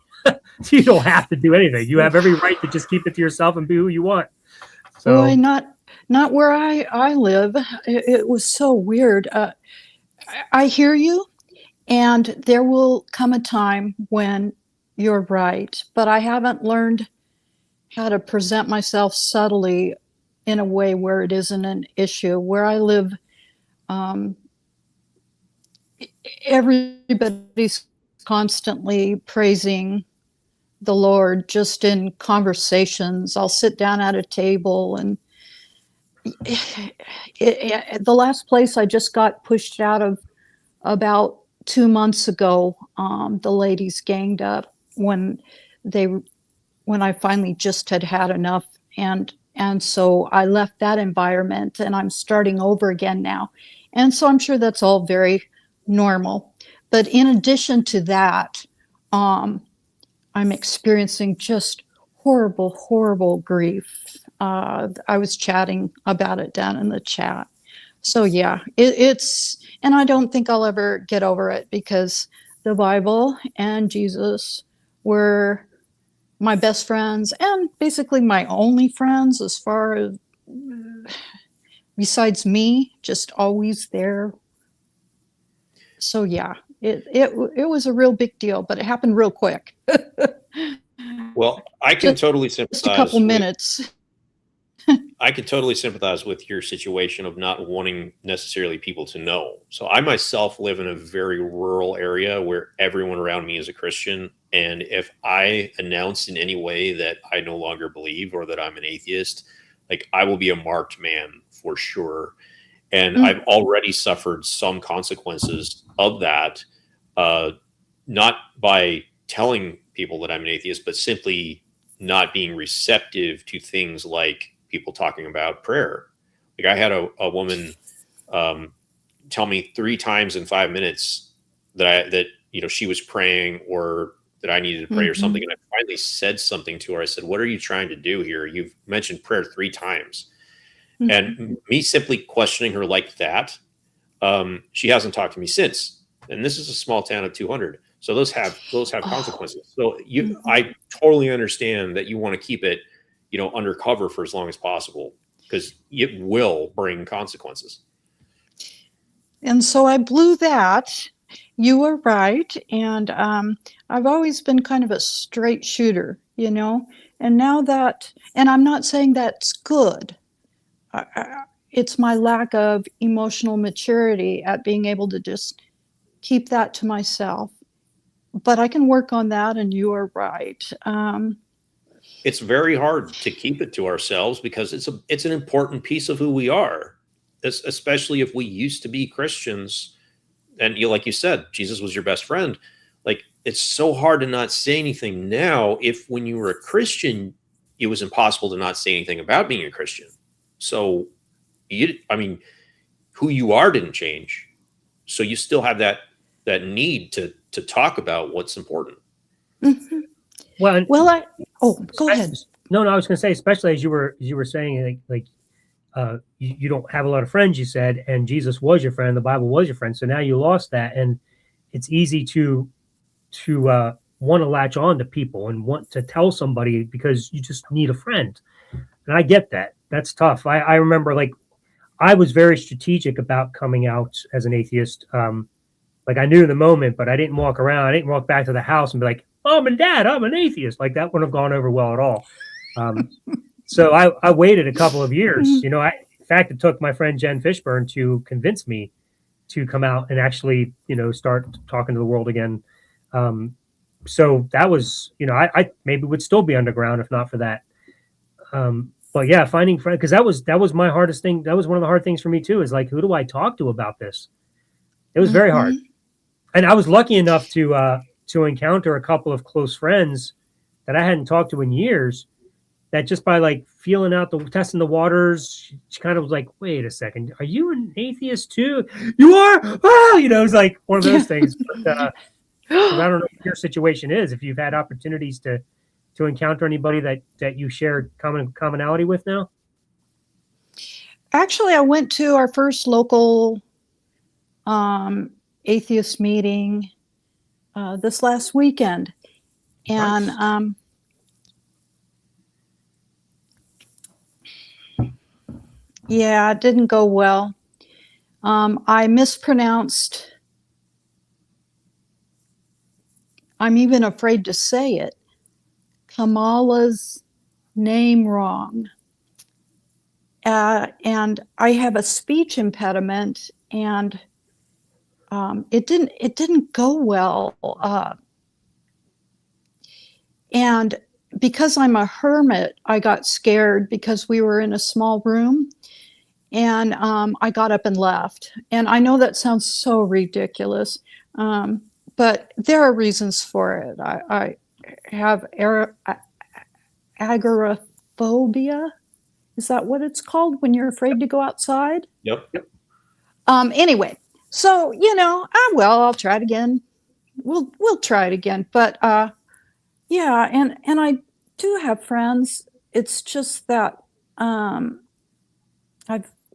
[SPEAKER 1] You don't have to do anything. You have every right to just keep it to yourself and be who you want. So,
[SPEAKER 3] boy, not where I live. It was so weird. I hear you, and there will come a time when you're right, but I haven't learned how to present myself subtly in a way where it isn't an issue. Where I live, everybody's constantly praising the Lord just in conversations. I'll sit down at a table, and the last place I just got pushed out of about 2 months ago, the ladies ganged up when I finally just had enough, and so I left that environment, and I'm starting over again now. And so I'm sure that's all very normal. But in addition to that, I'm experiencing just horrible, horrible grief. I was chatting about it down in the chat. So yeah, it's, and I don't think I'll ever get over it, because the Bible and Jesus were my best friends and basically my only friends, as far as, besides me, just always there. So yeah, it was a real big deal, but it happened real quick.
[SPEAKER 2] Well, I can totally sympathize.
[SPEAKER 3] Just a couple minutes.
[SPEAKER 2] I can totally sympathize with your situation of not wanting necessarily people to know. So I myself live in a very rural area where everyone around me is a Christian. And if I announce in any way that I no longer believe or that I'm an atheist, like, I will be a marked man for sure. And I've already suffered some consequences of that, not by telling people that I'm an atheist, but simply not being receptive to things like people talking about prayer. Like, I had a woman tell me 3 times in 5 minutes that she was praying, or that I needed to pray or something. And I finally said something to her. I said, "What are you trying to do here? You've mentioned prayer 3 times." And me simply questioning her like that, she hasn't talked to me since. And this is a small town of 200. So those have consequences. So I totally understand that you want to keep it, undercover for as long as possible, because it will bring consequences.
[SPEAKER 3] And so I blew that. You were right. And I've always been kind of a straight shooter, and now that, and I'm not saying that's good. It's my lack of emotional maturity at being able to just keep that to myself. But I can work on that, and you are right.
[SPEAKER 2] It's very hard to keep it to ourselves because it's an important piece of who we are, especially if we used to be Christians. And like you said, Jesus was your best friend. Like, it's so hard to not say anything now if when you were a Christian, it was impossible to not say anything about being a Christian. So, who you are didn't change. So you still have that need to talk about what's important.
[SPEAKER 1] Well,
[SPEAKER 3] go ahead.
[SPEAKER 1] No, I was going to say, especially as you were saying, you don't have a lot of friends, you said, and Jesus was your friend, the Bible was your friend. So now you lost that, and it's easy to want to latch on to people and want to tell somebody because you just need a friend. And I get that. That's tough. I remember, I was very strategic about coming out as an atheist. I knew in the moment, but I didn't walk around. I didn't walk back to the house and be like, "Mom and Dad, I'm an atheist." Like, that wouldn't have gone over well at all. So I waited a couple of years. In fact, it took my friend Jen Fishburne to convince me to come out and actually, start talking to the world again. So that was, I maybe would still be underground if not for that. But yeah, finding friends, because that was my hardest thing. That was one of the hard things for me too, is who do I talk to about this? It was very hard. And I was lucky enough to encounter a couple of close friends that I hadn't talked to in years, that just by feeling out testing the waters, she kind of was like, "Wait a second, are you an atheist too?" "You are?" "Oh," it was like one of those things. But, I don't know what your situation is, if you've had opportunities to encounter anybody that you share commonality with now.
[SPEAKER 3] Actually, I went to our first local atheist meeting this last weekend, and
[SPEAKER 1] Nice.
[SPEAKER 3] Yeah, it didn't go well. I mispronounced, I'm even afraid to say it, Kamala's name wrong. And I have a speech impediment, and it didn't go well. And because I'm a hermit, I got scared because we were in a small room, and I got up and left. And I know that sounds so ridiculous, but there are reasons for it. I have agoraphobia. Is that what it's called when you're afraid to go outside?
[SPEAKER 2] Yep.
[SPEAKER 3] Anyway, so I'll try it again. We'll try it again. But yeah, and I do have friends. It's just that I've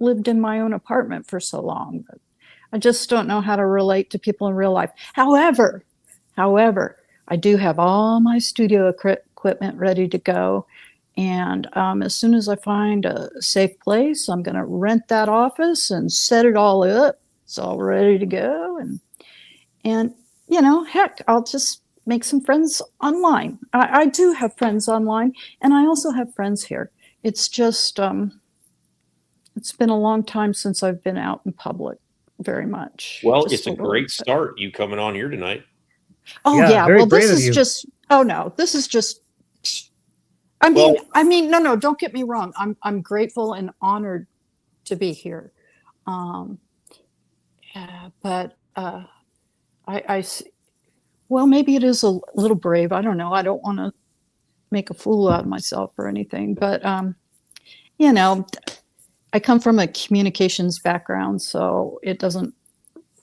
[SPEAKER 3] lived in my own apartment for so long, but I just don't know how to relate to people in real life. However, I do have all my studio equipment ready to go. And as soon as I find a safe place, I'm going to rent that office and set it all up. It's all ready to go. And heck, I'll just make some friends online. I do have friends online, and I also have friends here. It's just, it's been a long time since I've been out in public very much.
[SPEAKER 2] Well,
[SPEAKER 3] Just
[SPEAKER 2] it's a great start, you coming on here tonight.
[SPEAKER 3] Oh yeah. Well, this is just, oh no, this is just, I mean, no, don't get me wrong. I'm grateful and honored to be here. But well, maybe it is a little brave. I don't know. I don't want to make a fool out of myself or anything, but I come from a communications background, so it doesn't,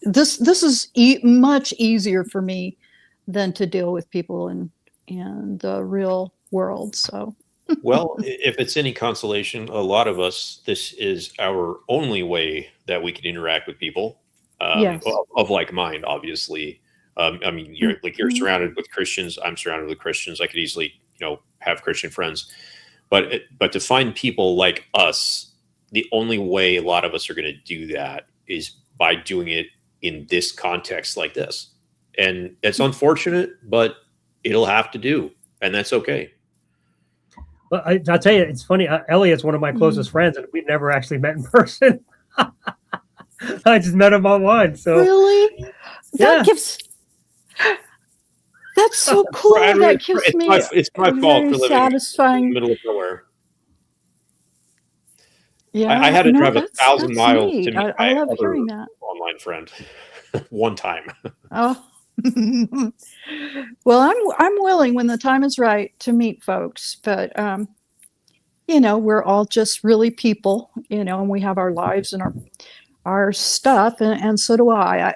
[SPEAKER 3] this is much easier for me than to deal with people in the real world. So,
[SPEAKER 2] Well, if it's any consolation, a lot of us, this is our only way that we can interact with people
[SPEAKER 3] yes.
[SPEAKER 2] of like mind, obviously. I mean, you're
[SPEAKER 3] Mhm.
[SPEAKER 2] surrounded with Christians. I'm surrounded with Christians. I could easily, have Christian friends, but to find people like us, the only way a lot of us are going to do that is by doing it in this context like this. And it's unfortunate, but it'll have to do, and that's okay.
[SPEAKER 1] But I'll tell you, it's funny. Elliot's one of my closest friends, and we've never actually met in person. I just met him online. So
[SPEAKER 3] Really?
[SPEAKER 1] Yeah.
[SPEAKER 3] That's so cool. That gives me
[SPEAKER 2] it's my
[SPEAKER 3] a
[SPEAKER 2] fault
[SPEAKER 3] very
[SPEAKER 2] for living in the
[SPEAKER 3] satisfying.
[SPEAKER 2] middle of nowhere.
[SPEAKER 3] Yeah,
[SPEAKER 2] I had to drive
[SPEAKER 3] that's
[SPEAKER 2] 1,000 miles
[SPEAKER 3] neat.
[SPEAKER 2] to meet
[SPEAKER 3] I
[SPEAKER 2] my
[SPEAKER 3] love
[SPEAKER 2] other
[SPEAKER 3] hearing that.
[SPEAKER 2] online friend one time.
[SPEAKER 3] Oh. Well, I'm willing when the time is right to meet folks, but we're all just really people, and we have our lives and our stuff, and so do I.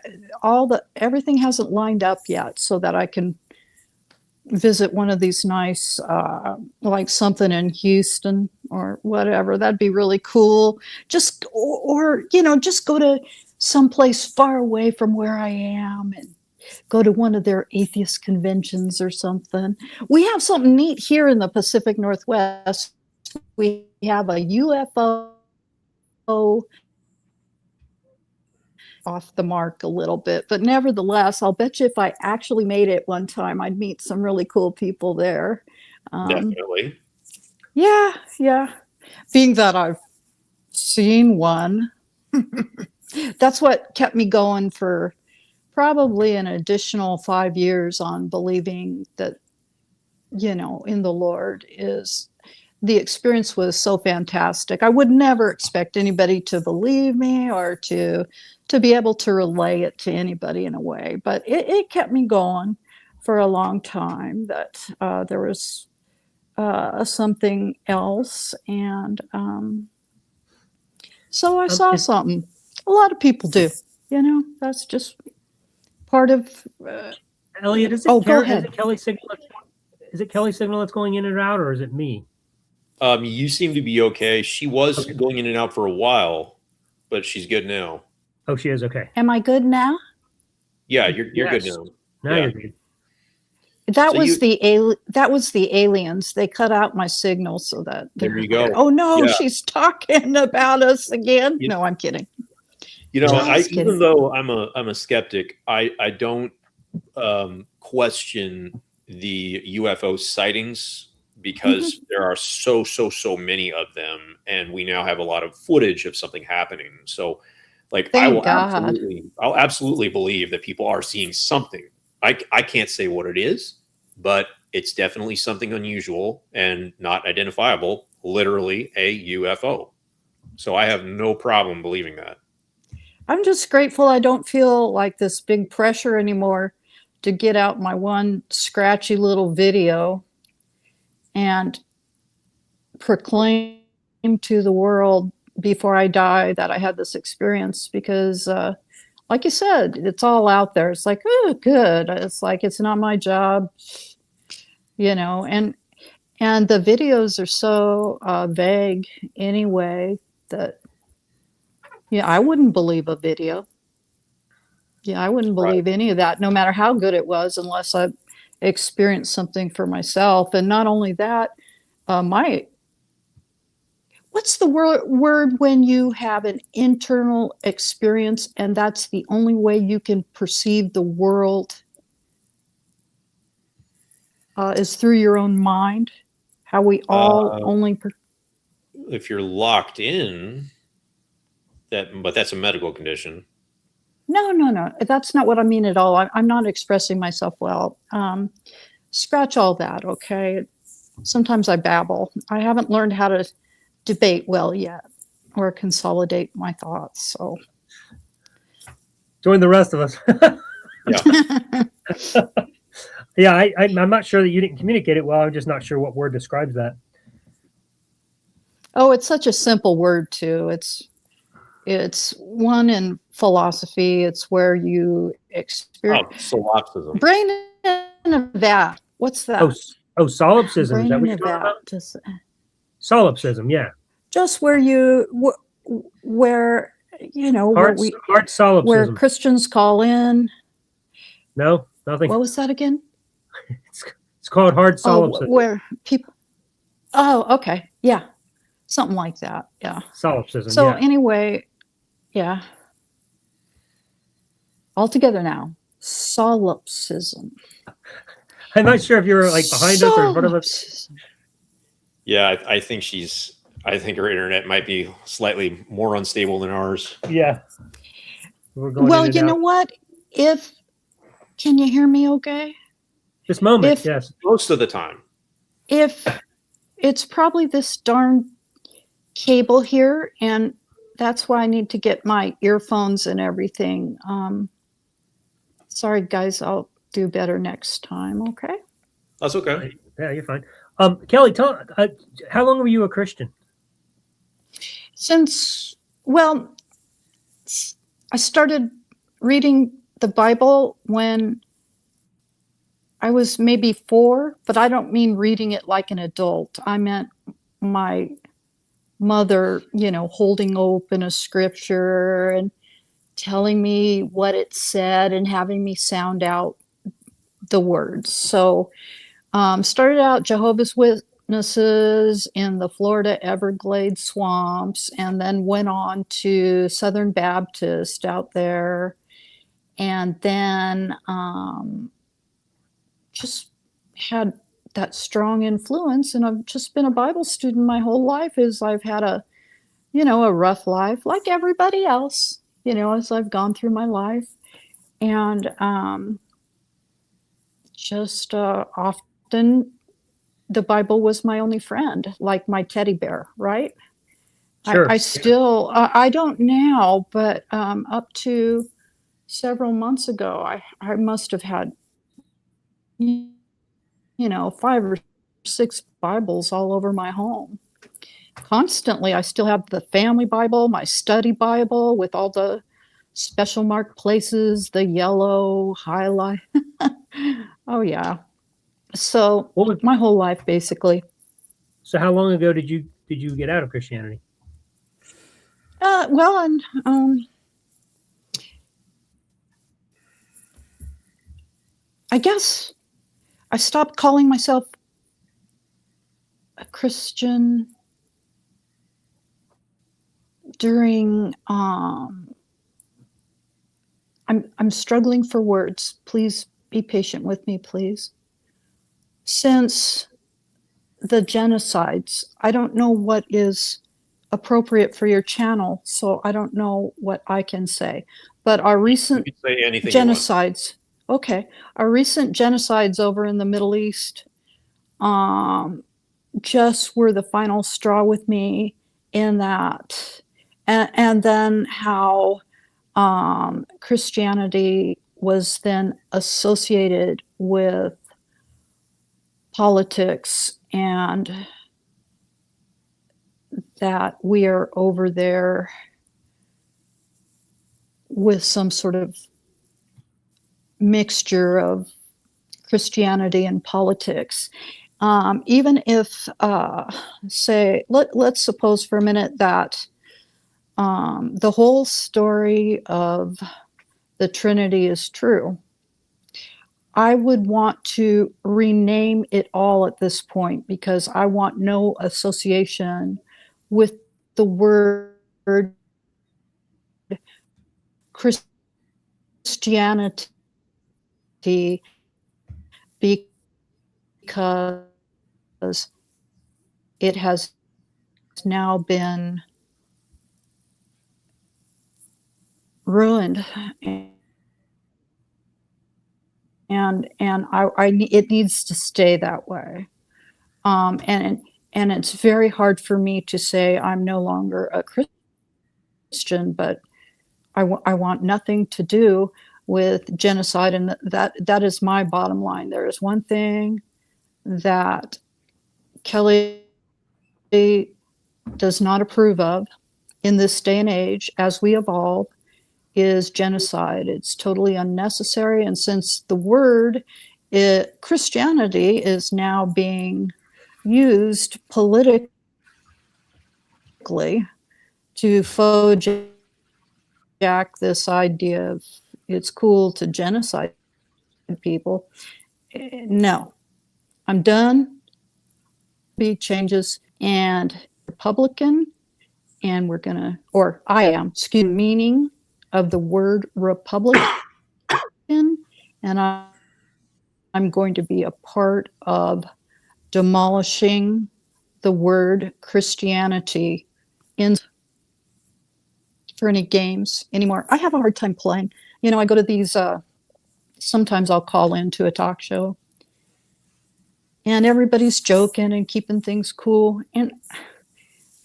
[SPEAKER 3] Everything hasn't lined up yet so that I can visit one of these nice, like something in Houston or whatever. That'd be really cool. Just or just go to someplace far away from where I am and go to one of their atheist conventions or something. We have something neat here in the Pacific Northwest. We have a UFO off the mark a little bit, but nevertheless, I'll bet you if I actually made it one time, I'd meet some really cool people there.
[SPEAKER 2] Definitely.
[SPEAKER 3] Yeah. Being that I've seen one, that's what kept me going for probably an additional 5 years on believing that, in the Lord. Is the experience was so fantastic. I would never expect anybody to believe me or to be able to relay it to anybody in a way, but it kept me going for a long time, that there was something else. And so I saw something. A lot of people do. That's just part of.
[SPEAKER 1] Elliot, is it,
[SPEAKER 3] go ahead.
[SPEAKER 1] Is it Kelly's signal? Is it Kelly's signal that's going in and out, or is it me?
[SPEAKER 2] You seem to be okay. She was going in and out for a while, but she's good now.
[SPEAKER 1] Oh, she is okay.
[SPEAKER 3] Am I good now?
[SPEAKER 2] Yeah, you're good now.
[SPEAKER 1] Now you're good.
[SPEAKER 3] That was the aliens. They cut out my signal so that.
[SPEAKER 2] There you go.
[SPEAKER 3] Oh no, she's talking about us again. No, I'm kidding.
[SPEAKER 2] Even though I'm a skeptic, I don't question the UFO sightings, because there are so many of them, and we now have a lot of footage of something happening. So, I'll absolutely believe that people are seeing something. I can't say what it is, but it's definitely something unusual and not identifiable, literally a UFO. So I have no problem believing that.
[SPEAKER 3] I'm just grateful I don't feel like this big pressure anymore to get out my one scratchy little video and proclaim to the world before I die that I had this experience, because like you said, it's all out there. It's like, oh, good. It's like, it's not my job, and the videos are so vague anyway that, I wouldn't believe a video. Yeah, I wouldn't believe any of that, no matter how good it was, unless I experienced something for myself. And not only that, what's the word when you have an internal experience and that's the only way you can perceive the world, is through your own mind? How we all
[SPEAKER 2] if you're locked in, but that's a medical condition.
[SPEAKER 3] No. That's not what I mean at all. I'm not expressing myself well. Scratch all that, okay? Sometimes I babble. I haven't learned how to debate well yet, or consolidate my thoughts. So
[SPEAKER 1] join the rest of us.
[SPEAKER 2] Yeah.
[SPEAKER 1] I'm not sure that you didn't communicate it well. I'm just not sure what word describes that.
[SPEAKER 3] Oh, it's such a simple word too. It's one in philosophy. It's where you experience
[SPEAKER 2] solipsism.
[SPEAKER 3] brain in a vat. What's that?
[SPEAKER 1] Solipsism.
[SPEAKER 3] Brain
[SPEAKER 1] Is that
[SPEAKER 3] in
[SPEAKER 1] what
[SPEAKER 3] a
[SPEAKER 1] you're talking
[SPEAKER 3] vat.
[SPEAKER 1] about?
[SPEAKER 3] Just,
[SPEAKER 1] Solipsism, yeah.
[SPEAKER 3] just where where
[SPEAKER 1] Hard
[SPEAKER 3] where
[SPEAKER 1] solipsism.
[SPEAKER 3] Christians call in.
[SPEAKER 1] No, nothing.
[SPEAKER 3] What was that again?
[SPEAKER 1] It's called hard
[SPEAKER 3] Oh,
[SPEAKER 1] solipsism.
[SPEAKER 3] where people. Oh, okay, yeah, something like that. Yeah.
[SPEAKER 1] Solipsism,
[SPEAKER 3] So
[SPEAKER 1] yeah.
[SPEAKER 3] anyway, yeah. All together now. Solipsism.
[SPEAKER 1] I'm not sure if you're like behind us or in front of us.
[SPEAKER 3] Solipsism.
[SPEAKER 2] Yeah, I think I think her internet might be slightly more unstable than ours.
[SPEAKER 1] Yeah. We're going
[SPEAKER 3] Well,
[SPEAKER 1] in and
[SPEAKER 3] you know
[SPEAKER 1] out.
[SPEAKER 3] what? Can you hear me okay?
[SPEAKER 1] This moment,
[SPEAKER 3] if-
[SPEAKER 1] yes.
[SPEAKER 2] Most of the time.
[SPEAKER 3] If it's probably this darn cable here, and that's why I need to get my earphones and everything. Sorry, guys, I'll do better next time, okay?
[SPEAKER 2] That's okay.
[SPEAKER 1] Yeah, you're fine. Kelly, tell how long were you a Christian?
[SPEAKER 3] Well, I started reading the Bible when I was maybe 4, but I don't mean reading it like an adult. I meant my mother, holding open a scripture and telling me what it said and having me sound out the words. So, started out Jehovah's Witnesses in the Florida Everglades swamps, and then went on to Southern Baptist out there, and then just had that strong influence. And I've just been a Bible student my whole life. As I've had a rough life like everybody else, as I've gone through my life. And just often the Bible was my only friend, like my teddy bear, right?
[SPEAKER 1] Sure.
[SPEAKER 3] I still, I don't now, but up to several months ago, I must have had, 5 or 6 Bibles all over my home. Constantly, I still have the family Bible, my study Bible with all the special marked places, the yellow highlight. Oh, yeah. So my whole life, basically.
[SPEAKER 1] So how long ago did you get out of Christianity?
[SPEAKER 3] Well, and I guess I stopped calling myself a Christian during I'm struggling for words. Please be patient with me, please. Since the genocides, I don't know what is appropriate for your channel, so I don't know what I can say. But our recent
[SPEAKER 2] You can say anything
[SPEAKER 3] genocides, okay, our recent genocides over in the Middle East just were the final straw with me in that. And then how Christianity was then associated with politics, and that we are over there with some sort of mixture of Christianity and politics. Even if, say, let's suppose for a minute that the whole story of the Trinity is true, I would want to rename it all at this point, because I want no association with the word Christianity, because it has now been ruined, and it needs to stay that way. And it's very hard for me to say I'm no longer a Christian, but I want nothing to do with genocide, and that is my bottom line. There is one thing that Kelly does not approve of in this day and age, as we evolve, is genocide. It's totally unnecessary, and since the word Christianity is now being used politically to hijack this idea of it's cool to genocide people. No, I'm done. Big changes, and Republican, and we're gonna, or I am, excuse me, meaning of the word Republican, and I'm going to be a part of demolishing the word Christianity in for any games anymore. I have a hard time playing. You know, I go to these, sometimes I'll call into a talk show and everybody's joking and keeping things cool. And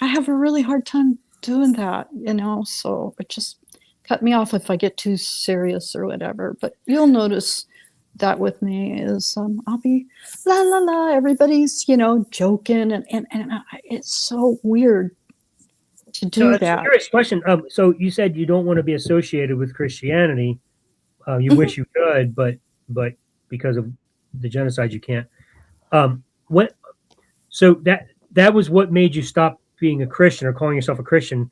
[SPEAKER 3] I have a really hard time doing that, you know, so it just cut me off if I get too serious or whatever. But you'll notice that with me is I'll be la la la, everybody's, you know, joking, and it's so weird to do
[SPEAKER 1] So,
[SPEAKER 3] that.
[SPEAKER 1] curious question. So you said you don't want to be associated with Christianity. You wish you could, but because of the genocide, you can't. What? So that was what made you stop being a Christian or calling yourself a Christian.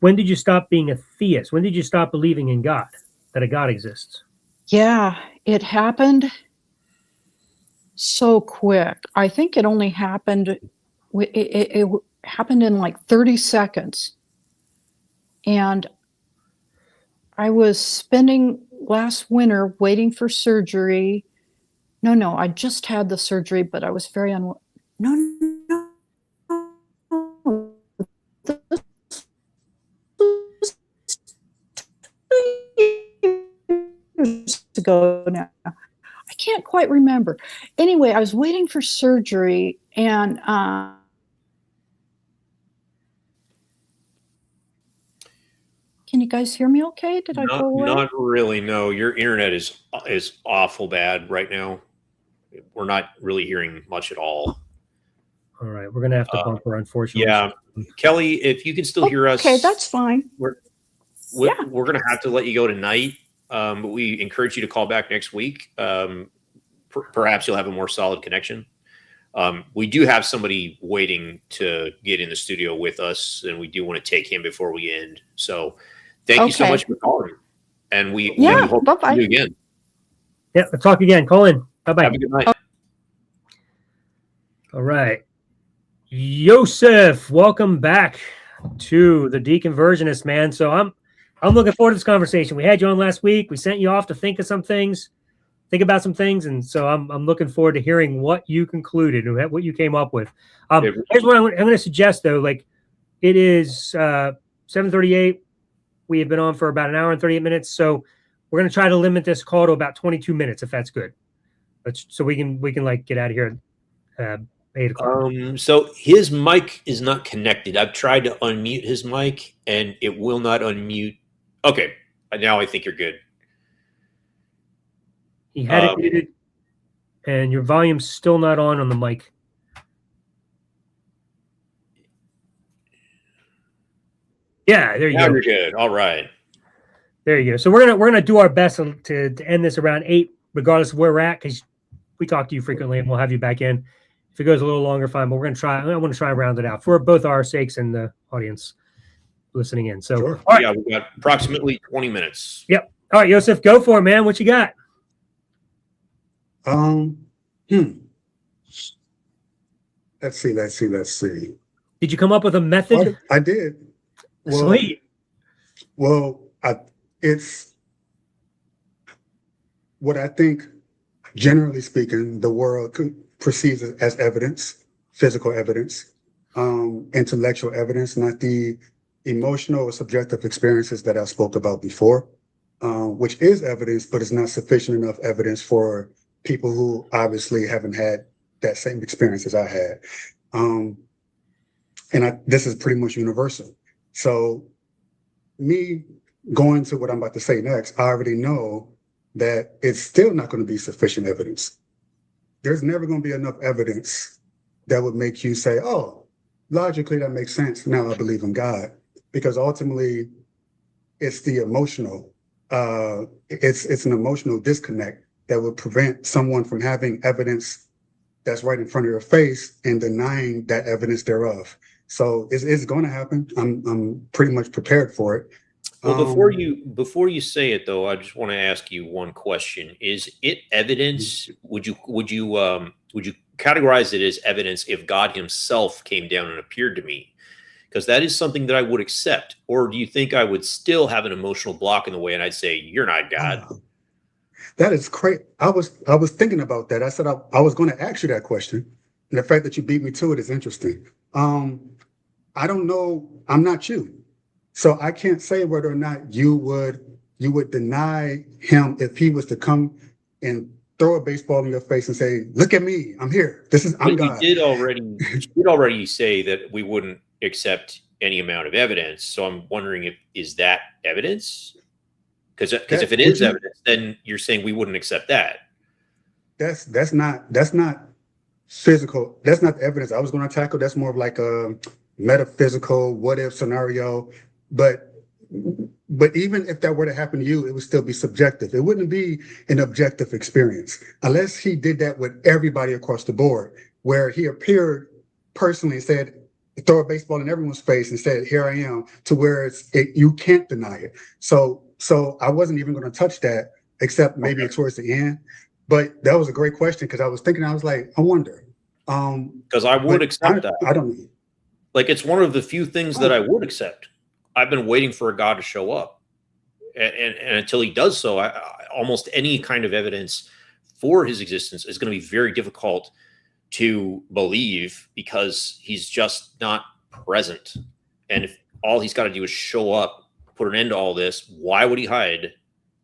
[SPEAKER 1] When did you stop being a theist? When did you stop believing in God, that a God exists?
[SPEAKER 3] Yeah, it happened so quick. I think it only happened, it happened in like 30 seconds. And I was spending last winter waiting for surgery. No, I just had the surgery, but I was very unwell. No. This was 2 years ago now. I can't quite remember. Anyway, I was waiting for surgery, and can you guys hear me okay? Did I go away?
[SPEAKER 2] Not really, no. Your internet is awful bad right now. We're not really hearing much at all.
[SPEAKER 1] All right, we're gonna have to bump her, unfortunately.
[SPEAKER 2] Yeah, Kelly, if you can still hear us,
[SPEAKER 3] okay, that's fine.
[SPEAKER 2] We're gonna have to let you go tonight. But we encourage you to call back next week. Perhaps you'll have a more solid connection. We do have somebody waiting to get in the studio with us, and we do want to take him before we end. So thank you so much for calling. And we hope to see you again.
[SPEAKER 1] Yeah, we'll talk again. Call in. Bye-bye.
[SPEAKER 2] Have a good night.
[SPEAKER 1] All right. Yosef, welcome back to the Deconversionists, man. So I'm looking forward to this conversation. We had you on last week. We sent you off to think about some things, and so I'm looking forward to hearing what you concluded and what you came up with. Here's what I'm going to suggest, though. Like, it is 7:38. We have been on for about an hour and 38 minutes, so we're going to try to limit this call to about 22 minutes, if that's good. So we can like get out of here at 8 o'clock.
[SPEAKER 2] So his mic is not connected. I've tried to unmute his mic, and it will not unmute. Okay, now I think you're good.
[SPEAKER 1] He had it muted, and your volume's still not on the mic. Yeah, there you go.
[SPEAKER 2] You're good. All right.
[SPEAKER 1] There you go. So we're gonna do our best to end this around 8, regardless of where we're at, because we talk to you frequently, and we'll have you back in. If it goes a little longer, fine. But we're gonna try. I want to try and round it out for both our sakes and the audience listening in. So
[SPEAKER 2] sure.
[SPEAKER 1] All right.
[SPEAKER 2] Yeah, we got approximately 20 minutes.
[SPEAKER 1] Yep. All right, Yosef, go for it, man. What you got?
[SPEAKER 4] Let's see.
[SPEAKER 1] Did you come up with a method?
[SPEAKER 4] I did. Well,
[SPEAKER 1] Sweet.
[SPEAKER 4] Well, it's what I think, generally speaking, the world perceives as evidence, physical evidence, intellectual evidence, not the emotional or subjective experiences that I spoke about before, which is evidence, but it's not sufficient enough evidence for people who obviously haven't had that same experience as I had. This is pretty much universal. So me going to what I'm about to say next, I already know that it's still not going to be sufficient evidence. There's never going to be enough evidence that would make you say, oh, logically that makes sense. Now I believe in God. Because ultimately it's the emotional, it's an emotional disconnect that would prevent someone from having evidence that's right in front of your face and denying that evidence thereof. So it's going to happen. I'm pretty much prepared for it.
[SPEAKER 2] Well, before you say it though, I just want to ask you one question. Is it evidence? Would you categorize it as evidence if God himself came down and appeared to me? Because that is something that I would accept. Or do you think I would still have an emotional block in the way and I'd say, you're not God?
[SPEAKER 4] That is great. I was thinking about that. I said I was going to ask you that question. And the fact that you beat me to it is interesting. I don't know. I'm not you. So I can't say whether or not you would deny him if he was to come and throw a baseball in your face and say, look at me, I'm here. I'm God.
[SPEAKER 2] You did already say that we wouldn't accept any amount of evidence. So I'm wondering is that evidence? Because if it is evidence, then you're saying we wouldn't accept that.
[SPEAKER 4] That's not physical. That's not the evidence I was going to tackle. That's more of like a metaphysical what if scenario. But even if that were to happen to you, it would still be subjective. It wouldn't be an objective experience unless he did that with everybody across the board, where he appeared personally and said, throw a baseball in everyone's face and said, here I am, to where you can't deny it. So I wasn't even going to touch that except maybe towards the end. But that was a great question because I was thinking, I was like, I wonder.
[SPEAKER 2] Because I would accept that.
[SPEAKER 4] I don't know.
[SPEAKER 2] Like, it's one of the few things that I would accept. I've been waiting for a God to show up. And until he does so, almost any kind of evidence for his existence is going to be very difficult to believe because he's just not present. And if all he's got to do is show up, put an end to all this, why would he hide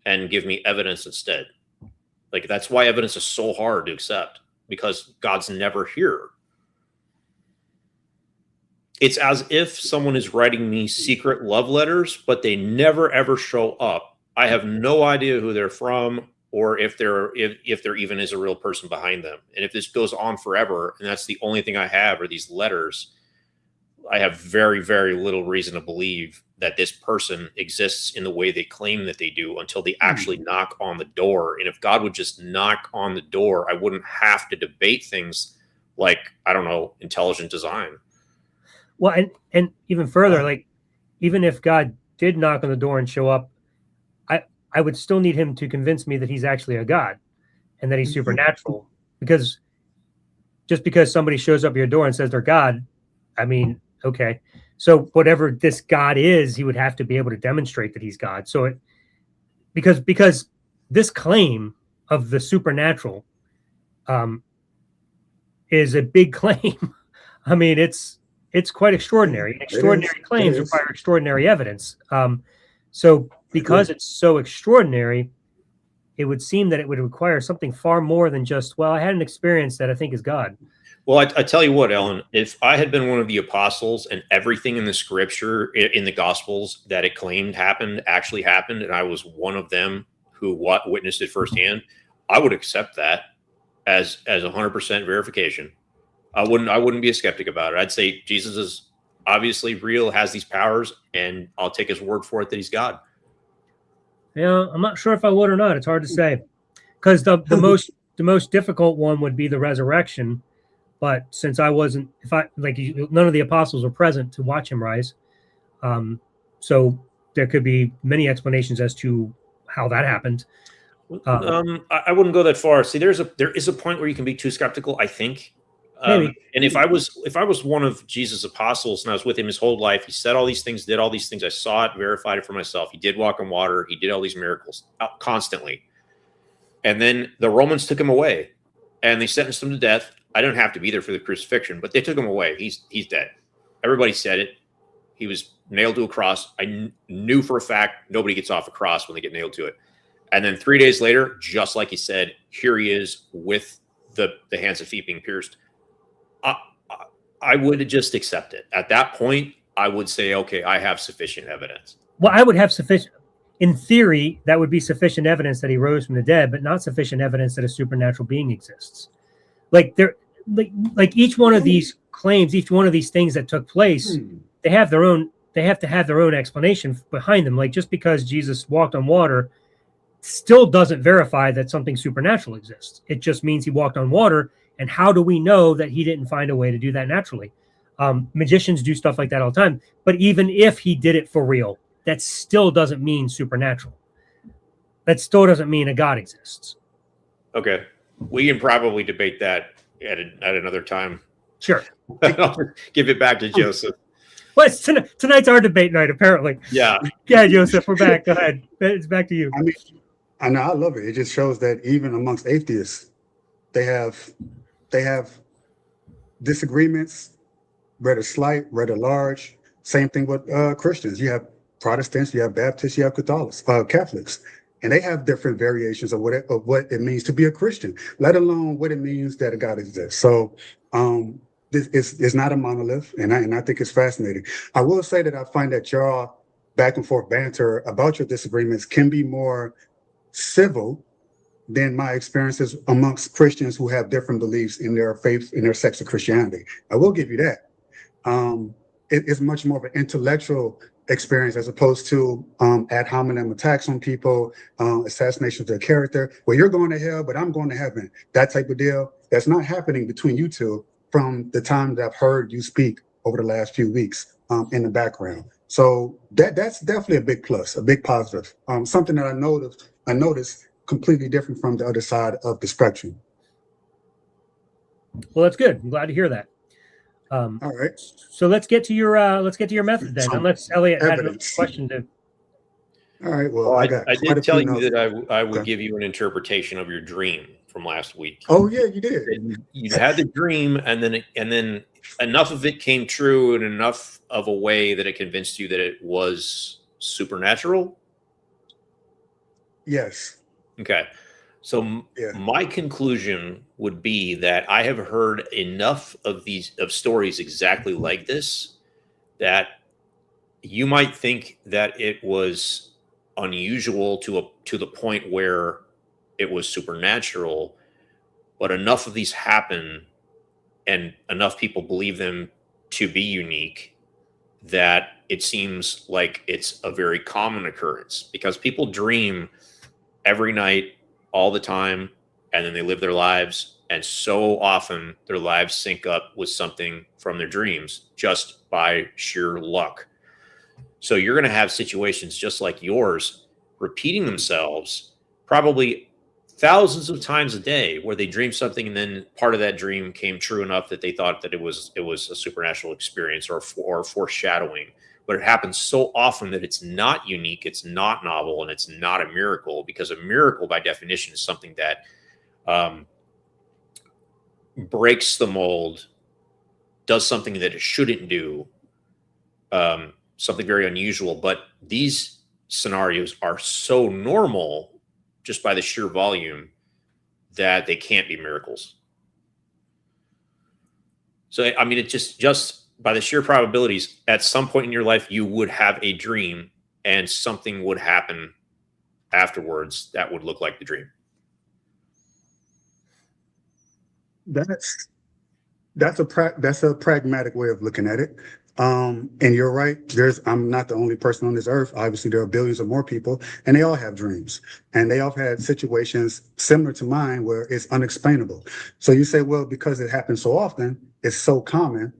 [SPEAKER 2] and give me evidence instead? Like, that's why evidence is so hard to accept, because God's never here. It's as if someone is writing me secret love letters, but they never ever show up. I have no idea who they're from or if there even is a real person behind them. And if this goes on forever, and that's the only thing I have are these letters, I have very, very little reason to believe that this person exists in the way they claim that they do until they actually knock on the door. And if God would just knock on the door, I wouldn't have to debate things like, I don't know, intelligent design.
[SPEAKER 1] Well, and even further, like, even if God did knock on the door and show up, I would still need him to convince me that he's actually a God and that he's supernatural. Because just because somebody shows up at your door and says they're God, I mean, okay. So whatever this God is, he would have to be able to demonstrate that he's God. So because this claim of the supernatural is a big claim. I mean, it's quite extraordinary. Extraordinary claims require extraordinary evidence. So because it's so extraordinary, it would seem that it would require something far more than just, well, I had an experience that I think is God.
[SPEAKER 2] Well, I tell you what, Ellen, if I had been one of the apostles and everything in the scripture, in the gospels that it claimed happened, actually happened, and I was one of them who witnessed it firsthand, I would accept that as 100% verification. I wouldn't be a skeptic about it. I'd say Jesus is obviously real, has these powers, and I'll take his word for it that he's God.
[SPEAKER 1] Yeah, I'm not sure if I would or not. It's hard to say, because the most difficult one would be the resurrection. But since I wasn't, none of the apostles were present to watch him rise, so there could be many explanations as to how that happened.
[SPEAKER 2] I wouldn't go that far. See, there is a point where you can be too skeptical, I think.
[SPEAKER 1] Maybe.
[SPEAKER 2] And if I was one of Jesus' apostles and I was with him his whole life, he said all these things, did all these things. I saw it, verified it for myself. He did walk on water. He did all these miracles constantly. And then the Romans took him away and they sentenced him to death. I don't have to be there for the crucifixion, but they took him away. He's dead. Everybody said it. He was nailed to a cross. I knew for a fact nobody gets off a cross when they get nailed to it. And then 3 days later, just like he said, here he is with the hands and feet being pierced. I would just accept it. At that point, I would say, okay, I have sufficient evidence.
[SPEAKER 1] Well, I would have sufficient. In theory, that would be sufficient evidence that he rose from the dead, but not sufficient evidence that a supernatural being exists. Like each one of these claims, each one of these things that took place, they have to have their own explanation behind them. Like, just because Jesus walked on water still doesn't verify that something supernatural exists. It just means he walked on water. And how do we know that he didn't find a way to do that naturally? Magicians do stuff like that all the time. But even if he did it for real, that still doesn't mean supernatural. That still doesn't mean a God exists.
[SPEAKER 2] Okay. We can probably debate that at another time.
[SPEAKER 1] Sure.
[SPEAKER 2] I'll give it back to Joseph.
[SPEAKER 1] Well, tonight's our debate night, apparently.
[SPEAKER 2] Yeah.
[SPEAKER 1] Yeah, Joseph, we're back. Go ahead. It's back to you.
[SPEAKER 4] I mean, I know, I love it. It just shows that even amongst atheists, they have disagreements, whether slight, whether large. Same thing with Christians. You have Protestants, you have Baptists, you have Catholics, and they have different variations of what it means to be a Christian, let alone what it means that a God exists. So this is not a monolith, and I think it's fascinating. I will say that I find that y'all back and forth banter about your disagreements can be more civil than my experiences amongst Christians who have different beliefs in their faith, in their sects of Christianity. I will give you that. It's much more of an intellectual experience as opposed to ad hominem attacks on people, assassination of their character, where you're going to hell, but I'm going to heaven. That type of deal. That's not happening between you two from the time that I've heard you speak over the last few weeks in the background. So that's definitely a big plus, a big positive. Something that I noticed completely different from the other side of the spectrum.
[SPEAKER 1] Well, that's good. I'm glad to hear that.
[SPEAKER 4] All right.
[SPEAKER 1] So let's get to your method then. Unless Elliot had another question to.
[SPEAKER 4] All right. Well,
[SPEAKER 2] I
[SPEAKER 4] got
[SPEAKER 2] did tell you that I would give you an interpretation of your dream from last week.
[SPEAKER 4] Oh yeah, you did.
[SPEAKER 2] You had the dream, and then enough of it came true in enough of a way that it convinced you that it was supernatural.
[SPEAKER 4] Yes.
[SPEAKER 2] Okay. So my conclusion would be that I have heard enough of stories exactly like this that you might think that it was unusual to the point where it was supernatural, but enough of these happen and enough people believe them to be unique that it seems like it's a very common occurrence, because people dream every night, all the time, and then they live their lives, and so often their lives sync up with something from their dreams just by sheer luck. So you're going to have situations just like yours repeating themselves probably thousands of times a day, where they dream something and then part of that dream came true enough that they thought that it was a supernatural experience or foreshadowing. But it happens so often that it's not unique, it's not novel, and it's not a miracle, because a miracle by definition is something that breaks the mold, does something that it shouldn't do, something very unusual. But these scenarios are so normal just by the sheer volume that they can't be miracles. So, I mean, it just by the sheer probabilities, at some point in your life, you would have a dream and something would happen afterwards that would look like the dream.
[SPEAKER 4] That's a pragmatic way of looking at it. And you're right. I'm not the only person on this earth. Obviously, there are billions of more people, and they all have dreams, and they all had situations similar to mine where it's unexplainable. So you say, well, because it happens so often, it's so common.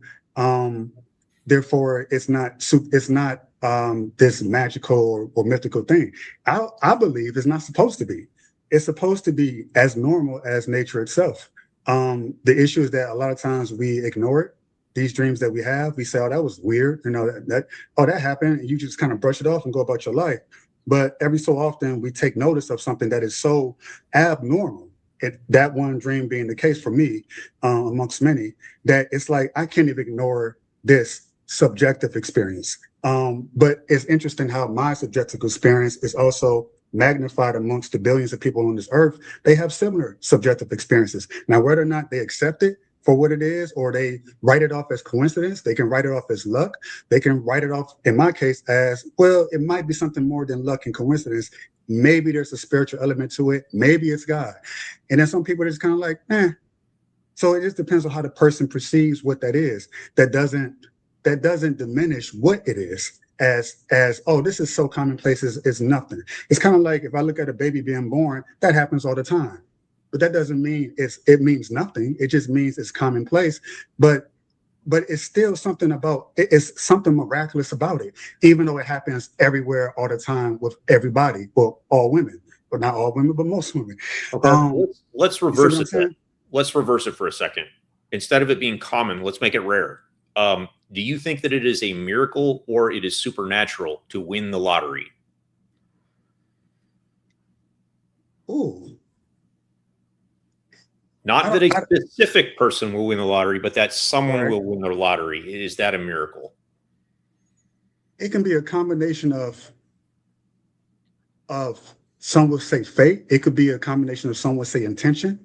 [SPEAKER 4] Therefore, it's not this magical or mythical thing. I believe it's not supposed to be. It's supposed to be as normal as nature itself. The issue is that a lot of times we ignore it. These dreams that we have, we say, "Oh, that was weird," that happened, and you just kind of brush it off and go about your life. But every so often, we take notice of something that is so abnormal. That one dream being the case for me, amongst many, that it's like I can't even ignore this subjective experience. But it's interesting how my subjective experience is also magnified amongst the billions of people on this earth. They have similar subjective experiences. Now, whether or not they accept it for what it is, or they write it off as coincidence, they can write it off as luck. They can write it off, in my case, as, well, it might be something more than luck and coincidence. Maybe there's a spiritual element to it. Maybe it's God. And then some people are just kind of like, eh. So it just depends on how the person perceives what that is. That doesn't diminish what it is. as oh, this is so commonplace, is nothing. It's kind of like if I look at a baby being born, that happens all the time. But that doesn't mean it means nothing. It just means it's commonplace. But it's still something about it's something miraculous about it, even though it happens everywhere all the time with everybody, well, all women, but not all women, but most women.
[SPEAKER 2] Okay. Let's reverse it. Let's reverse it for a second. Instead of it being common, let's make it rare. Do you think that it is a miracle or it is supernatural to win the lottery?
[SPEAKER 4] Ooh.
[SPEAKER 2] Not that a specific person will win the lottery, but that someone will win the lottery. Is that a miracle?
[SPEAKER 4] It can be a combination of some would say fate. It could be a combination of some would say intention,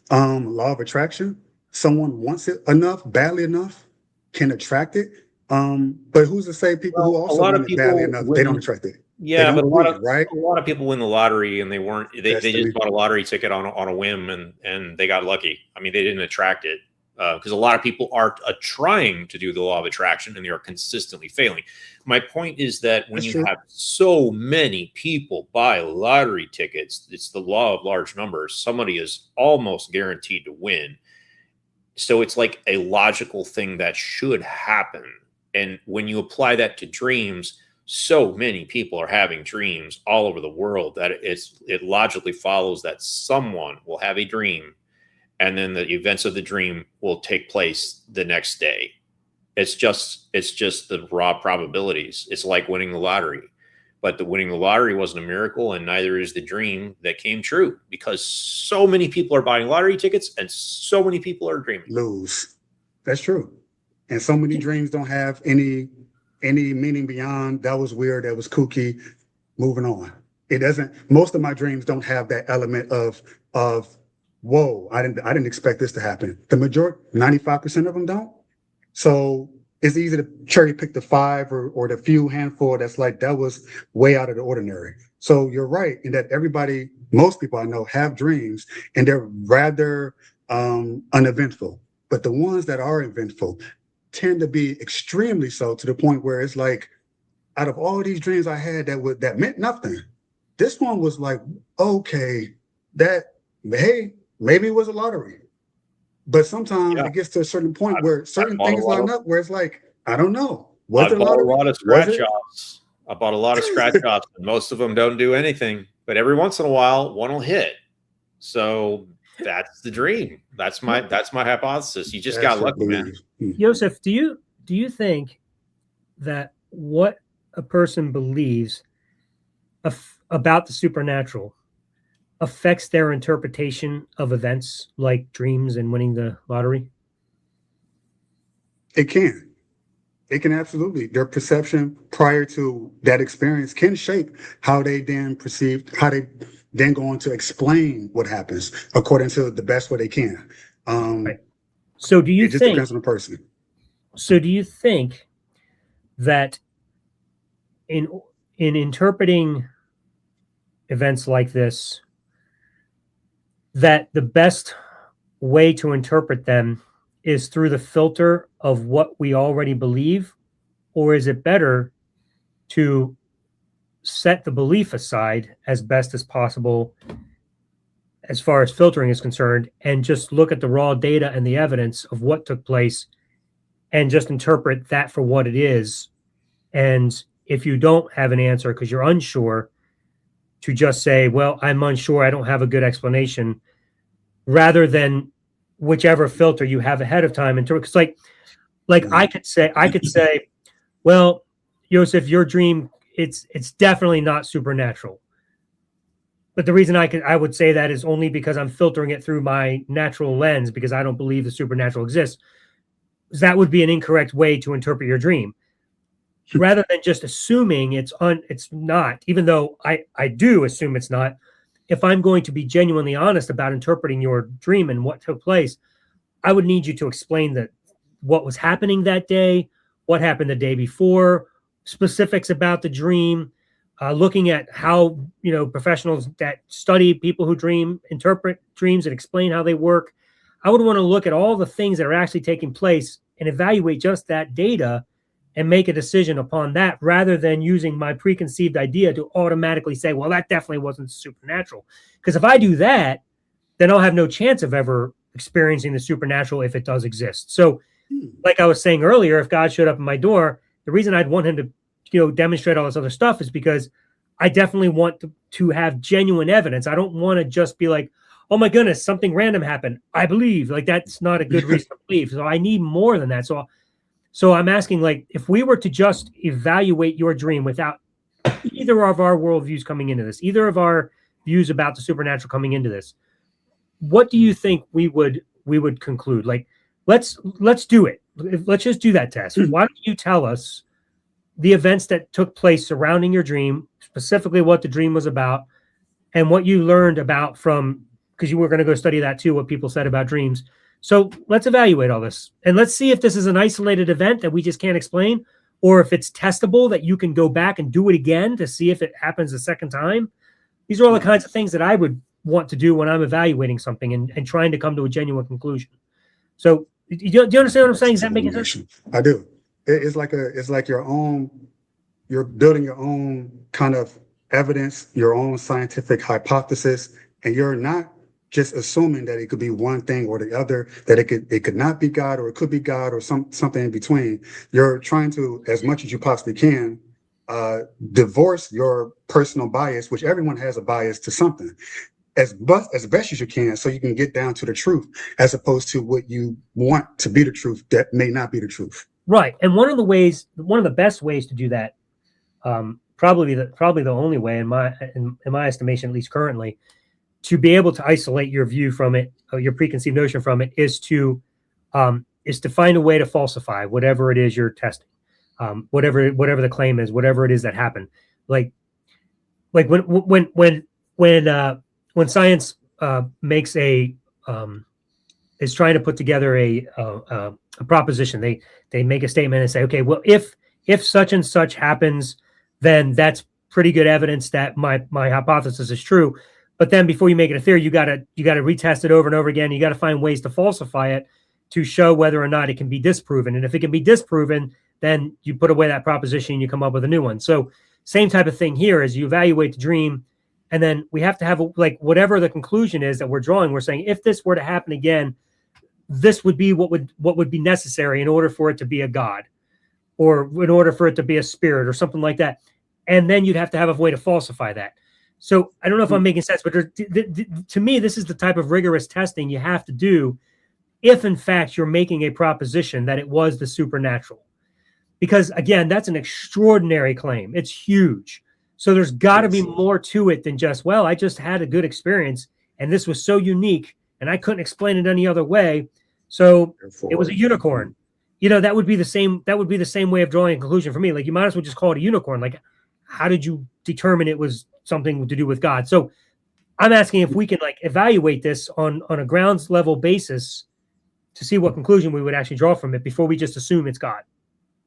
[SPEAKER 4] law of attraction. Someone wants it enough, badly enough, can attract it. But who's to say people who also want it badly enough, they don't attract it?
[SPEAKER 2] Yeah, but a lot of people win the lottery and they just bought a lottery ticket on a whim and they got lucky. I mean, they didn't attract it because a lot of people are trying to do the law of attraction and they are consistently failing. My point is that when you have so many people buy lottery tickets, it's the law of large numbers. Somebody is almost guaranteed to win. So it's like a logical thing that should happen. And when you apply that to dreams, so many people are having dreams all over the world that it logically follows that someone will have a dream and then the events of the dream will take place the next day. It's just the raw probabilities. It's like winning the lottery, but winning the lottery wasn't a miracle and neither is the dream that came true because so many people are buying lottery tickets and so many people are dreaming.
[SPEAKER 4] Lose. That's true. And so many dreams don't have any meaning beyond that was weird, that was kooky, moving on. It doesn't, most of my dreams don't have that element of whoa, I didn't expect this to happen. The majority, 95% of them don't. So it's easy to cherry pick the 5 or the few handful that's like that was way out of the ordinary. So you're right in that most people I know have dreams and they're rather uneventful. But the ones that are eventful tend to be extremely so, to the point where it's like, out of all these dreams I had that meant nothing, this one was like, okay, hey, maybe it was a lottery. But sometimes it gets to a certain point where certain things line up where it's like, I don't know.
[SPEAKER 2] I bought a lot of scratch-offs. I bought a lot of scratch-offs, and most of them don't do anything. But every once in a while, one will hit. So that's the dream. That's my hypothesis. You just got lucky, man.
[SPEAKER 1] Joseph, do you think that what a person believes about the supernatural affects their interpretation of events like dreams and winning the lottery?
[SPEAKER 4] It can. It can absolutely. Their perception prior to that experience can shape how they then then go on to explain what happens according to the best way they can.
[SPEAKER 1] Right. So do you think,
[SPEAKER 4] depends on the person.
[SPEAKER 1] So do you think that in interpreting events like this, that the best way to interpret them is through the filter of what we already believe? Or is it better to set the belief aside as best as possible as far as filtering is concerned and just look at the raw data and the evidence of what took place and just interpret that for what it is? And if you don't have an answer because you're unsure, to just say, well, I'm unsure, I don't have a good explanation, rather than whichever filter you have ahead of time. Because like I could say, well, Joseph, your dream, it's definitely not supernatural. But the reason I would say that is only because I'm filtering it through my natural lens, because I don't believe the supernatural exists. That would be an incorrect way to interpret your dream. Rather than just assuming it's not, even though I do assume it's not. If I'm going to be genuinely honest about interpreting your dream and what took place, I would need you to explain what was happening that day, what happened the day before, specifics about the dream, looking at how, professionals that study people who dream, interpret dreams and explain how they work. I would want to look at all the things that are actually taking place and evaluate just that data and make a decision upon that rather than using my preconceived idea to automatically say, well, that definitely wasn't supernatural. Because if I do that, then I'll have no chance of ever experiencing the supernatural if it does exist. So, like I was saying earlier, if God showed up at my door, the reason I'd want him to, demonstrate all this other stuff is because I definitely want to have genuine evidence. I don't want to just be like, oh my goodness, something random happened, I believe. Like, that's not a good reason to believe. So I need more than that. So I'm asking, like, if we were to just evaluate your dream without either of our worldviews coming into this, either of our views about the supernatural coming into this, what do you think we would conclude? Like, let's do it. Let's just do that test. Why don't you tell us the events that took place surrounding your dream, specifically what the dream was about, and what you learned about from, because you were going to go study that too, what people said about dreams. So let's evaluate all this, and let's see if this is an isolated event that we just can't explain, or if it's testable that you can go back and do it again to see if it happens a second time. These are all the kinds of things that I would want to do when I'm evaluating something and trying to come to a genuine conclusion. So do you understand what I'm saying? Is that making sense?
[SPEAKER 4] I do. It's like you're building your own kind of evidence, your own scientific hypothesis, and you're not just assuming that it could be one thing or the other, that it could not be God, or it could be God, or something in between. You're trying to, as much as you possibly can, divorce your personal bias, which everyone has a bias to something, as best as you can, so you can get down to the truth, as opposed to what you want to be the truth that may not be the truth.
[SPEAKER 1] Right. And one of the best ways to do that, probably the only way in my estimation, at least currently, to be able to isolate your view from it, or your preconceived notion from it, is to find a way to falsify whatever it is you're testing, whatever the claim is, whatever it is that happened. Like when science makes is trying to put together a proposition, they make a statement and say, okay, well, if such and such happens, then that's pretty good evidence that my hypothesis is true. But then before you make it a theory, you gotta retest it over and over again. You got to find ways to falsify it to show whether or not it can be disproven. And if it can be disproven, then you put away that proposition and you come up with a new one. So same type of thing here, as you evaluate the dream, and then we have to have whatever the conclusion is that we're drawing. We're saying, if this were to happen again, this would be what would be necessary in order for it to be a God, or in order for it to be a spirit, or something like that. And then you'd have to have a way to falsify that. So I don't know if I'm making sense, but to me, this is the type of rigorous testing you have to do if, in fact, you're making a proposition that it was the supernatural. Because, again, that's an extraordinary claim. It's huge. So there's got to be more to it than just, well, I just had a good experience, and this was so unique, and I couldn't explain it any other way, so it was a unicorn. That would be the same way of drawing a conclusion for me. Like, you might as well just call it a unicorn. Like, how did you determine it was something to do with God? So I'm asking if we can evaluate this on a grounds level basis to see what conclusion we would actually draw from it before we just assume it's God.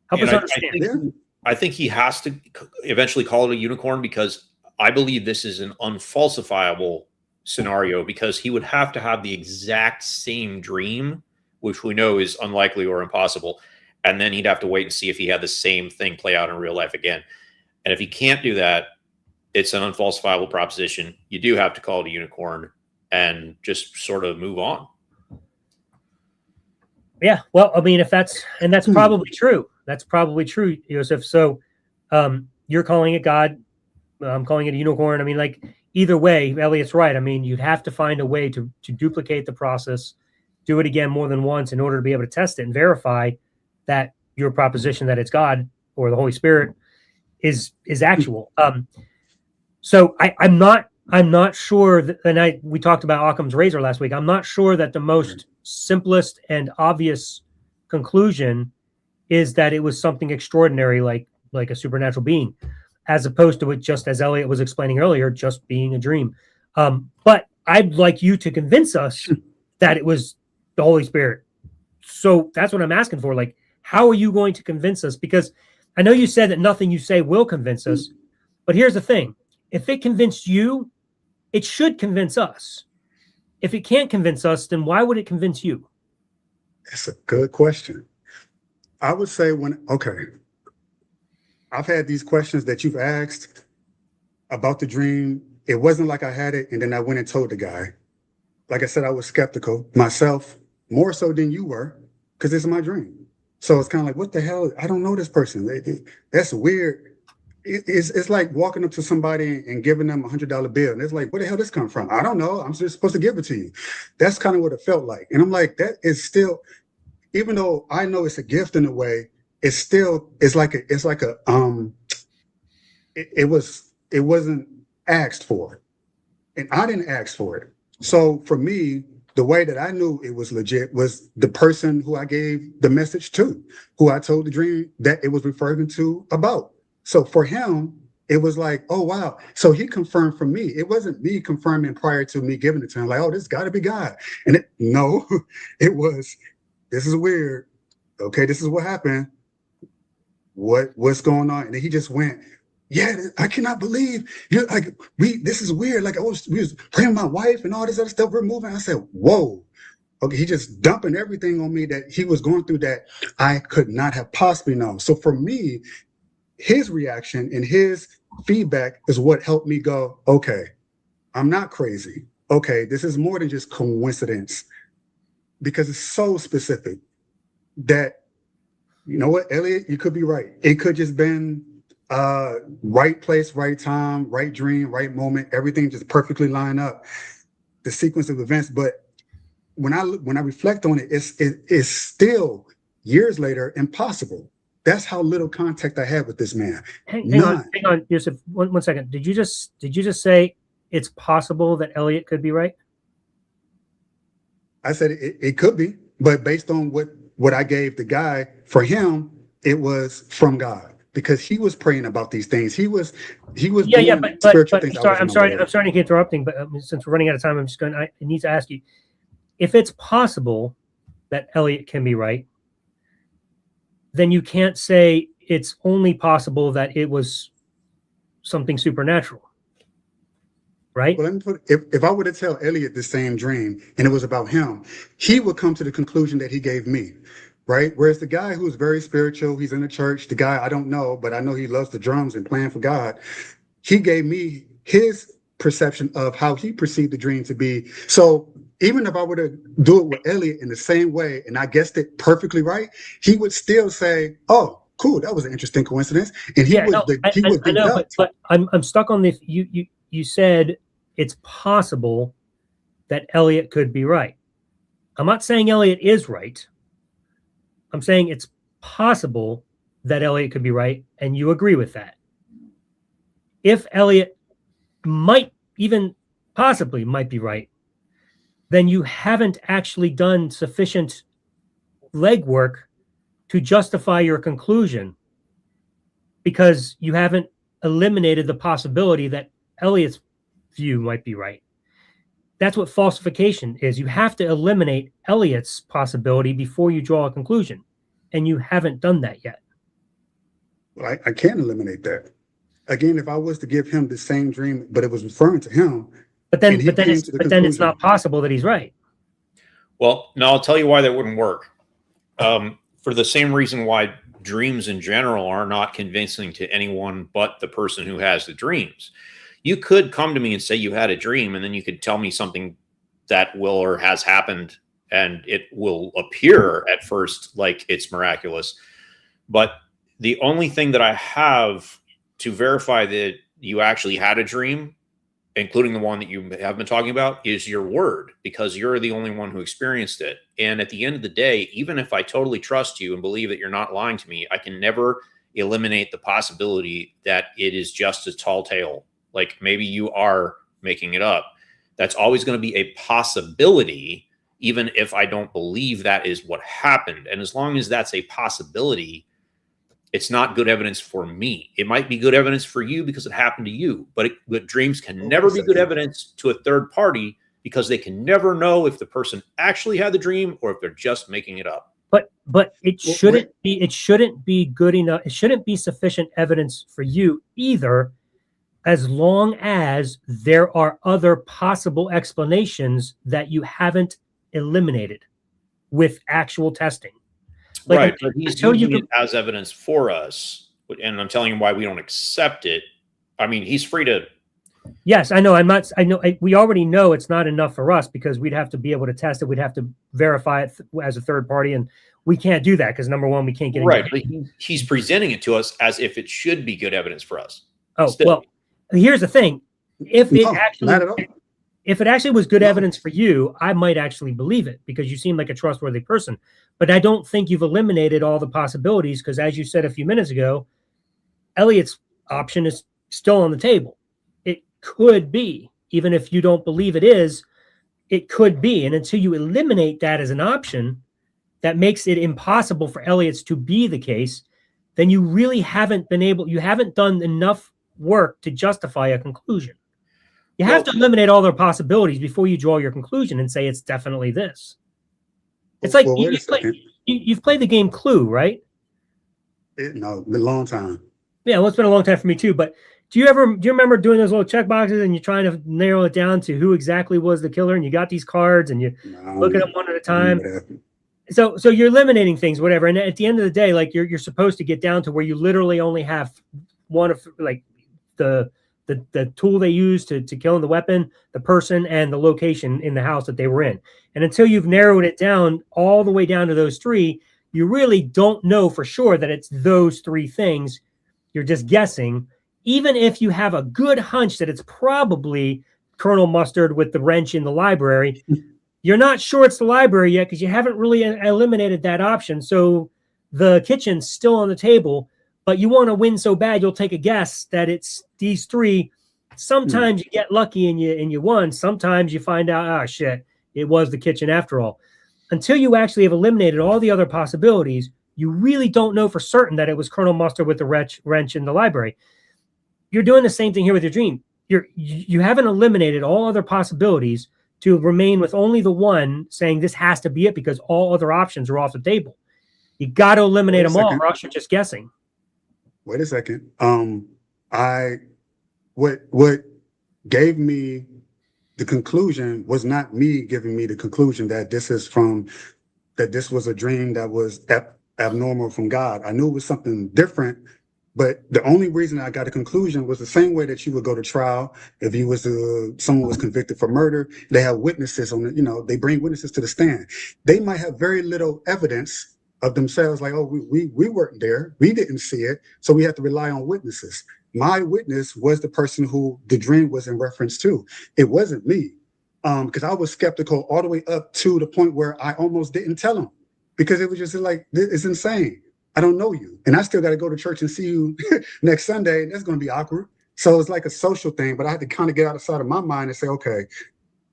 [SPEAKER 1] Help us understand.
[SPEAKER 2] I think he has to eventually call it a unicorn, because I believe this is an unfalsifiable scenario, because he would have to have the exact same dream, which we know is unlikely or impossible. And then he'd have to wait and see if he had the same thing play out in real life again. And if he can't do that, it's an unfalsifiable proposition. You do have to call it a unicorn and just sort of move on.
[SPEAKER 1] Yeah. Well, I mean, that's probably true. That's probably true, Joseph. So you're calling it God. I'm calling it a unicorn. I mean, either way, Elliot's right. I mean, you'd have to find a way to duplicate the process, do it again more than once in order to be able to test it and verify that your proposition that it's God or the Holy Spirit is actual. So I'm not sure that, and we talked about Occam's razor last week. I'm not sure that the most simplest and obvious conclusion is that it was something extraordinary, like a supernatural being, as opposed to it, just as Elliot was explaining earlier, just being a dream. But I'd like you to convince us that it was the Holy Spirit. So that's what I'm asking for. How are you going to convince us? Because I know you said that nothing you say will convince us, but here's the thing. If it convinced you, it should convince us. If it can't convince us, then why would it convince you?
[SPEAKER 4] It's a good question. I would say I've had these questions that you've asked about the dream. It wasn't like I had it and then I went and told the guy. Like I said, I was skeptical myself, more so than you were, because it's my dream. So it's kind of like, what the hell? I don't know this person. That's weird. It's like walking up to somebody and giving them $100 bill. And it's like, where the hell this come from? I don't know. I'm just supposed to give it to you. That's kind of what it felt like. And I'm like, that is still, even though I know it's a gift in a way, it wasn't asked for. And I didn't ask for it. So for me, the way that I knew it was legit was the person who I gave the message to, who I told the dream that it was referring to about. So for him, it was like, oh, wow. So he confirmed for me. It wasn't me confirming prior to me giving it to him, like, oh, this got to be God. And it was, this is weird. Okay, this is what happened. What's going on? And then he just went, yeah, I cannot believe you're like, this is weird. Like, we was praying with my wife and all this other stuff. We're moving. I said, whoa. Okay, he just dumping everything on me that he was going through that I could not have possibly known. So for me, his reaction and his feedback is what helped me go, okay, I'm not crazy. Okay, this is more than just coincidence, because it's so specific that, you know what, Elliot, you could be right. It could just been right place, right time, right dream, right moment. Everything just perfectly line up, the sequence of events. But when I reflect on it, it's still years impossible. Impossible. That's how little contact I have with this man.
[SPEAKER 1] Hang on, Yusuf. One second. Did you just say it's possible that Elliot could be right?
[SPEAKER 4] I said it could be, but based on what I gave the guy, for him, it was from God. Because he was praying about these things. He was doing spiritual things.
[SPEAKER 1] I'm sorry to keep interrupting, but since we're running out of time, I need to ask you, if it's possible that Elliot can be right, then you can't say it's only possible that it was something supernatural, right?
[SPEAKER 4] Well, let me put if I were to tell Elliot the same dream and it was about him, he would come to the conclusion that he gave me. Right. Whereas the guy who's very spiritual, he's in the church, the guy I don't know, but I know he loves the drums and playing for God. He gave me his perception of how he perceived the dream to be. So even if I were to do it with Elliot in the same way and I guessed it perfectly right, he would still say, oh, cool, that was an interesting coincidence. And
[SPEAKER 1] but I'm stuck on this. You said it's possible that Elliot could be right. I'm not saying Elliot is right. I'm saying it's possible that Elliot could be right, and you agree with that. If Elliot might be right, then you haven't actually done sufficient legwork to justify your conclusion, because you haven't eliminated the possibility that Elliot's view might be right. That's what falsification is. You have to eliminate Elliot's possibility before you draw a conclusion, and you haven't done that yet.
[SPEAKER 4] Well, I can't eliminate that. Again, if I was to give him the same dream, but it was referring to him,
[SPEAKER 1] but then it's not possible that he's right.
[SPEAKER 2] Well, no, I'll tell you why that wouldn't work. For the same reason why dreams in general are not convincing to anyone but the person who has the dreams. You could come to me and say you had a dream, and then you could tell me something that will or has happened, and it will appear at first like it's miraculous. But the only thing that I have to verify that you actually had a dream, including the one that you have been talking about, is your word, because you're the only one who experienced it. And at the end of the day, even if I totally trust you and believe that you're not lying to me, I can never eliminate the possibility that it is just a tall tale. Like maybe you are making it up. That's always going to be a possibility, even if I don't believe that is what happened. And as long as that's a possibility, it's not good evidence for me. It might be good evidence for you because it happened to you, but dreams can never be good evidence to a third party, because they can never know if the person actually had the dream or if they're just making it up.
[SPEAKER 1] But it shouldn't be good enough. It shouldn't be sufficient evidence for you either, as long as there are other possible explanations that you haven't eliminated with actual testing.
[SPEAKER 2] Right, but he's using it as evidence for us. and I'm telling him why we don't accept it, I mean, he's free to.
[SPEAKER 1] Yes, I know. I'm not. I know. We already know it's not enough for us because we'd have to be able to test it. We'd have to verify it as a third party, and we can't do that because number one, we can't get
[SPEAKER 2] right. But he's presenting it to us as if it should be good evidence for us.
[SPEAKER 1] Oh, still. Well, here's the thing: if it actually was good evidence for you, I might actually believe it because you seem like a trustworthy person. But I don't think you've eliminated all the possibilities because, as you said a few minutes ago, Elliot's option is still on the table. It could be, even if you don't believe it is, it could be. And until you eliminate that as an option, that makes it impossible for Elliot's to be the case, then you really haven't done enough work to justify a conclusion. You have to eliminate all their possibilities before you draw your conclusion and say it's definitely this. It's like you've played the game Clue, right?
[SPEAKER 4] No, a long time.
[SPEAKER 1] Yeah, well, it's been a long time for me too. But do you remember doing those little check boxes and you're trying to narrow it down to who exactly was the killer, and you got these cards and you look at them one at a time? So you're eliminating things, whatever. And at the end of the day, like you're supposed to get down to where you literally only have one of like the tool they used to kill the weapon, the person, and the location in the house that they were in. And until you've narrowed it down all the way down to those three, you really don't know for sure that it's those three things. You're just guessing, even if you have a good hunch that it's probably Colonel Mustard with the wrench in the library. You're not sure it's the library yet because you haven't really eliminated that option. So the kitchen's still on the table, but you want to win so bad you'll take a guess that it's these three. Sometimes you get lucky and you won. Sometimes you find out, shit, it was the kitchen after all. Until you actually have eliminated all the other possibilities, you really don't know for certain that it was Colonel Mustard with the wrench in the library. You're doing the same thing here with your dream. You haven't eliminated all other possibilities to remain with only the one saying this has to be it because all other options are off the table. You got to eliminate them all, or else you're just guessing.
[SPEAKER 4] Wait a second. What gave me the conclusion was not me giving me the conclusion that this was a dream that was abnormal from God. I knew it was something different, but the only reason I got a conclusion was the same way that you would go to trial if someone was convicted for murder. They have witnesses on it, they bring witnesses to the stand. They might have very little evidence of themselves, like, oh, we weren't there, we didn't see it, so we have to rely on witnesses. My witness was the person who the dream was in reference to. It wasn't me, because I was skeptical all the way up to the point where I almost didn't tell him, because it was just like, it's insane. I don't know you, and I still got to go to church and see you next Sunday, and that's going to be awkward. So it's like a social thing, but I had to kind of get outside of my mind and say, okay,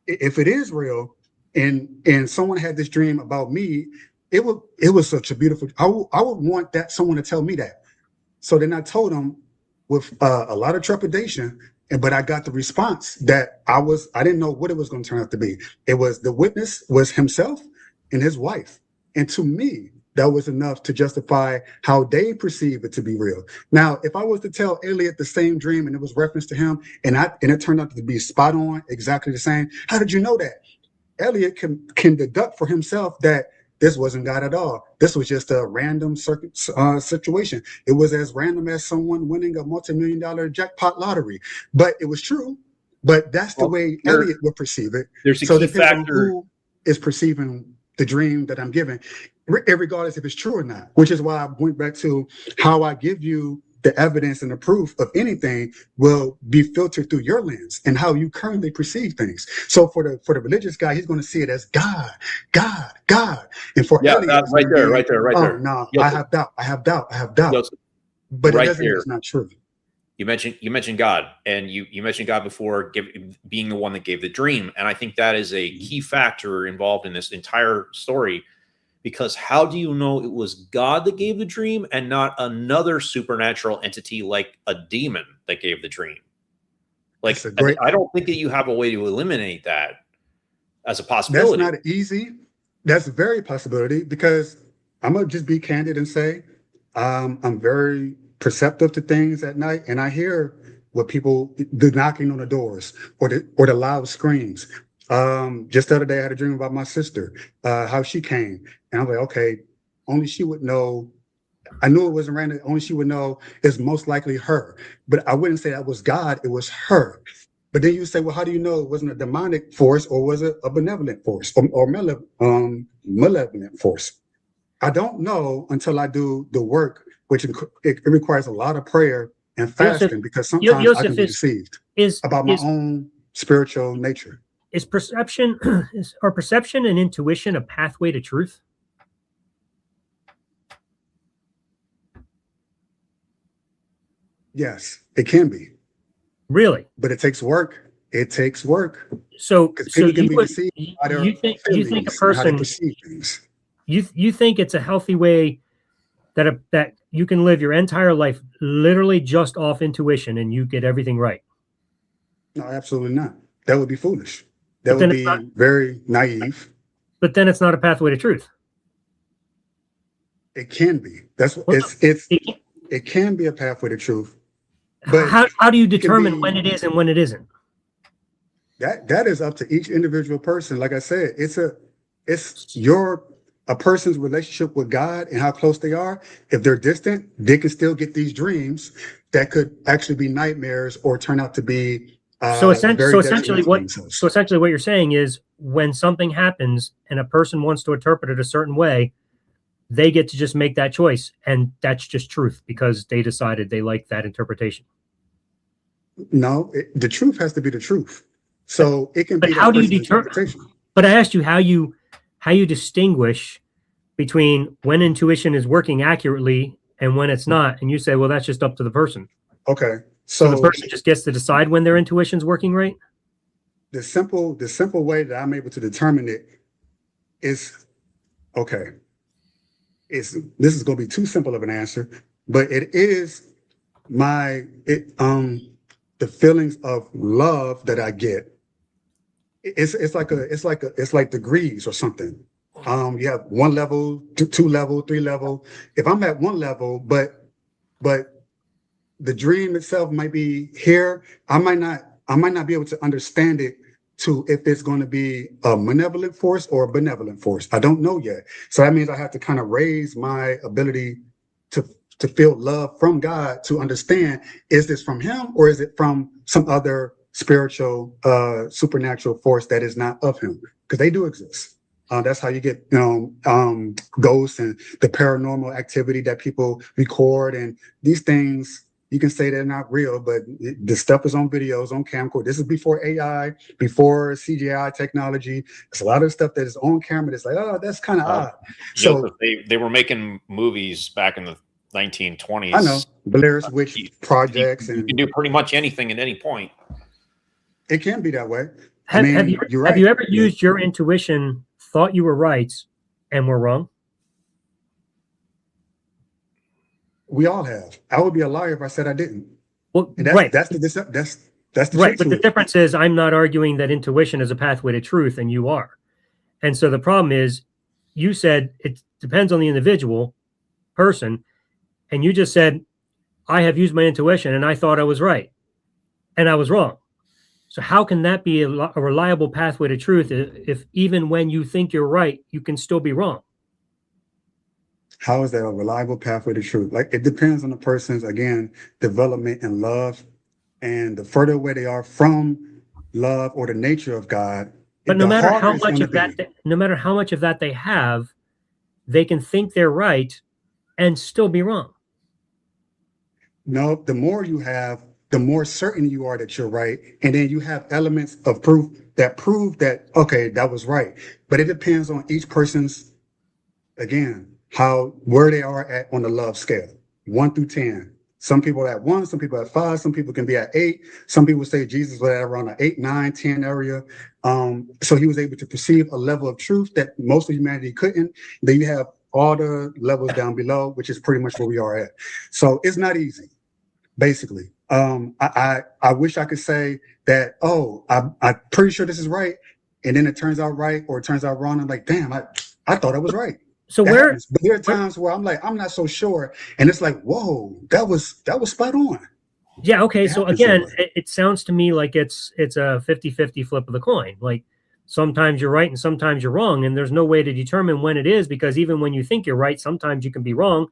[SPEAKER 4] if it is real, and someone had this dream about me, it was such a beautiful. I would want someone to tell me that. So then I told him with a lot of trepidation, but I got the response that I didn't know what it was going to turn out to be. It was the witness was himself and his wife, and to me, that was enough to justify how they perceive it to be real. Now, if I was to tell Elliot the same dream and it was reference to him, and it turned out to be spot on, exactly the same, how did you know that? Elliot can deduct for himself that this wasn't God at all. This was just a random situation. It was as random as someone winning a multi-million-dollar jackpot lottery, but it was true. But that's the way Elliot would perceive it.
[SPEAKER 2] There's a
[SPEAKER 4] so
[SPEAKER 2] key factor.
[SPEAKER 4] Who is perceiving the dream that I'm giving, regardless if it's true or not, which is why I went back to how I give you the evidence and the proof of anything will be filtered through your lens and how you currently perceive things. So for the religious guy, he's going to see it as God. And for Elliot,
[SPEAKER 2] right there.
[SPEAKER 4] No, I have doubt.
[SPEAKER 2] Joseph,
[SPEAKER 4] but it doesn't mean it's not true.
[SPEAKER 2] You mentioned God, and you mentioned God before being the one that gave the dream, and I think that is a key factor involved in this entire story. Because how do you know it was God that gave the dream and not another supernatural entity like a demon that gave the dream? Like, I don't think that you have a way to eliminate that as a possibility.
[SPEAKER 4] That's not easy. That's a very possibility, because I'm going to just be candid and say I'm very perceptive to things at night, and I hear what the knocking on the doors or the loud screams. Just the other day I had a dream about my sister, how she came, and I'm like, okay, only she would know I knew it wasn't random. Only she would know is most likely her. But I wouldn't say that was God. It was her. But then you say, well, how do you know it wasn't a demonic force, or was it a benevolent force, or malevolent force? I don't know until I do the work, which it requires a lot of prayer and fasting, because sometimes I can be deceived about my own spiritual nature.
[SPEAKER 1] Is perception and intuition a pathway to truth?
[SPEAKER 4] Yes, it can be.
[SPEAKER 1] Really?
[SPEAKER 4] But it takes work. It takes work.
[SPEAKER 1] So
[SPEAKER 4] people can be deceived by their
[SPEAKER 1] you think a person,
[SPEAKER 4] perceive things.
[SPEAKER 1] You think it's a healthy way that you can live your entire life literally just off intuition and you get everything right?
[SPEAKER 4] No, absolutely not. That would be foolish. That would be very naive.
[SPEAKER 1] But then it's not a pathway to truth.
[SPEAKER 4] It can be. It can be a pathway to truth. But
[SPEAKER 1] how do you determine when it is and when it isn't?
[SPEAKER 4] That is up to each individual person. Like I said, it's a person's relationship with God and how close they are. If they're distant, they can still get these dreams that could actually be nightmares or turn out to be so essentially what
[SPEAKER 1] you're saying is, when something happens and a person wants to interpret it a certain way, they get to just make that choice, and that's just truth because they decided they like that interpretation.
[SPEAKER 4] No, the truth has to be the truth. So it can be.
[SPEAKER 1] But how do you determine? But I asked you how you distinguish between when intuition is working accurately and when it's not, and you say, well, that's just up to the person.
[SPEAKER 4] Okay,
[SPEAKER 1] so the person just gets to decide when their intuition's working right.
[SPEAKER 4] The simple way that I'm able to determine it is, okay. This is going to be too simple of an answer, but it is the feelings of love that I get. It's like the Grieves or something. You have 1 level, 2 level, 3 level. If I'm at 1 level, but the dream itself might be here, I might not be able to understand it to if it's going to be a malevolent force or a benevolent force. I don't know yet. So that means I have to kind of raise my ability to feel love from God, to understand, is this from him or is it from some other spiritual, supernatural force that is not of him? Because they do exist. That's how you get, ghosts and the paranormal activity that people record, and these things. You can say they're not real, but the stuff is on videos, on camcorder. This is before AI, before CGI technology. There's a lot of stuff that is on camera that's like, oh, that's kind of odd. So
[SPEAKER 2] they were making movies back in the 1920s.
[SPEAKER 4] I know, Blair's Witch projects.
[SPEAKER 2] You can do pretty much anything at any point.
[SPEAKER 4] It can be that way.
[SPEAKER 1] Have you ever used your intuition, thought you were right, and were wrong?
[SPEAKER 4] We all have. I would be a liar if I said I didn't.
[SPEAKER 1] Well,
[SPEAKER 4] right. That's the
[SPEAKER 1] right. But the difference is, I'm not arguing that intuition is a pathway to truth, and you are. And so the problem is, you said it depends on the individual person, and you just said, I have used my intuition, and I thought I was right, and I was wrong. So how can that be a reliable pathway to truth if even when you think you're right, you can still be wrong?
[SPEAKER 4] How is that a reliable pathway to truth? Like, it depends on the person's, again, development and love, and the further away they are from love or the nature of God.
[SPEAKER 1] But no matter how much of that they have, they can think they're right and still be wrong.
[SPEAKER 4] No, the more you have, the more certain you are that you're right, and then you have elements of proof that okay, that was right. But it depends on each person's, again, where they are at on the love scale, 1 through 10. Some people are at 1, some people at 5, some people can be at 8. Some people say Jesus was at around the 8, 9, 10 area. So he was able to perceive a level of truth that most of humanity couldn't. Then you have all the levels down below, which is pretty much where we are at. So it's not easy, basically. I wish I could say that, I'm pretty sure this is right, and then it turns out right or it turns out wrong. I'm like, damn, I thought I was right.
[SPEAKER 1] So
[SPEAKER 4] but there are times where I'm like, I'm not so sure, and it's like, whoa, that was spot on.
[SPEAKER 1] Yeah. Okay. So again, it sounds to me like it's a 50-50 flip of the coin. Like, sometimes you're right and sometimes you're wrong, and there's no way to determine when it is, because even when you think you're right, sometimes you can be wrong,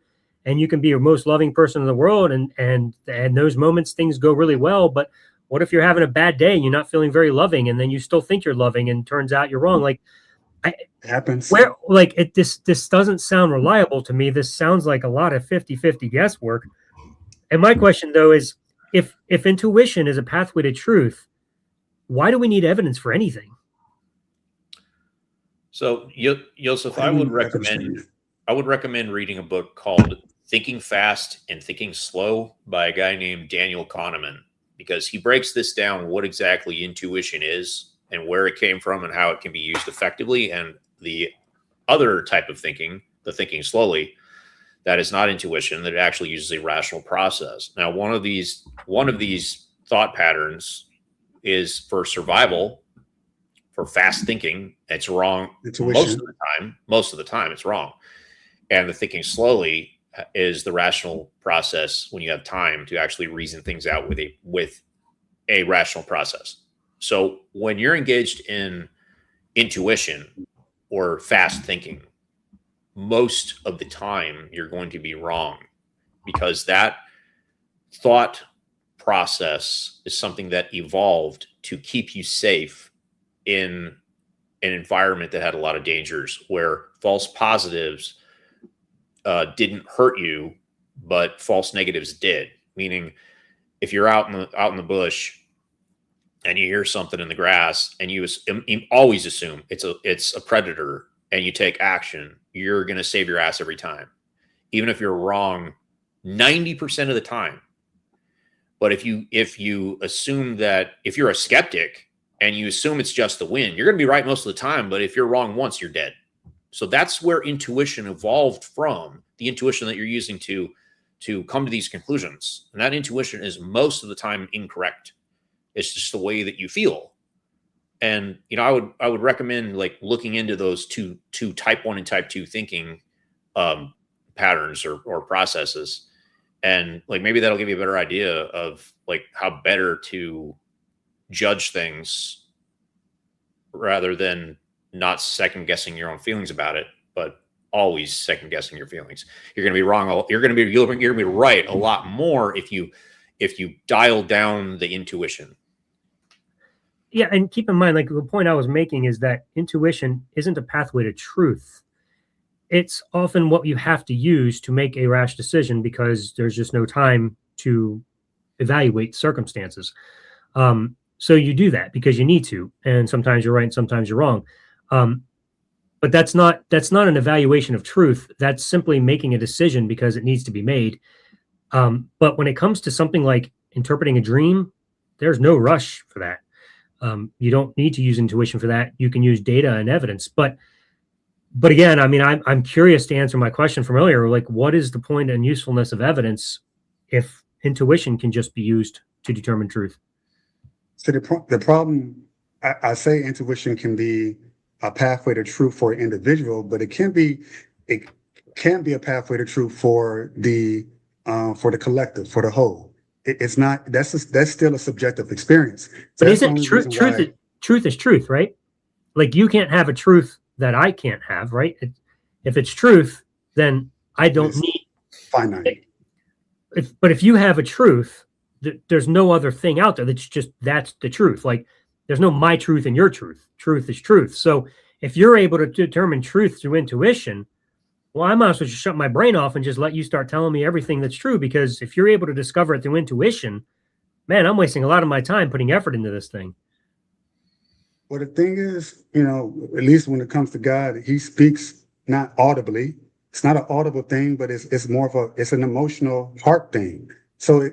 [SPEAKER 1] and you can be your most loving person in the world, and those moments things go really well. But what if you're having a bad day and you're not feeling very loving, and then you still think you're loving, and turns out you're wrong? Like,
[SPEAKER 4] It happens.
[SPEAKER 1] where, like, this doesn't sound reliable to me. This sounds like a lot of 50-50 guesswork. And my question, though, is if intuition is a pathway to truth, why do we need evidence for anything?
[SPEAKER 2] So, Yosef, I would recommend reading a book called Thinking Fast and Thinking Slow by a guy named Daniel Kahneman, because he breaks this down, what exactly intuition is and where it came from and how it can be used effectively. And the other type of thinking, the thinking slowly, that is not intuition, that it actually uses a rational process. Now, one of these thought patterns is for survival, for fast thinking. It's wrong most of the time. Most of the time, it's wrong. And the thinking slowly is the rational process when you have time to actually reason things out with a rational process. So when you're engaged in intuition or fast thinking, most of the time you're going to be wrong, because that thought process is something that evolved to keep you safe in an environment that had a lot of dangers, where false positives didn't hurt you, but false negatives did. Meaning, if you're out in the bush and you hear something in the grass, and you always assume it's a predator, and you take action, you're going to save your ass every time, even if you're wrong 90% of the time. But if you assume that, if you're a skeptic and you assume it's just the wind, you're going to be right most of the time. But if you're wrong once, you're dead. So that's where intuition evolved from, the intuition that you're using to come to these conclusions. And that intuition is most of the time incorrect. It's just the way that you feel. And, I would recommend like looking into those two type 1 and type 2 thinking patterns or processes. And like, maybe that'll give you a better idea of like how better to judge things, rather than not second guessing your own feelings about it, but always second guessing your feelings. You're going to be wrong. You're going to be right a lot more if you dial down the intuition.
[SPEAKER 1] Yeah, and keep in mind, like, the point I was making is that intuition isn't a pathway to truth. It's often what you have to use to make a rash decision, because there's just no time to evaluate circumstances. So you do that because you need to, and sometimes you're right and sometimes you're wrong. But that's not an evaluation of truth. That's simply making a decision because it needs to be made. But when it comes to something like interpreting a dream, there's no rush for that. You don't need to use intuition for that. You can use data and evidence. But again, I mean, I'm curious to answer my question from earlier. Like, what is the point and usefulness of evidence if intuition can just be used to determine truth?
[SPEAKER 4] So the problem, I say intuition can be a pathway to truth for an individual, but it can be a pathway to truth for the collective, for the whole. It's not. That's still a subjective experience. So
[SPEAKER 1] but isn't truth is truth, right? Like, you can't have a truth that I can't have, right? If it's truth, then I don't need
[SPEAKER 4] finite.
[SPEAKER 1] But if you have a truth, there's no other thing out there that's the truth. Like, there's no my truth and your truth. Truth is truth. So if you're able to determine truth through intuition, well, I might as well just shut my brain off and just let you start telling me everything that's true. Because if you're able to discover it through intuition, man, I'm wasting a lot of my time putting effort into this thing.
[SPEAKER 4] Well, the thing is, at least when it comes to God, he speaks not audibly. It's not an audible thing, but it's more of it's an emotional heart thing. So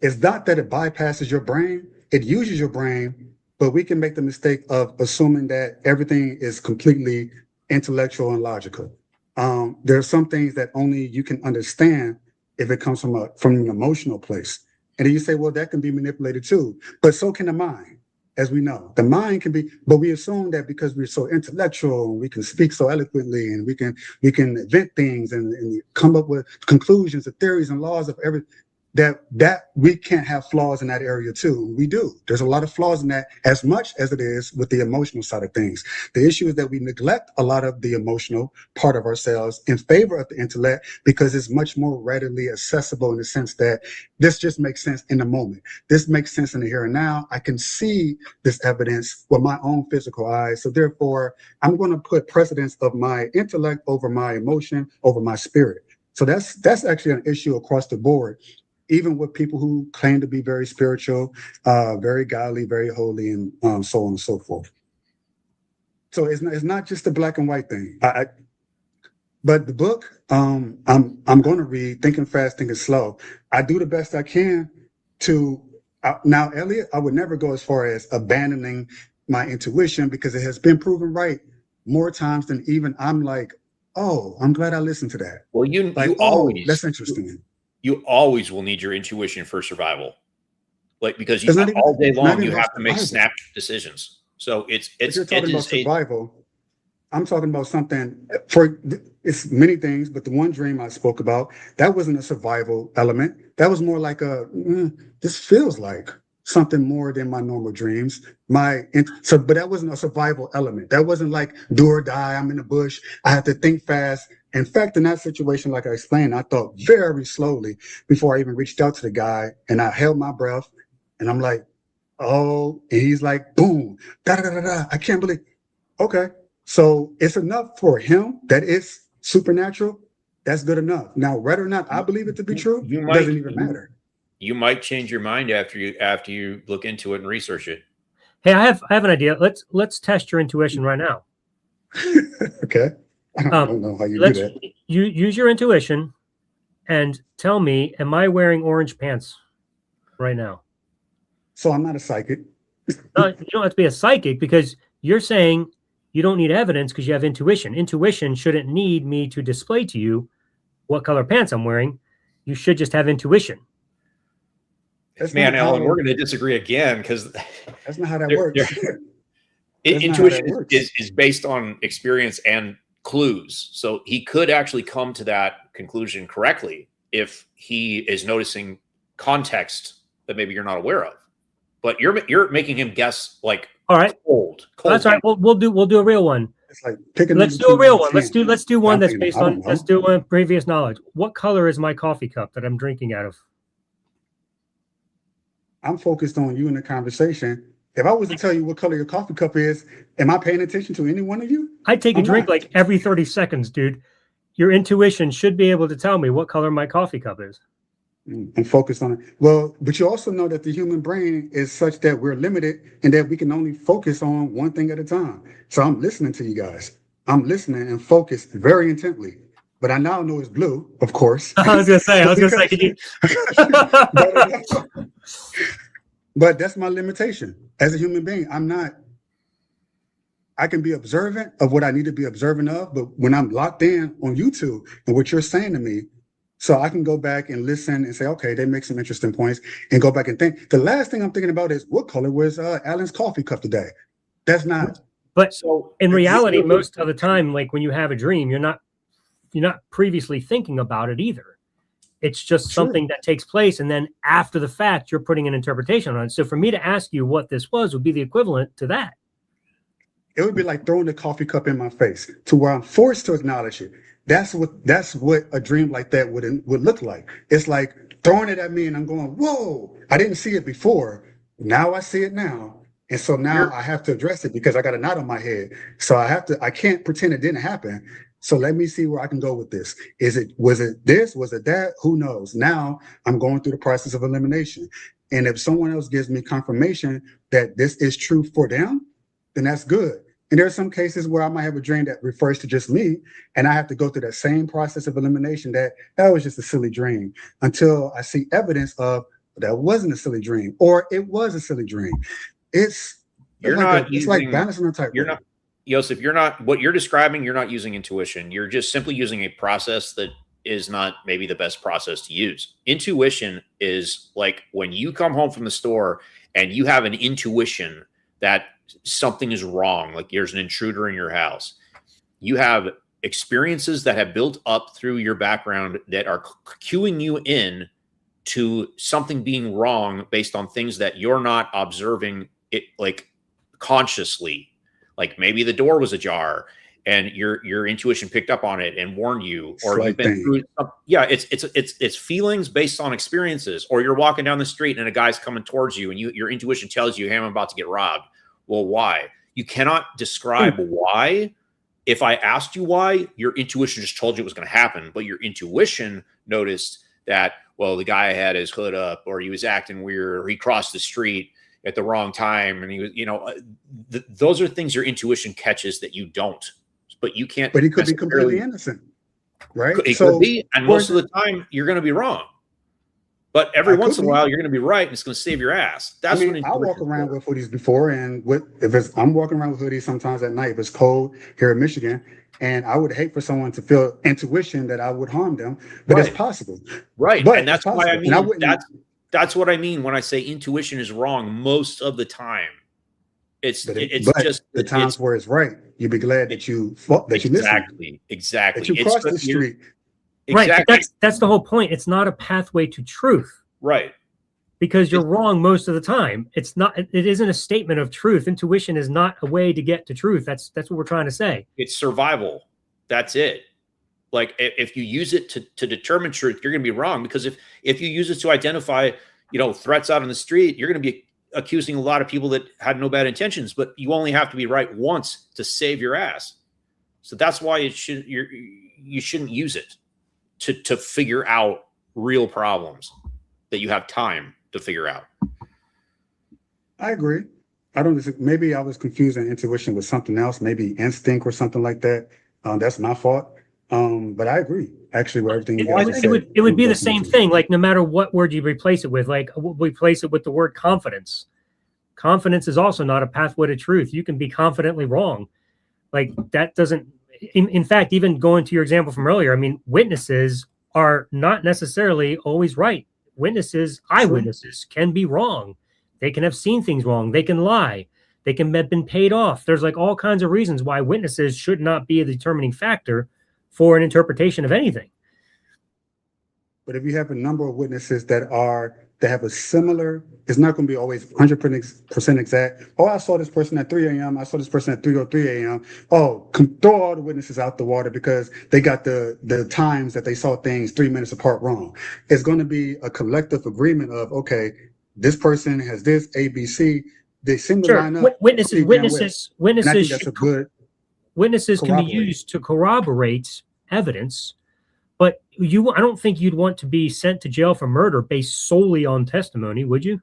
[SPEAKER 4] it's not that it bypasses your brain. It uses your brain, but we can make the mistake of assuming that everything is completely intellectual and logical. There are some things that only you can understand if it comes from an emotional place. And then you say, well, that can be manipulated too. But so can the mind, as we know. The mind can be, but we assume that because we're so intellectual and we can speak so eloquently and we can invent things and come up with conclusions and theories and laws of everything. that we can't have flaws in that area too. We do. There's a lot of flaws in that, as much as it is with the emotional side of things. The issue is that we neglect a lot of the emotional part of ourselves in favor of the intellect, because it's much more readily accessible, in the sense that this just makes sense in the moment. This makes sense in the here and now. I can see this evidence with my own physical eyes. So therefore, I'm going to put precedence of my intellect over my emotion, over my spirit. So that's actually an issue across the board, even with people who claim to be very spiritual, very godly, very holy, and so on and so forth. So it's not just a black and white thing. But the book, I'm going to read Thinking Fast, Thinking Slow. I do the best I can to now, Elliot, I would never go as far as abandoning my intuition, because it has been proven right more times than even I'm like, oh, I'm glad I listened to that.
[SPEAKER 2] Well, you always,
[SPEAKER 4] that's interesting.
[SPEAKER 2] You always will need your intuition for survival, like, because you all day long you have to make snap decisions. So it's
[SPEAKER 4] you're talking about survival. I'm talking about something it's many things, but the one dream I spoke about, that wasn't a survival element. That was more like this feels like something more than my normal dreams. But that wasn't a survival element. That wasn't like do or die. I'm in the bush. I have to think fast. In fact, in that situation, like I explained, I thought very slowly before I even reached out to the guy, and I held my breath, and I'm like, oh, and he's like, boom, da da da da. I can't believe. Okay, so it's enough for him that it's supernatural. That's good enough. Now, whether or not I believe it to be true, doesn't even matter.
[SPEAKER 2] You might change your mind after you look into it and research it.
[SPEAKER 1] Hey, I have an idea. Let's test your intuition right now.
[SPEAKER 4] Okay. I don't know how you do that.
[SPEAKER 1] You use your intuition and tell me, am I wearing orange pants right now?
[SPEAKER 4] So I'm not a psychic.
[SPEAKER 1] No, you don't have to be a psychic, because you're saying you don't need evidence because you have intuition. Intuition shouldn't need me to display to you what color pants I'm wearing. You should just have intuition.
[SPEAKER 2] Man, Alan, we're going to disagree again, because
[SPEAKER 4] that's not how that works.
[SPEAKER 2] Intuition is based on experience and clues. So he could actually come to that conclusion correctly if he is noticing context that maybe you're not aware of. But you're making him guess, like,
[SPEAKER 1] all right,
[SPEAKER 2] cold.
[SPEAKER 1] That's all right. We'll do a real one.
[SPEAKER 4] It's like
[SPEAKER 1] let's do a real one. Let's do one that's based on. Let's do one previous knowledge. What color is my coffee cup that I'm drinking out of?
[SPEAKER 4] I'm focused on you in the conversation. If I was to tell you what color your coffee cup is, am I paying attention to any one of you?
[SPEAKER 1] I take a drink like every 30 seconds, dude. Your intuition should be able to tell me what color my coffee cup is.
[SPEAKER 4] I'm focused on it. Well, but you also know that the human brain is such that we're limited and that we can only focus on one thing at a time. So I'm listening to you guys. I'm listening and focused very intently. But I now know it's blue, of course.
[SPEAKER 1] I was gonna say, could you?
[SPEAKER 4] But that's my limitation as a human being. I can be observant of what I need to be observant of, but when I'm locked in on YouTube and what you're saying to me, so I can go back and listen and say, okay, they make some interesting points, and go back and think. The last thing I'm thinking about is what color was Alan's coffee cup today? That's not.
[SPEAKER 1] But so in reality, most of the time, like when you have a dream, you're not previously thinking about it either. It's just something that takes place, and then after the fact, you're putting an interpretation on it. So for me to ask you what this was would be the equivalent to that.
[SPEAKER 4] It would be like throwing the coffee cup in my face to where I'm forced to acknowledge it. That's what a dream like that would look like. It's like throwing it at me, and I'm going, whoa, I didn't see it before. Now I see it now. And so now I have to address it because I got a knot on my head. So I can't pretend it didn't happen. So let me see where I can go with this. Was it this? Was it that? Who knows? Now I'm going through the process of elimination. And if someone else gives me confirmation that this is true for them, then that's good. And there are some cases where I might have a dream that refers to just me, and I have to go through that same process of elimination that was just a silly dream until I see evidence of that wasn't a silly dream, or it was a silly dream. It's like balancing a tightrope.
[SPEAKER 2] You're not, Joseph, what you're describing, you're not using intuition. You're just simply using a process that is not maybe the best process to use. Intuition is like when you come home from the store and you have an intuition that something is wrong, like there's an intruder in your house. You have experiences that have built up through your background that are cueing you in to something being wrong based on things that you're not observing it like consciously. Like maybe the door was ajar and your intuition picked up on it and warned you, or you've been through it's feelings based on experiences, or you're walking down the street and a guy's coming towards you and your intuition tells you, hey, I'm about to get robbed. Well, why? You cannot describe why. If I asked you why, your intuition just told you it was going to happen, but your intuition noticed that, well, the guy had his hood up, or he was acting weird, or he crossed the street at the wrong time, and he was, those are things your intuition catches that you don't, but you can't.
[SPEAKER 4] But he could be completely innocent, right?
[SPEAKER 2] It could be, and most of the time you're going to be wrong. But every once in a while, you're going to be right, and it's going to save your ass. That's what
[SPEAKER 4] I walk around with hoodies before, and I'm walking around with hoodies sometimes at night if it's cold here in Michigan, and I would hate for someone to feel intuition that I would harm them, but it's possible.
[SPEAKER 2] Right,
[SPEAKER 4] but
[SPEAKER 2] and that's why I mean that's what I mean when I say intuition is wrong most of the time. It's just
[SPEAKER 4] the times where it's right. You'd be glad that you listened.
[SPEAKER 2] Exactly.
[SPEAKER 4] That you crossed the street.
[SPEAKER 1] Right. That's the whole point. It's not a pathway to truth.
[SPEAKER 2] Right.
[SPEAKER 1] Because you're wrong most of the time. It isn't a statement of truth. Intuition is not a way to get to truth. That's what we're trying to say.
[SPEAKER 2] It's survival. That's it. Like if you use it to determine truth, you're going to be wrong, because if you use it to identify, threats out on the street, you're going to be accusing a lot of people that had no bad intentions, but you only have to be right once to save your ass. So that's why you shouldn't use it to figure out real problems that you have time to figure out.
[SPEAKER 4] I agree. Maybe I was confusing intuition with something else, maybe instinct or something like that. That's my fault. But I agree, actually, with everything you guys said.
[SPEAKER 1] It would be the same thing, like no matter what word you replace it with, like replace it with the word confidence. Confidence is also not a pathway to truth. You can be confidently wrong. Like that doesn't, in fact, even going to your example from earlier, I mean, witnesses are not necessarily always right. Eyewitnesses can be wrong. They can have seen things wrong. They can lie. They can have been paid off. There's like all kinds of reasons why witnesses should not be a determining factor for an interpretation of anything.
[SPEAKER 4] But if you have a number of witnesses that have a similar, it's not going to be always 100% exact. Oh, I saw this person at 3 a.m. I saw this person at 3:03 a.m. Oh, throw all the witnesses out the water because they got the times that they saw things 3 minutes apart wrong. It's going to be a collective agreement of, okay, this person has this, A, B, C. They seem to line up.
[SPEAKER 1] Witnesses can be
[SPEAKER 4] corroborate.
[SPEAKER 1] used to corroborate evidence, but I don't think you'd want to be sent to jail for murder based solely on testimony, would you?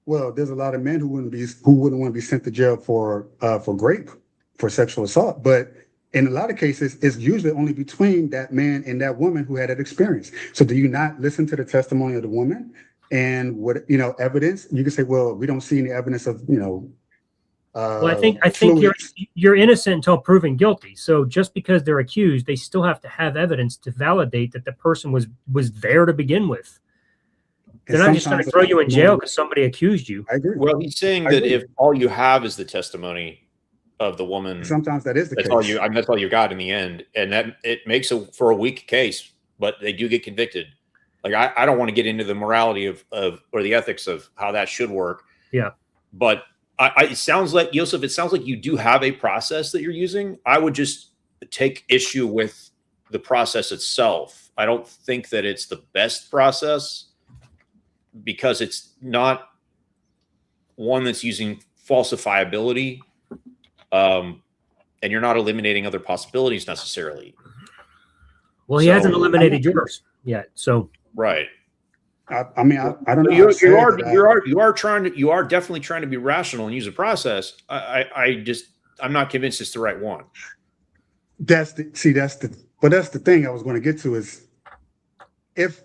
[SPEAKER 4] Well, there's a lot of men who wouldn't want to be sent to jail for rape, for sexual assault. But in a lot of cases, it's usually only between that man and that woman who had that experience. So do you not listen to the testimony of the woman and what evidence? You can say, well, we don't see any evidence of
[SPEAKER 1] well, I think you're innocent until proven guilty. So just because they're accused, they still have to have evidence to validate that the person was there to begin with. They're not just going to throw you in jail because somebody accused you.
[SPEAKER 4] I agree.
[SPEAKER 2] Well, he's saying that if all you have is the testimony of the woman,
[SPEAKER 4] sometimes that is the case.
[SPEAKER 2] That's all you got in the end, and that it makes for a weak case, but they do get convicted. Like I don't want to get into the morality of or the ethics of how that should work.
[SPEAKER 1] Yeah,
[SPEAKER 2] but it sounds like, Yosef, it sounds like you do have a process that you're using. I would just take issue with the process itself. I don't think that it's the best process because it's not one that's using falsifiability, and you're not eliminating other possibilities necessarily.
[SPEAKER 1] Well, he hasn't eliminated yours yet, so
[SPEAKER 2] right.
[SPEAKER 4] I don't know.
[SPEAKER 2] You are definitely trying to be rational and use a process. I'm not convinced it's the right one.
[SPEAKER 4] That's the thing I was going to get to is if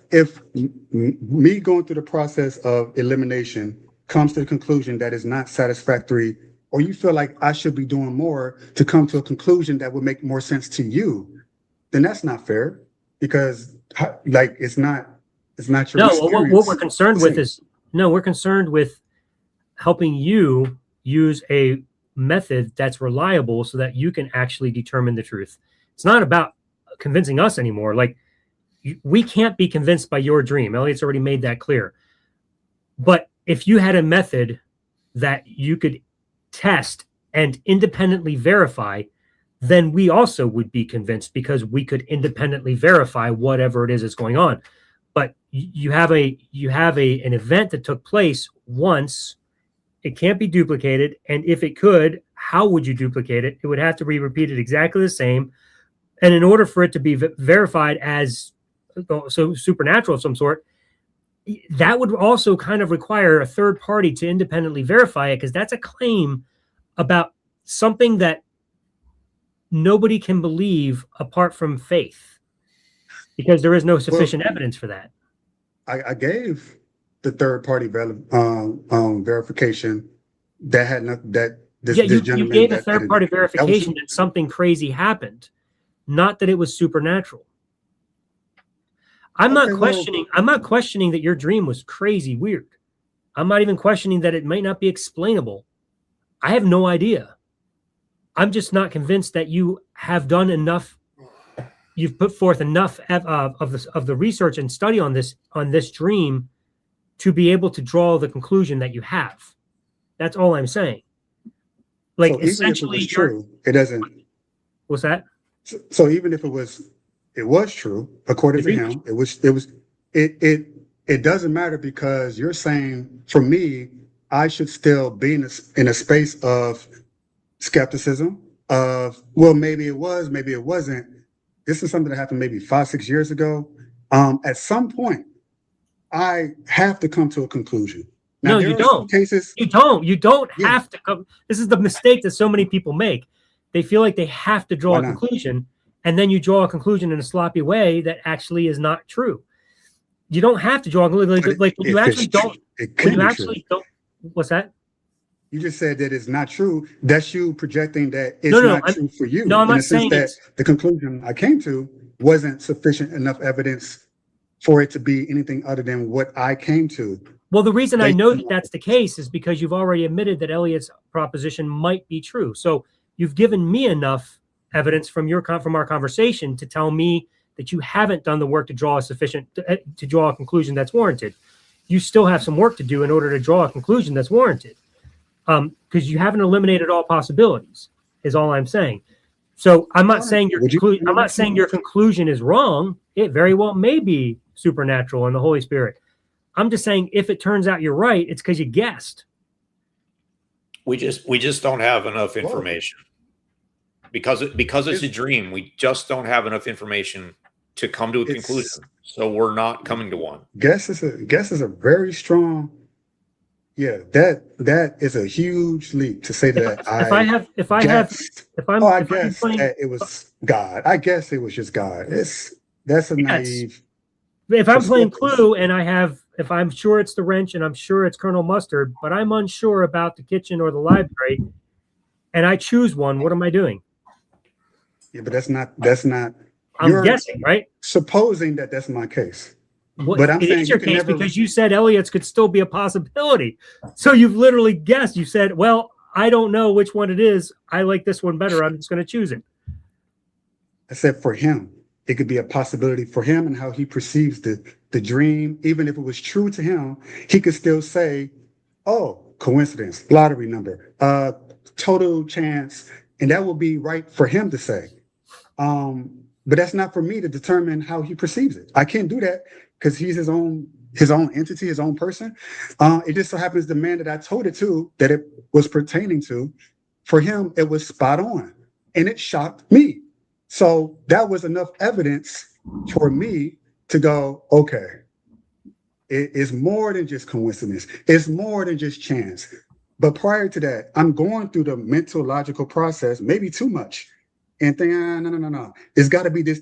[SPEAKER 4] me going through the process of elimination comes to the conclusion that is not satisfactory, or you feel like I should be doing more to come to a conclusion that would make more sense to you, then that's not fair because it's not your experience.
[SPEAKER 1] What we're concerned with is we're concerned with helping you use a method that's reliable so that you can actually determine the truth. It's not about convincing us anymore. Like we can't be convinced by your dream. Elliot's already made that clear. But if you had a method that you could test and independently verify, then we also would be convinced because we could independently verify whatever it is that's going on. But you have an event that took place once. It can't be duplicated. And if it could, how would you duplicate it? It would have to be repeated exactly the same. And in order for it to be verified as so supernatural of some sort, that would also kind of require a third party to independently verify it, because that's a claim about something that nobody can believe apart from faith, because there is no sufficient evidence for that.
[SPEAKER 4] I gave the third party verification that had not, that this,
[SPEAKER 1] yeah,
[SPEAKER 4] this
[SPEAKER 1] you gave a third party verification that something crazy happened, not that it was supernatural. I'm not questioning that your dream was crazy weird. I'm not even questioning that it might not be explainable. I have no idea. I'm just not convinced that you have done enough. You've put forth enough of the research and study on this dream to be able to draw the conclusion that you have. That's all I'm saying. Like, so essentially,
[SPEAKER 4] true. It doesn't.
[SPEAKER 1] What's that?
[SPEAKER 4] So even if it was true, according to him, it doesn't matter, because you're saying, for me, I should still be in a space of skepticism of, well, maybe it was, maybe it wasn't. This is something that happened maybe 5-6 years ago. At some point, I have to come to a conclusion. Now,
[SPEAKER 1] no, you don't. You don't have to come. This is the mistake that so many people make. They feel like they have to draw a conclusion, and then you draw a conclusion in a sloppy way that actually is not true. You don't have to draw a conclusion. Like you actually don't. What's that?
[SPEAKER 4] You just said that it's not true. That's you projecting that it's not true for you.
[SPEAKER 1] No, I'm not saying
[SPEAKER 4] that the conclusion I came to wasn't sufficient enough evidence for it to be anything other than what I came to.
[SPEAKER 1] Well, the reason I know that that's the case is because you've already admitted that Elliot's proposition might be true. So you've given me enough evidence from our conversation to tell me that you haven't done the work to draw to draw a conclusion that's warranted. You still have some work to do in order to draw a conclusion that's warranted, because you haven't eliminated all possibilities. Is all I'm saying. So I'm not saying your conclusion is wrong. It very well may be supernatural and the Holy Spirit. I'm just saying, if it turns out you're right, it's because you guessed.
[SPEAKER 2] We just don't have enough information. Because it's a dream, we just don't have enough information to come to a conclusion. So we're not coming to one.
[SPEAKER 4] Guess is a very strong. Yeah, that is a huge leap to say that. I guess that it was God. I guess it was just God. That's a naive.
[SPEAKER 1] If I'm playing Clue and if I'm sure it's the wrench and I'm sure it's Colonel Mustard, but I'm unsure about the kitchen or the library, and I choose one, what am I doing?
[SPEAKER 4] Yeah, but that's not.
[SPEAKER 1] I'm guessing, right?
[SPEAKER 4] Supposing that that's my case.
[SPEAKER 1] But I'm saying it's your case because you said Elliot's could still be a possibility. So you've literally guessed. You said, well, I don't know which one it is. I like this one better. I'm just going to choose it.
[SPEAKER 4] I said for him, it could be a possibility for him and how he perceives the dream. Even if it was true to him, he could still say, oh, coincidence, lottery number, total chance. And that will be right for him to say. But that's not for me to determine how he perceives it. I can't do that because he's his own entity, his own person. It just so happens the man that I told it to, that it was pertaining to, for him, it was spot on. And it shocked me. So that was enough evidence for me to go, okay, it is more than just coincidence. It's more than just chance. But prior to that, I'm going through the mental, logical process, maybe too much, and thinking, no. It's got to be this,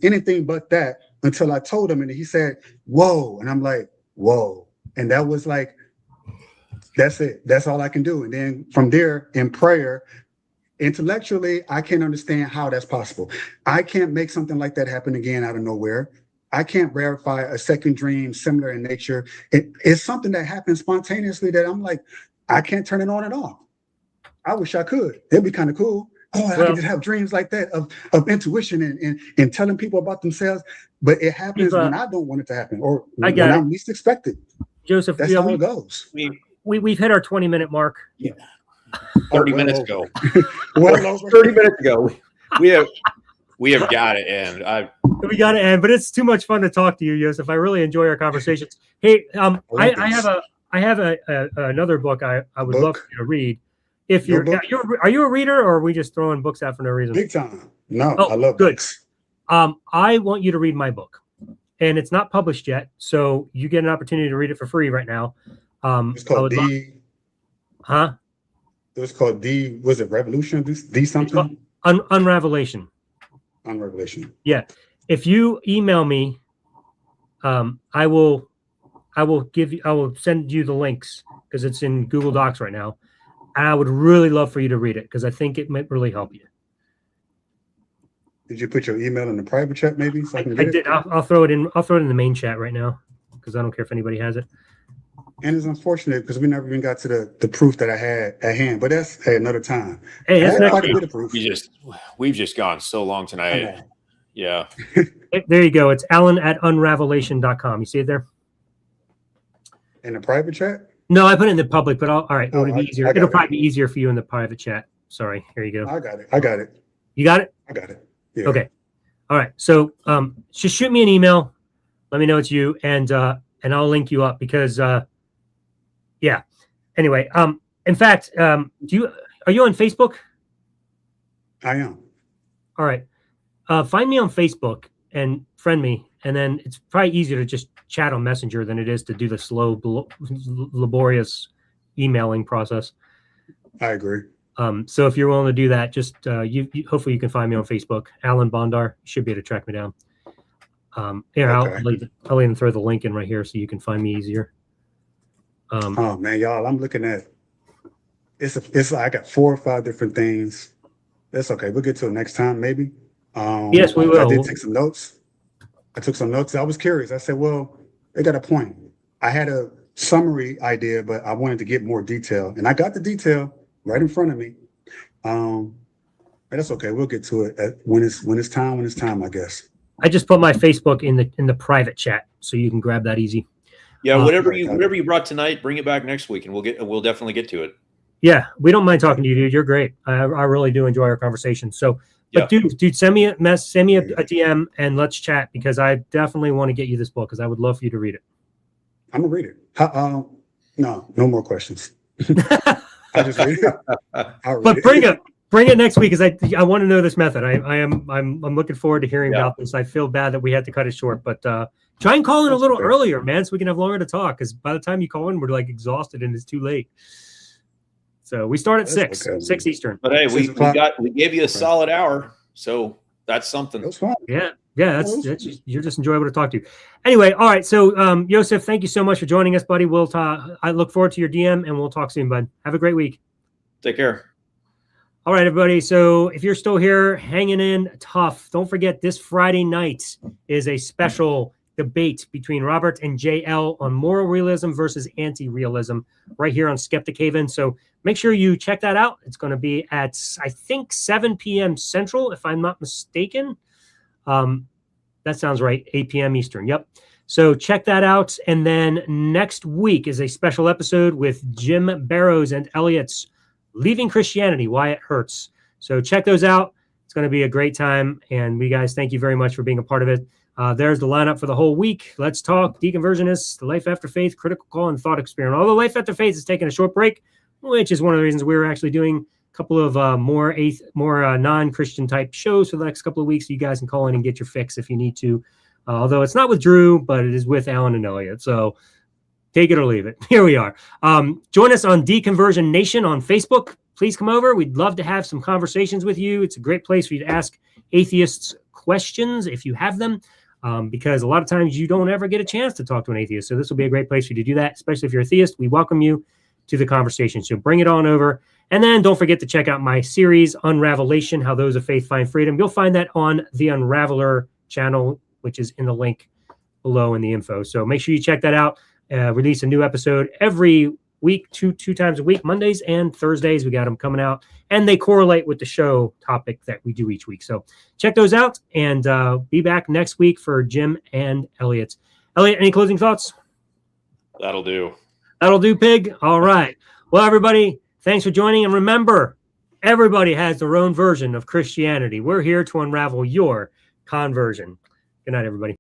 [SPEAKER 4] anything but that, until I told him, and he said, whoa. And I'm like, whoa. And that was like, that's it. That's all I can do. And then from there, in prayer, intellectually, I can't understand how that's possible. I can't make something like that happen again out of nowhere. I can't verify a second dream similar in nature. It's something that happens spontaneously that I'm like, I can't turn it on and off. I wish I could. It'd be kind of cool. oh, I can just have dreams like that of intuition and telling people about themselves. But it happens when I don't want it to happen, or when I'm least expected.
[SPEAKER 1] Joseph,
[SPEAKER 4] that's how it goes.
[SPEAKER 1] We've hit our 20-minute mark.
[SPEAKER 2] Yeah. 30 minutes ago.
[SPEAKER 4] 30
[SPEAKER 2] minutes ago. We have got to end.
[SPEAKER 1] We got to end, but it's too much fun to talk to you, Joseph. I really enjoy our conversations. Hey, I have another book I would love for you to read. If are you a reader, or are we just throwing books out for no reason?
[SPEAKER 4] Big time. No, I love books.
[SPEAKER 1] I want you to read my book, and it's not published yet, so you get an opportunity to read it for free right now.
[SPEAKER 4] It's called It was called was it Revolution? D something?
[SPEAKER 1] Unravelation.
[SPEAKER 4] Unravelation.
[SPEAKER 1] Yeah. If you email me, I will send you the links because it's in Google Docs right now. And I would really love for you to read it because I think it might really help you.
[SPEAKER 4] Did you put your email in the private chat maybe? So I
[SPEAKER 1] did. I'll throw it in. I'll throw it in the main chat right now because I don't care if anybody has it.
[SPEAKER 4] And it's unfortunate because we never even got to the proof that I had at hand. But that's another time.
[SPEAKER 1] Hey, that's
[SPEAKER 4] quite a bit of proof.
[SPEAKER 2] We've just gone so long tonight. Yeah.
[SPEAKER 1] There you go. It's Alan@unravelation.com. You see it there?
[SPEAKER 4] In the private chat?
[SPEAKER 1] No, I put it in the public, but all right. It'll be easier. It'll probably be easier for you in the private chat. Sorry. Here you go.
[SPEAKER 4] I got it.
[SPEAKER 1] You got it?
[SPEAKER 4] I got it. Yeah.
[SPEAKER 1] Okay. All right. So just shoot me an email. Let me know it's you, and I'll link you up because yeah. Anyway, in fact, are you on Facebook?
[SPEAKER 4] I am.
[SPEAKER 1] All right. Find me on Facebook and friend me, and then it's probably easier to just chat on Messenger than it is to do the slow, laborious emailing process.
[SPEAKER 4] I agree.
[SPEAKER 1] So if you're willing to do that, just hopefully you can find me on Facebook, Alan Bondar. You should be able to track me down. Here, okay. I'll even throw the link in right here so you can find me easier.
[SPEAKER 4] Oh man, y'all, I'm looking at it's I got 4 or 5 different things. That's okay. We'll get to it next time, maybe.
[SPEAKER 1] Yes, we will.
[SPEAKER 4] I did take some notes. I took some notes. I was curious. I said, well, they got a point. I had a summary idea, but I wanted to get more detail, and I got the detail right in front of me. But that's okay. We'll get to it when it's time, I guess.
[SPEAKER 1] I just put my Facebook in the private chat, so you can grab that easy.
[SPEAKER 2] Yeah, whatever you brought tonight, bring it back next week, and we'll definitely get to it.
[SPEAKER 1] Yeah, we don't mind talking to you, dude. You're great. I really do enjoy our conversation. So, but yeah. dude, send me a DM and let's chat because I definitely want to get you this book because I would love for you to read it.
[SPEAKER 4] I'm gonna read it. No more questions. I just read it.
[SPEAKER 1] But bring it next week because I want to know this method. I'm looking forward to hearing about this. I feel bad that we had to cut it short, but try and call in a little earlier, man, so we can have longer to talk. Because by the time you call in, we're like exhausted and it's too late. So we start at 6 Eastern.
[SPEAKER 2] But hey, we gave you a solid hour, so that's something.
[SPEAKER 4] That's fine.
[SPEAKER 1] Yeah, that's you're just enjoyable to talk to. Anyway, all right. So Joseph, thank you so much for joining us, buddy. We'll talk. I look forward to your DM, and we'll talk soon, bud. Have a great week.
[SPEAKER 2] Take care.
[SPEAKER 1] All right, everybody. So if you're still here, hanging in tough, don't forget this Friday night is a special debate between Robert and JL on moral realism versus anti-realism right here on Skeptic Haven. So make sure you check that out. It's going to be at, I think, 7 p.m. Central, if I'm not mistaken. That sounds right, 8 p.m. Eastern. Yep. So check that out. And then next week is a special episode with Jim Barrows and Elliot's Leaving Christianity, Why It Hurts. So check those out. It's going to be a great time. And we guys, thank you very much for being a part of it. There's the lineup for the whole week. Let's talk Deconversionists, the Life After Faith, Critical Call, and Thought Experiment. Although Life After Faith is taking a short break, which is one of the reasons we're actually doing a couple of more non-Christian type shows for the next couple of weeks. So you guys can call in and get your fix if you need to. Although it's not with Drew, but it is with Alan and Elliot. So take it or leave it. Here we are. Join us on Deconversion Nation on Facebook. Please come over. We'd love to have some conversations with you. It's a great place for you to ask atheists questions if you have them. Because a lot of times you don't ever get a chance to talk to an atheist. So this will be a great place for you to do that, especially if you're a theist. We welcome you to the conversation. So bring it on over. And then don't forget to check out my series, Unravelation, How Those of Faith Find Freedom. You'll find that on the Unraveler channel, which is in the link below in the info. So make sure you check that out. Release a new episode every week, two times a week, Mondays and Thursdays. We got them coming out, and they correlate with the show topic that we do each week. So check those out, and be back next week for Jim and Elliot. Elliot, any closing thoughts?
[SPEAKER 2] That'll do.
[SPEAKER 1] That'll do, Pig. All right. Well, everybody, thanks for joining. And remember, everybody has their own version of Christianity. We're here to unravel your conversion. Good night, everybody.